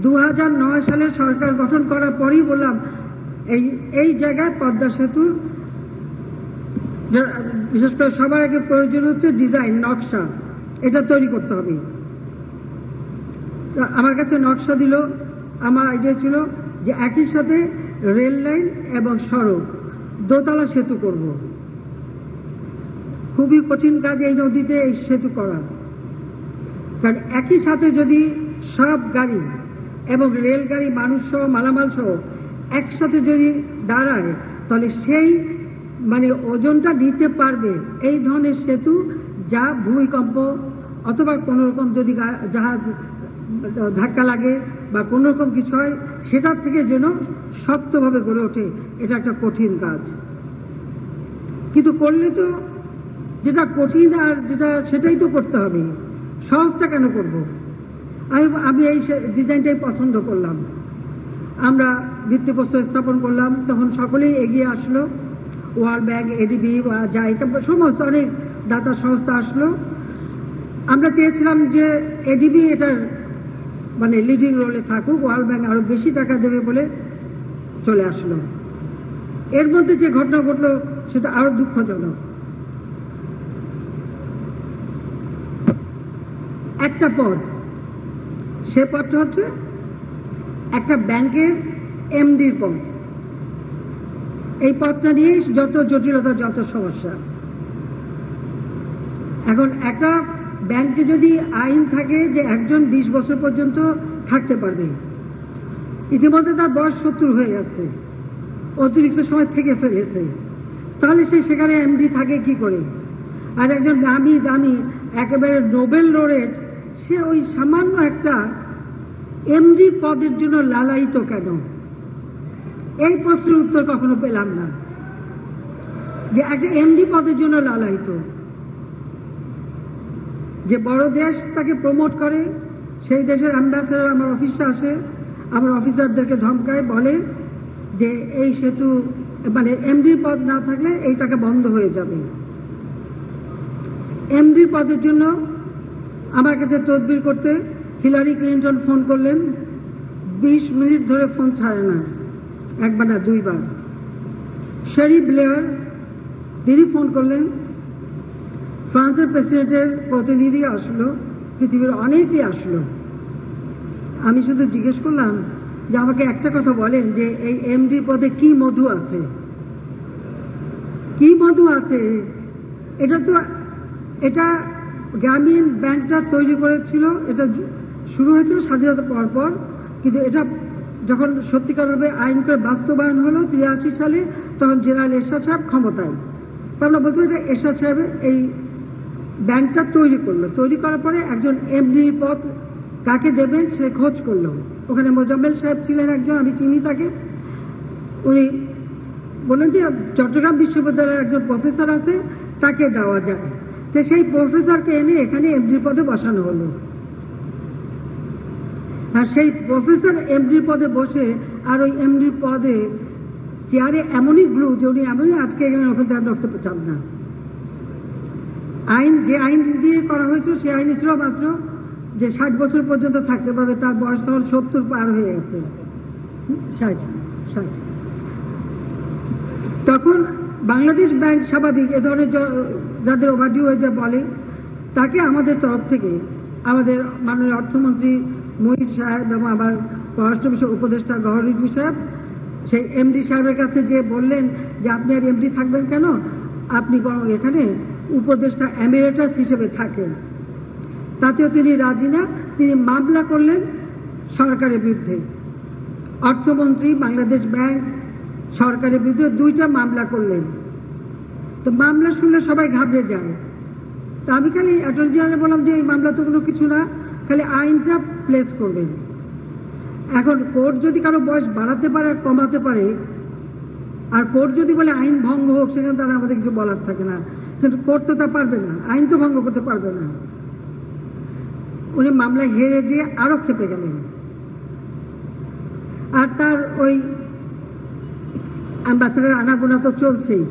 2009 সালে সরকার গঠন করার পরেই বললাম এই জায়গায় পদ্মা সেতুর বিশেষ করে সবার আগে প্রয়োজন হচ্ছে ডিজাইন, নকশা, এটা তৈরি করতে হবে। আমার কাছে নকশা দিল, আমার আইডিয়া ছিল যে একই সাথে রেল লাইন এবং সড়ক, দোতলা সেতু করব। খুবই কঠিন কাজ এই নদীতে এই সেতু করা, কারণ একই সাথে যদি সব গাড়ি এবং রেলগাড়ি মানুষ সহ মালামাল সহ একসাথে যদি দাঁড়ায়, তাহলে সেই মানে ওজনটা দিতে পারবে এই ধরনের সেতু, যা ভূমিকম্প অথবা কোনো রকম যদি জাহাজ ধাক্কা লাগে বা কোনো রকম কিছু হয়, সেটার থেকে যেন শক্তভাবে গড়ে ওঠে। এটা একটা কঠিন কাজ, কিন্তু করলে তো যেটা কঠিন আর যেটা সেটাই তো করতে হবে, সহজটা কেন করব? আমি এই ডিজাইনটাই পছন্দ করলাম। আমরা ভিত্তিপ্রস্তর স্থাপন করলাম, তখন সকলেই এগিয়ে আসলো, ওয়ার্ল্ড ব্যাংক, এডিবি, জাইকা, সমস্ত অনেক দাতা সংস্থা আসলো। আমরা চেয়েছিলাম যে এডিবি এটার মানে লিডিং রোলে থাকুক, ওয়ার্ল্ড ব্যাংক আরো বেশি টাকা দেবে বলে চলে আসলো। এর মধ্যে যে ঘটনা ঘটলো সেটা আরো দুঃখজনক। একটা পদ, সে পদটা হচ্ছে একটা ব্যাংকের এমডির পদ। এই পদটা নিয়ে যত জটিলতা, যত সমস্যা। এখন একটা ব্যাংকে যদি আইন থাকে যে একজন 20 বছর পর্যন্ত থাকতে পারবে, ইতিমধ্যে তার বয়স 70 হয়ে যাচ্ছে, অতিরিক্ত সময় থেকে ফেলেছে, তাহলে সে সেখানে এমডি থাকে কি করে? আর একজন দামি দামি একেবারে নোবেল লরেট, সে ওই সামান্য একটা এমডি পদের জন্য লালায়িত কেন? এই প্রশ্নের উত্তর কখনো পেলাম না, যে একটা এমডি পদের জন্য লালায়িত। যে বড় দেশ তাকে প্রমোট করে, সেই দেশের অ্যাম্বাসেডর আমার অফিসে আসে, আমার অফিসারদেরকে ধমকায়, বলে যে এই সেতু মানে এমডি পদ না থাকলে এই টাকা বন্ধ হয়ে যাবে। এমডির পদের জন্য আমার কাছে তদবির করতে হিলারি ক্লিন্টন ফোন করলেন, 20 মিনিট ধরে ফোন ছাড়ে না, একবার না দুইবার। শেরি ব্লেয়ার তিনি ফোন করলেন, ফ্রান্সের প্রেসিডেন্টের প্রতিনিধি আসলো, পৃথিবীর অনেকেই আসলো। আমি শুধু জিজ্ঞেস করলাম যে আমাকে একটা কথা বলেন যে এই এমডি পদে কি মধু আছে, কি মধু আছে? এটা গ্রামীণ ব্যাংকটা তৈরি করেছিল, এটা শুরু হয়েছিল স্বাধীনতার পর, কিন্তু এটা যখন সত্যিকারভাবে আইন করে বাস্তবায়ন হলো 83 সালে, তখন জেনারেল এরশাদ সাহেব ক্ষমতায়। আমরা বলতে এটা এরশাদ সাহেব এই ব্যাংকটা তৈরি করলো। তৈরি করার পরে একজন এমডির পদ কাকে দেবেন সে খোঁজ করলো। ওখানে মোজাম্মেল সাহেব ছিলেন একজন, আমি চিনি তাকে। উনি বললেন যে চট্টগ্রাম বিশ্ববিদ্যালয়ের একজন প্রফেসর আছে, তাকে দেওয়া যায়। তো সেই প্রফেসরকে এনে এখানে এমডির পদে বসানো হলো। আর সেই প্রফেসর এমডির পদে বসে আর ওই এমডির পদে চেয়ারে এমনই গ্লু যে উনি এমনই আজকে এখানে রাখতে চান না। যে আইন দিয়ে করা হয়েছিল সেই আইনে ছিল মাত্র যে 60 বছর পর্যন্ত থাকতে পারবে, তার বয়স তখন 70 পার হয়ে গেছে, 60। তখন বাংলাদেশ ব্যাংক স্বাভাবিক এ ধরনের যাদের ওভারডিউ হয়ে যায় বলে, তাকে আমাদের তরফ থেকে আমাদের মাননীয় অর্থমন্ত্রী মহিত সাহেব এবং আমার পররাষ্ট্র বিষয়ক উপদেষ্টা গওহর রিজভী সাহেব সেই এমডি সাহেবের কাছে যে বললেন যে আপনি আর এমডি থাকবেন কেন, আপনি বরং এখানে উপদেষ্টা এমিরেটাস হিসেবে থাকেন। তাতেও তিনি রাজি না, তিনি মামলা করলেন সরকারের বিরুদ্ধে। অর্থমন্ত্রী, বাংলাদেশ ব্যাংক, সরকারের বিরুদ্ধে 2টা মামলা করলেন। তো মামলা শুনলে সবাই ঘাবড়ে যায়। তা আমি খালি অ্যাটর্নি জেনারেল বললাম যে এই মামলা তো কোনো কিছু না, খালি আইনটা প্লেস করবেন। এখন কোর্ট যদি কারো বয়স বাড়াতে পারে আর কমাতে পারে, আর কোর্ট যদি বলে আইন ভঙ্গ হোক, সেখানে তারা আমাদের কিছু বলার থাকে না। কিন্তু কোর্ট তো তা পারবে না, আইন তো ভঙ্গ করতে পারবে না। উনি মামলায় হেরে যেয়ে আরো ক্ষেপে গেলেন। আর তার ওই অ্যাম্বাসেডার আনাগোনা তো চলছেই,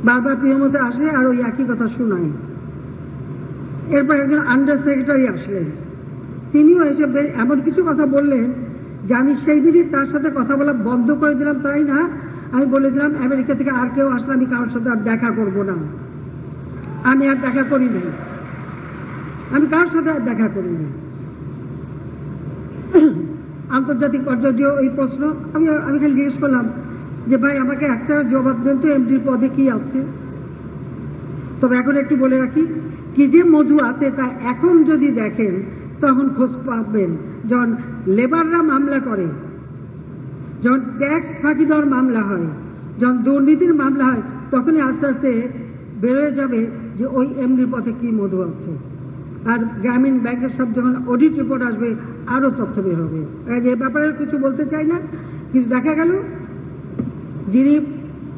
বারবার প্রিয় মতো আসে আর ওই একই কথা শোনায়। এরপর একজন আন্ডার সেক্রেটারি আসলেন, তিনিও এসে এমন কিছু কথা বললেন যে আমি সেই দিনই তার সাথে কথা বলা বন্ধ করে দিলাম। তাই না, আমি বলে দিলাম আমেরিকা থেকে আর কেউ আসলে আমি কারোর সাথে আর দেখা করবো না। আমি আর দেখা করি নাই, আমি কারোর সাথে আর দেখা করিনি। আন্তর্জাতিক পর্যায়ে এই প্রশ্ন আমি খালি জিজ্ঞেস করলাম যে ভাই আমাকে একটা জবাব দেন তো, এমডির পদে কি আছে? তবে এখন একটু বলে রাখি, কি যে মধু আছে তা এখন যদি দেখেন তখন খোঁজ পাবেন। যখন লেবাররা মামলা করে, যখন ট্যাক্স ফাঁকি দেওয়ার মামলা হয়, যখন দুর্নীতির মামলা হয়, তখনই আস্তে আস্তে বেরোয় যাবে যে ওই এমডির পথে কি মধু আছে। আর গ্রামীণ ব্যাংকের সব যখন অডিট রিপোর্ট আসবে আরো তথ্য বের হবে। যে ব্যাপারে কিছু বলতে চাই না, কিন্তু দেখা গেল যিনি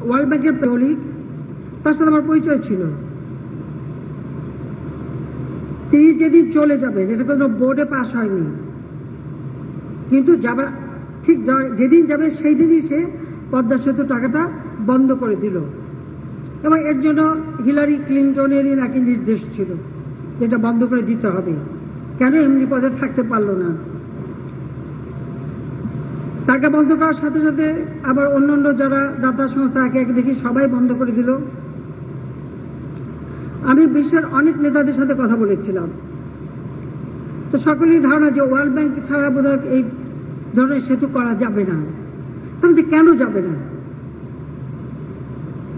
ওয়ার্ল্ড ব্যাংকের প্রলিক, তার সাথে আমার পরিচয় ছিল। তিনি যেদিন চলে যাবেন, এটা কোনো বোর্ডে পাস হয়নি, কিন্তু যাবার ঠিক যেদিন যাবে সেই দিনই সে পদ্মা সেতু টাকাটা বন্ধ করে দিল। এবং এর জন্য হিলারি ক্লিন্টনেরই নাকি নির্দেশ ছিল যেটা বন্ধ করে দিতে হবে। কেন এমনি পদে থাকতে পারলো না? টাকা বন্ধ করার সাথে সাথে আবার অন্যান্য যারা দাতা সংস্থা একে একে দেখি সবাই বন্ধ করে দিল। আমি বিশ্বের অনেক নেতাদের সাথে কথা বলেছিলাম, তো সকলেরই ধারণা যে ওয়ার্ল্ড ব্যাংক ছাড়া বোধহয় এই ধরনের সেতু করা যাবে না। তাহলে কেন যাবে না?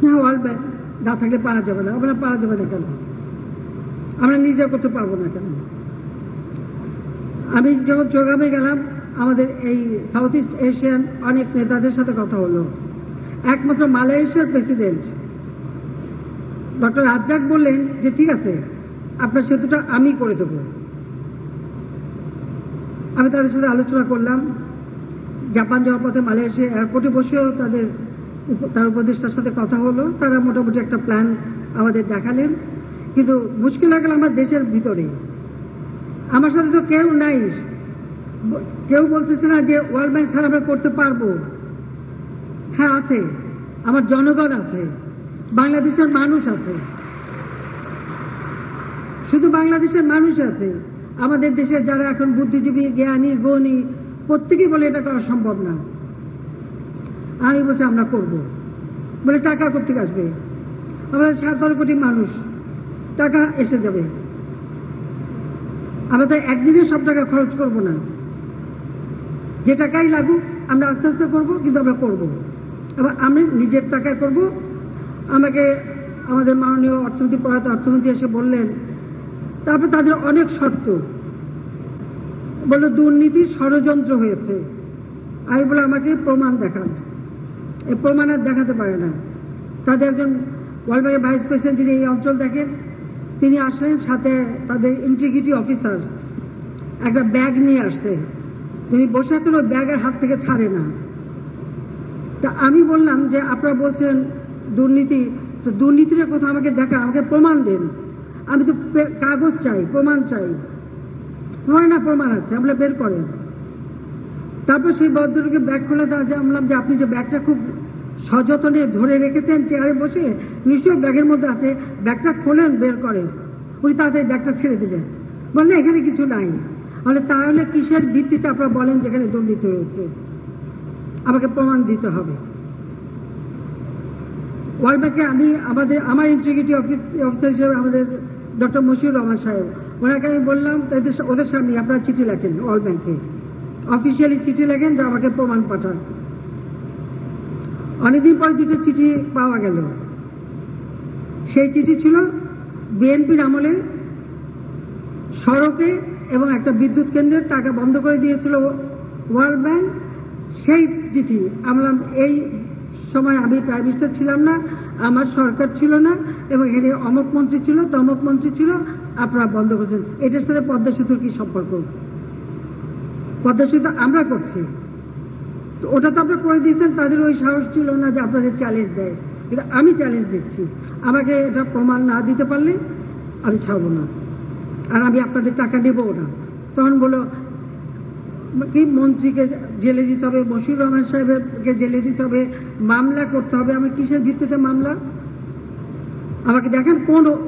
না, ওয়ার্ল্ড ব্যাংক না থাকলে পারা যাবে না। আমরা পারা যাবে না কেন? আমরা নিজে করতে পারবো না কেন? আমি যখন চট্টগ্রামে গেলাম, আমাদের এই সাউথ ইস্ট এশিয়ান অনেক নেতাদের সাথে কথা হলো। একমাত্র মালয়েশিয়ার প্রেসিডেন্ট ডক্টর রাজ্জাক বললেন যে ঠিক আছে, আপনার সেতুটা আমি করে দেব। আমি তাদের সাথে আলোচনা করলাম। জাপান যাওয়ার পথে মালয়েশিয়া এয়ারপোর্টে বসেও তার উপদেষ্টার সাথে কথা হলো। তারা মোটামুটি একটা প্ল্যান আমাদের দেখালেন, কিন্তু মুশকিল হয়ে গেল আমার দেশের ভিতরে। আমার সাথে তো কেউ নাই, কেউ বলতেছে না যে ওয়ার্ল্ড ব্যাংক ছাড়া আমরা করতে পারবো। হ্যাঁ আছে, আমার জনগণ আছে, বাংলাদেশের মানুষ আছে। শুধু বাংলাদেশের মানুষ আছে, আমাদের দেশে যারা এখন বুদ্ধিজীবী, জ্ঞানী, গুণী, প্রত্যেকেই বলে এটা করা সম্ভব না। আমি বলছি আমরা করব। বলে টাকা কোত্থেকে আসবে? আমরা 17 কোটি মানুষ, টাকা এসে যাবে। আমরা তো একদিনে সব টাকা খরচ করব না, যে টাকাই লাগুক আমরা আস্তে আস্তে করবো, কিন্তু আমরা করব। এবার আমি নিজের টাকায় করব। আমাকে আমাদের মাননীয় অর্থনীতি প্রয়াত অর্থমন্ত্রী এসে বললেন, তারপর তাদের অনেক শর্ত, বললো দুর্নীতির ষড়যন্ত্র হয়েছে। আমি বলে আমাকে প্রমাণ দেখান। এই প্রমাণ আর দেখাতে পারে না। তাদের একজন ওয়ার্ল্ড ব্যাংকের ভাইস প্রেসিডেন্ট, যিনি এই অঞ্চল দেখেন, তিনি আসলেন, সাথে তাদের ইন্টিগ্রিটি অফিসার একটা ব্যাগ নিয়ে আসছে। তিনি বসে আছেন, ওই ব্যাগের হাত থেকে ছাড়ে না। তা আমি বললাম যে আপনারা বলছেন দুর্নীতি, তো দুর্নীতির কথা আমাকে দেখান, আমাকে প্রমাণ দেন। আমি তো কাগজ চাই, প্রমাণ চাই। না প্রমাণ আছে, আমরা বের করেন। তারপর সেই ভদ্রলোকে ব্যাগ খোলা দেওয়া যায়। বললাম যে আপনি যে ব্যাগটা খুব সযত্নে ধরে রেখেছেন চেয়ারে বসে, নিশ্চয়ই ব্যাগের মধ্যে আছে, ব্যাগটা খোলেন, বের করেন। উনি তাড়াতাড়ি ব্যাগটা ছেড়ে দিলেন, বললেন এখানে কিছু নাই। তাহলে কিসের ভিত্তিতে আপনারা বলেন যেখানে দুর্নীতি হয়েছে? আমাকে প্রমাণ দিতে হবে। ওয়ার্ল্ড ব্যাংকে আমি আমার ইন্টিগ্রিটি অফিসার হিসেবে আমাদের ডক্টর মশিউর রহমান সাহেব, ওনাকে আমি বললাম ওদের সামনে আপনারা চিঠি লেখেন, ওয়ার্ল্ড ব্যাংকে অফিসিয়ালি চিঠি লেখেন যে আমাকে প্রমাণ পাঠান। অনেকদিন পরে দুটো চিঠি পাওয়া গেল। সেই চিঠি ছিল বিএনপির আমলে সড়কে এবং একটা বিদ্যুৎ কেন্দ্রের টাকা বন্ধ করে দিয়েছিল ওয়ার্ল্ড ব্যাংক। সেই চিঠি আমরা এই সময় আমি প্রাইম মিনিস্টার ছিলাম না, আমার সরকার ছিল না, এবং এখানে অমুক মন্ত্রী ছিল, তমুক মন্ত্রী ছিল, আপনারা বন্ধ করেছেন। এটার সাথে পদ্মা সেতুর কি সম্পর্ক? পদ্মা সেতু আমরা করছি, ওটা তো আপনারা করে দিয়েছেন। তাদের ওই সাহস ছিল না যে আপনাদের চ্যালেঞ্জ দেয়। কিন্তু আমি চ্যালেঞ্জ দিচ্ছি, আমাকে এটা প্রমাণ না দিতে পারলে আমি ছাড়ব না, আর আমি আপনাদের টাকা নেবও না। তখন বলো কি মন্ত্রীকে জেলে দিতে হবে, মশিউর রহমান সাহেবকে জেলে দিতে হবে, মামলা করতে হবে। আমার কিসের ভিত্তিতে মামলা? আমাকে দেখেন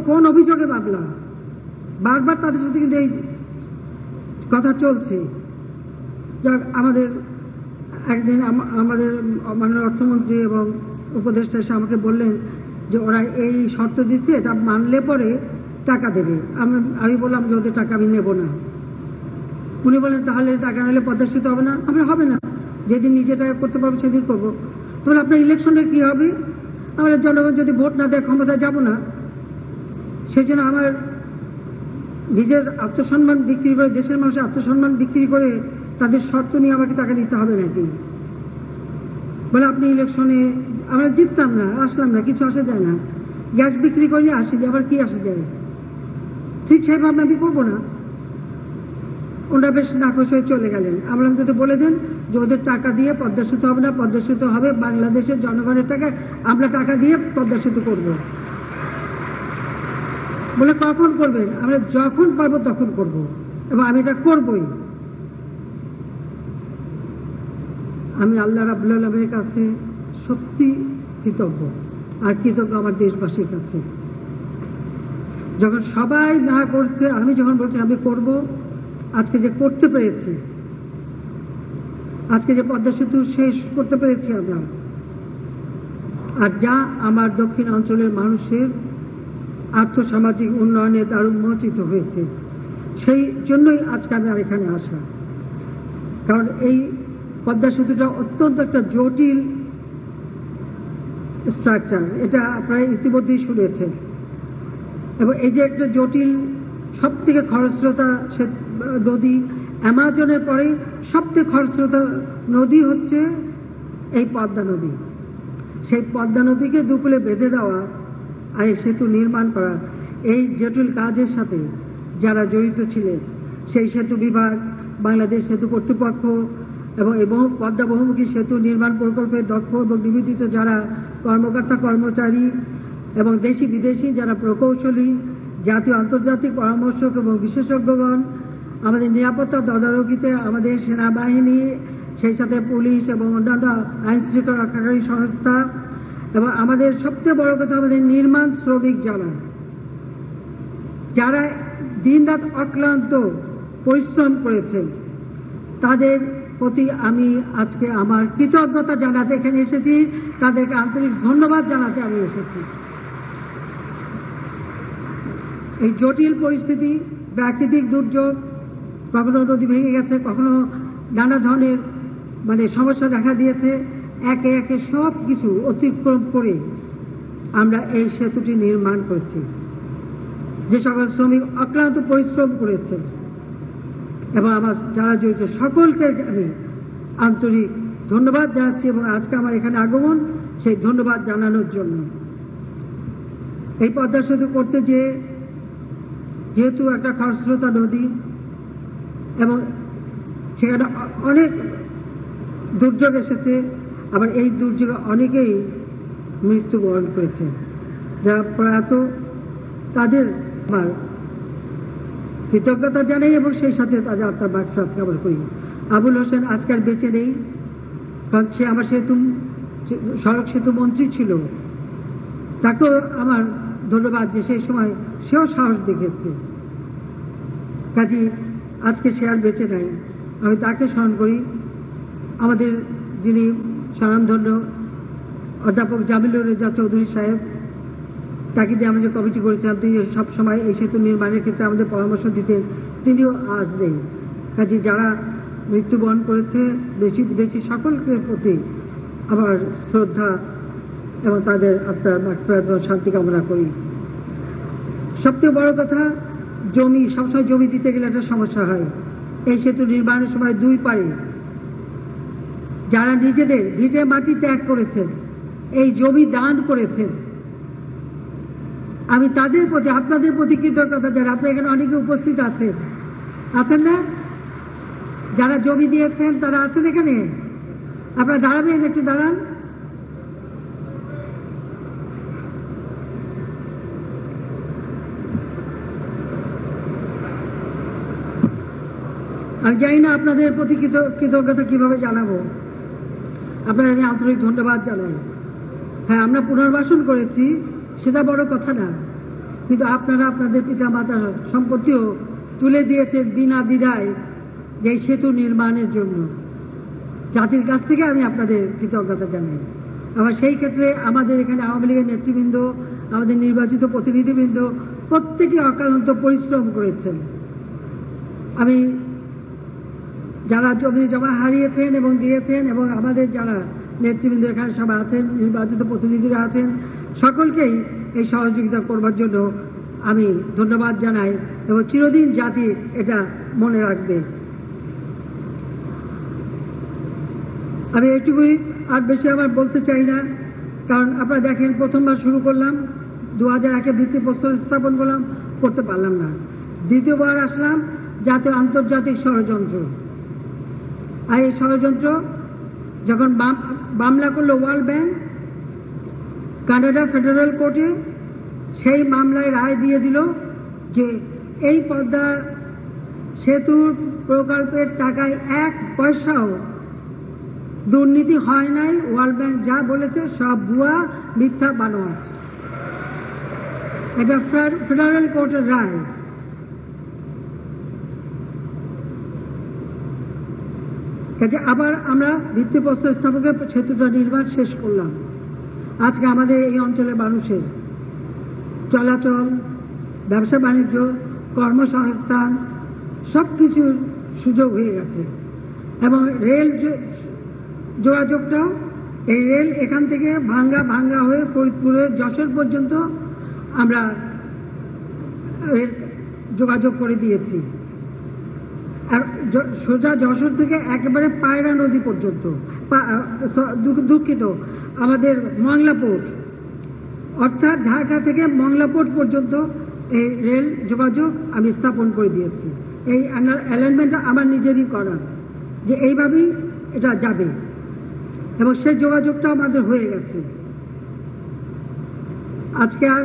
কোন অভিযোগে মামলা। বারবার তাদের সাথে কিন্তু এই কথা চলছে। আমাদের একদিন আমাদের মাননীয় অর্থমন্ত্রী এবং উপদেষ্টা এসে আমাকে বললেন যে ওরা এই শর্ত দিচ্ছে, এটা মানলে পরে টাকা দেবে। আমি বললাম যে ওদের টাকা আমি নেব না। উনি বলেন তাহলে টাকা নিলে পদ্মা সেতু হবে না। আমরা হবে না, যেদিন নিজে টাকা করতে পারবো সেদিন করবো। তাহলে আপনার ইলেকশনের কি হবে? আমরা জনগণ যদি ভোট না দেয় ক্ষমতায় যাব না। সেই জন্য আমার নিজের আত্মসম্মান বিক্রি করে, দেশের মানুষের আত্মসম্মান বিক্রি করে তাদের শর্ত নিয়ে আমাকে টাকা দিতে হবে নাকি? বলে আপনি ইলেকশনে আমরা জিততাম না, আসলাম না, কিছু আসা যায় না। গ্যাস বিক্রি করলে আসি, আবার কি আসা যায়? ঠিক সেইভাবে আমি করবো না। ওনারা বেশ নাকচ হয়ে চলে গেলেন। আমরা যদি বলে দেন যে ওদের টাকা দিয়ে পদ্মা সেতু হবে না, পদ্মা সেতু হবে বাংলাদেশের জনগণের টাকায়, আমরা টাকা দিয়ে পদ্মা সেতু করব। বলে কখন করবেন? আমরা যখন পারবো তখন করব, এবং আমি এটা করবই। আমি আল্লাহ রাব্বুল আলামিনের কাছে সত্যি কৃতজ্ঞ, আর কৃতজ্ঞ আমার দেশবাসীর কাছে। যখন সবাই না করছে, আমি যখন বলছি আমি করব, আজকে যে করতে পেরেছি, আজকে যে পদ্মা সেতু শেষ করতে পেরেছি আমরা, আর যা আমার দক্ষিণ অঞ্চলের মানুষের আর্থসামাজিক উন্নয়নে দ্বার উন্মোচিত হয়েছে, সেই জন্যই আজকে আমি আর এখানে আসা। কারণ এই পদ্মা সেতুটা অত্যন্ত একটা জটিল স্ট্রাকচার, এটা আপনারা ইতিমধ্যেই শুনেছেন। এবং এই যে একটা জটিল, সব থেকে খরস্রোতা নদী, অ্যামাজনের পরে সব থেকে খরস্রোতা নদী হচ্ছে এই পদ্মা নদী। সেই পদ্মা নদীকে দুকুলে বেঁধে দেওয়া আর এই সেতু নির্মাণ করা, এই জটিল কাজের সাথে যারা জড়িত ছিলেন, সেই সেতু বিভাগ, বাংলাদেশ সেতু কর্তৃপক্ষ এবং পদ্মা বহুমুখী সেতু নির্মাণ প্রকল্পের দক্ষ এবং নিবেদিত যারা কর্মকর্তা কর্মচারী এবং দেশি বিদেশি যারা প্রকৌশলী, জাতীয় আন্তর্জাতিক পরামর্শক এবং বিশেষজ্ঞগণ, আমাদের নিরাপত্তা তদারকিতে আমাদের সেনাবাহিনী, সেই সাথে পুলিশ এবং অন্যান্য আইন শৃঙ্খলা রক্ষাকারী সংস্থা, এবং আমাদের সবচেয়ে বড় কথা আমাদের নির্মাণ শ্রমিক যারা দিনরাত অক্লান্ত পরিশ্রম করেছেন, তাদের প্রতি আমি আজকে আমার কৃতজ্ঞতা জানাতে এখানে এসেছি, তাদেরকে আন্তরিক ধন্যবাদ জানাতে আমি এসেছি। এই জটিল পরিস্থিতি, প্রাকৃতিক দুর্যোগ, কখনো নদী ভেঙে গেছে, কখনো নানা ধরনের সমস্যা দেখা দিয়েছে, একে একে সব কিছু অতিক্রম করে আমরা এই সেতুটি নির্মাণ করেছি। যে সকল শ্রমিক অক্লান্ত পরিশ্রম করেছে এবং আমার যারা জড়িত সকলকে আমি আন্তরিক ধন্যবাদ জানাচ্ছি এবং আজকে আমার এখানে আগমন সেই ধন্যবাদ জানানোর জন্য। এই পদ্মা সেতু করতে যেহেতু একটা খরস্রোতা নদী এবং সেখানে অনেক দুর্যোগ এসেছে, আবার এই দুর্যোগে অনেকেই মৃত্যুবরণ করেছে, যারা প্রয়াত তাদের আমার কৃতজ্ঞতা জানাই এবং সেই সাথে তাদের আত্মার মাগফিরাত কামনা করি। আবুল হোসেন আজকাল বেঁচে নেই, কারণ সে আমার সড়ক সেতু মন্ত্রী ছিল। তাকেও আমার ধন্যবাদ যে সেই সময় সেও সাহস দেখিয়েছে। কাজী আজকে সে আর বেঁচে নাই, আমি তাকে স্মরণ করি। আমাদের যিনি স্বনামধন্য অধ্যাপক জামিলুর রেজা চৌধুরী সাহেব, তাকে দিয়ে আমরা যে কমিটি করেছিলাম, তিনি সবসময় এই সেতু নির্মাণের ক্ষেত্রে আমাদের পরামর্শ দিতেন, তিনিও আজ নেই। কাজে যারা মৃত্যুবরণ করেছে দেশি বিদেশি সকলকে প্রতি আমার শ্রদ্ধা এবং তাদের আত্মার মাগফিরাত এবং শান্তি কামনা করি। সবথেকে বড় কথা, জমি সবসময় জমি দিতে গেলে একটা সমস্যা হয়। এই সেতু নির্মাণের সময় দুই পারে যারা নিজেদের ভিটে মাটি ত্যাগ করেছেন, এই জমি দান করেছেন, আমি তাদের প্রতি আপনাদের প্রতি কৃতজ্ঞতা জানাই। আপনারা এখানে অনেকে উপস্থিত আছেন না? যারা জমি দিয়েছেন তারা আছেন এখানে? আপনারা দাঁড়াবেন, একটু দাঁড়ান। আমি জানি না আপনাদের প্রতি কৃতজ্ঞতা কিভাবে জানাবো। আপনারা আমি আন্তরিক ধন্যবাদ জানাই। হ্যাঁ, আমরা পুনর্বাসন করেছি, সেটা বড় কথা না, কিন্তু আপনারা আপনাদের পিতা মাতার সম্পত্তিও তুলে দিয়েছেন বিনা দ্বিধায় যে সেতু নির্মাণের জন্য। জাতির কাছ থেকে আমি আপনাদের কৃতজ্ঞতা জানাই। আবার সেই ক্ষেত্রে আমাদের এখানে আওয়ামী লীগের নেতৃবৃন্দ, আমাদের নির্বাচিত প্রতিনিধিবৃন্দ প্রত্যেকে অক্লান্ত পরিশ্রম করেছেন। আমি যারা জমি জমা হারিয়েছেন এবং দিয়েছেন এবং আমাদের যারা নেতৃবৃন্দ এখানে সব আছেন, নির্বাচিত প্রতিনিধিরা আছেন, সকলকেই এই সহযোগিতা করবার জন্য আমি ধন্যবাদ জানাই এবং চিরদিন জাতি এটা মনে রাখবে। আমি এইটুকুই, আর বেশি আমার বলতে চাই না, কারণ আপনারা দেখেন প্রথমবার শুরু করলাম, 2001-এ ভিত্তিপ্রস্তর স্থাপন করতে পারলাম না। দ্বিতীয়বার আসলাম জাতীয় আন্তর্জাতিক ষড়যন্ত্র। আর এই ষড়যন্ত্র যখন মামলা করলো ওয়ার্ল্ড ব্যাংক কানাডা ফেডারেল কোর্টে, সেই মামলায় রায় দিয়ে দিল যে এই পদ্মা সেতুর প্রকল্পের টাকায় 1 পয়সাও দুর্নীতি হয় নাই। ওয়ার্ল্ড ব্যাংক যা বলেছে সব ভুয়া, মিথ্যা, বানোয়াট। এটা ফেডারেল কোর্টের রায়। কাজে আবার আমরা ভিত্তিপ্রস্তর স্থাপনের সেতুটা নির্মাণ শেষ করলাম। আজকে আমাদের এই অঞ্চলের মানুষের চলাচল, ব্যবসা বাণিজ্য, কর্মসংস্থান সবকিছুর সুযোগ হয়ে গেছে এবং রেল যোগাযোগটাও, এই রেল এখান থেকে ভাঙ্গা হয়ে ফরিদপুরে যশোর পর্যন্ত আমরা এর যোগাযোগ করে দিয়েছি। আর সোজা যশোর থেকে একেবারে পায়রা নদী পর্যন্ত, দুঃখিত, আমাদের মংলা পোর্ট, অর্থাৎ ঢাকা থেকে মংলা পোর্ট পর্যন্ত এই রেল যোগাযোগ আমি স্থাপন করে দিয়েছি। এই অ্যালাইনমেন্টটা আমার নিজেরই করা, যে এইভাবেই এটা যাবে এবং সেই যোগাযোগটা আমাদের হয়ে গেছে। আজকে আর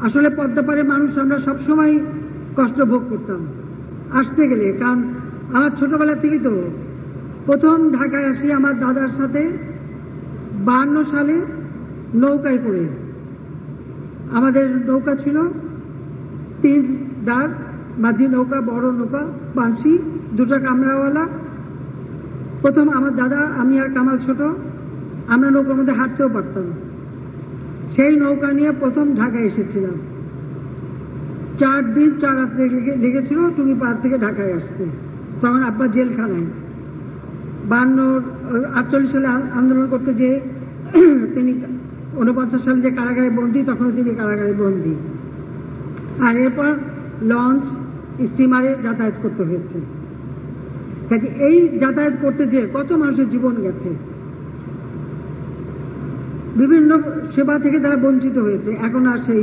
আসলে পদ্মাপাড়ের মানুষ আমরা সবসময় কষ্ট ভোগ করতাম আসতে গেলে, কারণ আমার ছোটবেলা থেকেই তো প্রথম ঢাকায় আসি আমার দাদার সাথে 52 সালে নৌকায় করে। আমাদের নৌকা ছিল 3 দাঁড়, মাঝি নৌকা, বড় নৌকা, বাঁশি, 2টা কামরাওয়ালা। প্রথম আমার দাদা, আমি আর কামাল ছোট, আমরা নৌকার মধ্যে হাঁটতেও পারতাম। সেই নৌকা নিয়ে প্রথম ঢাকায় এসেছিলাম। 4 দিন 4 রাত্রে লেগেছিল টুঙ্গি পাহাড় থেকে ঢাকায় আসতে। তখন আব্বা জেলখানায় 48 সালে আন্দোলন করতে যে তিনি 49 সালে যে কারাগারে বন্দী, তখনও তিনি কারাগারে বন্দী। আর এরপর লঞ্চ, স্টিমারে যাতায়াত করতে হয়েছে। কাজে এই যাতায়াত করতে যেয়ে কত মানুষের জীবন গেছে, বিভিন্ন সেবা থেকে তারা বঞ্চিত হয়েছে। এখন আর সেই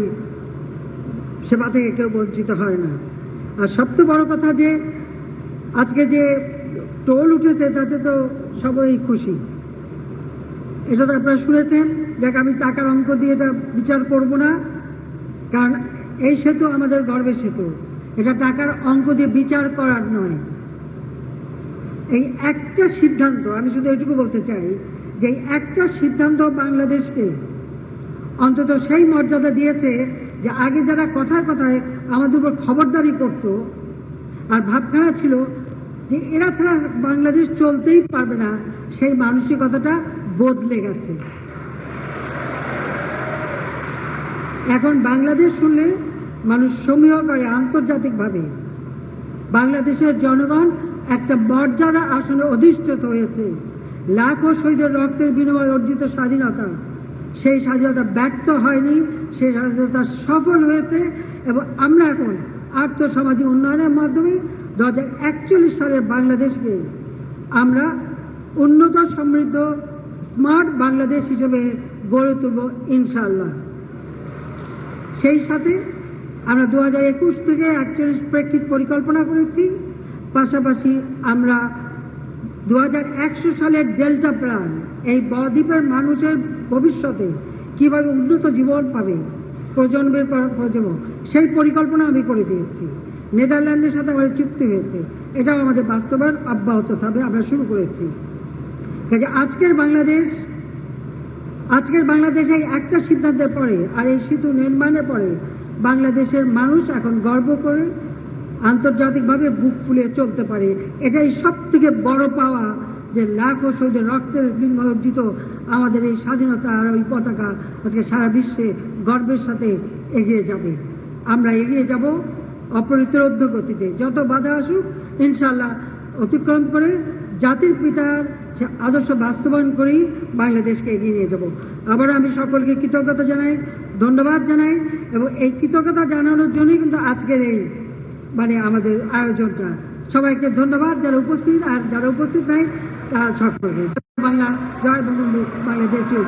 সেবা থেকে কেউ বঞ্চিত হয় না। আর সবচেয়ে বড় কথা যে আজকে যে টোল উঠেছে তাতে তো সবাই খুশি। এটা তো আপনারা শুনেছেন, যাকে আমি টাকার অঙ্ক দিয়ে এটা বিচার করব না, কারণ এই সেতু আমাদের গর্বের সেতু, এটা টাকার অঙ্ক দিয়ে বিচার করার নয়। এই একটা সিদ্ধান্ত, আমি শুধু এটুকু বলতে চাই যে একটা সিদ্ধান্ত বাংলাদেশকে অন্তত সেই মর্যাদা দিয়েছে যে আগে যারা কথায় কথায় আমাদের উপর খবরদারি করত আর ভাবখানা ছিল যে এরা ছাড়া বাংলাদেশ চলতেই পারবে না, সেই মানসিকতাটা বদলে গেছে। এখন বাংলাদেশ শুনলে মানুষ সমীহ করে আন্তর্জাতিকভাবে। বাংলাদেশের জনগণ একটা মর্যাদা আসনে অধিষ্ঠিত হয়েছে। লাখো শহীদের রক্তের বিনিময়ে অর্জিত স্বাধীনতা, সেই স্বাধীনতা ব্যর্থ হয়নি, সেই স্বাধীনতা সফল হয়েছে। এবং আমরা এখন আর্থসামাজিক উন্নয়নের মাধ্যমে 2041 সালের বাংলাদেশকে আমরা উন্নত, সমৃদ্ধ, স্মার্ট বাংলাদেশ হিসেবে গড়ে তুলব ইনশাআল্লাহ। সেই সাথে আমরা 2021 থেকে 41 প্রেক্ষিত পরিকল্পনা করেছি। পাশাপাশি আমরা 2100 সালের ডেল্টা প্ল্যান, এই বদ্বীপের মানুষের ভবিষ্যতে কিভাবে উন্নত জীবন পাবে প্রজন্মের পর প্রজন্ম, সেই পরিকল্পনা আমি করে দিয়েছি। নেদারল্যান্ডের সাথে আমাদের চুক্তি হয়েছে, এটাও আমাদের বাস্তবায়ন অব্যাহত থাকবে, আমরা শুরু করেছি। কাজে আজকের বাংলাদেশ এই একটা সিদ্ধান্তের পরে আর এই সেতু নির্মাণের পরে বাংলাদেশের মানুষ এখন গর্ব করে আন্তর্জাতিকভাবে বুক ফুলিয়ে চলতে পারে। এটাই সব থেকে বড় পাওয়া, যে লাখো শহীদের রক্তের বিনিময়ে অর্জিত আমাদের এই স্বাধীনতা আর ওই পতাকা আজকে সারা বিশ্বে গর্বের সাথে এগিয়ে যাবে। আমরা এগিয়ে যাব অপরিতরোধ্য গতিতে, যত বাধা আসুক ইনশাআল্লাহ অতিক্রম করে জাতির পিতার সে আদর্শ বাস্তবায়ন করেই বাংলাদেশকে এগিয়ে নিয়ে যাব। আবার আমি সকলকে কৃতজ্ঞতা জানাই, ধন্যবাদ জানাই, এবং এই কৃতজ্ঞতা জানানোর জন্যই কিন্তু আজকের এই আমাদের আয়োজনটা। সবাইকে ধন্যবাদ যারা উপস্থিত, আর যারা উপস্থিত নাই তারা সকলকে। বাংলা জয় বঙ্গবন্ধু, বাংলাদেশ জয়।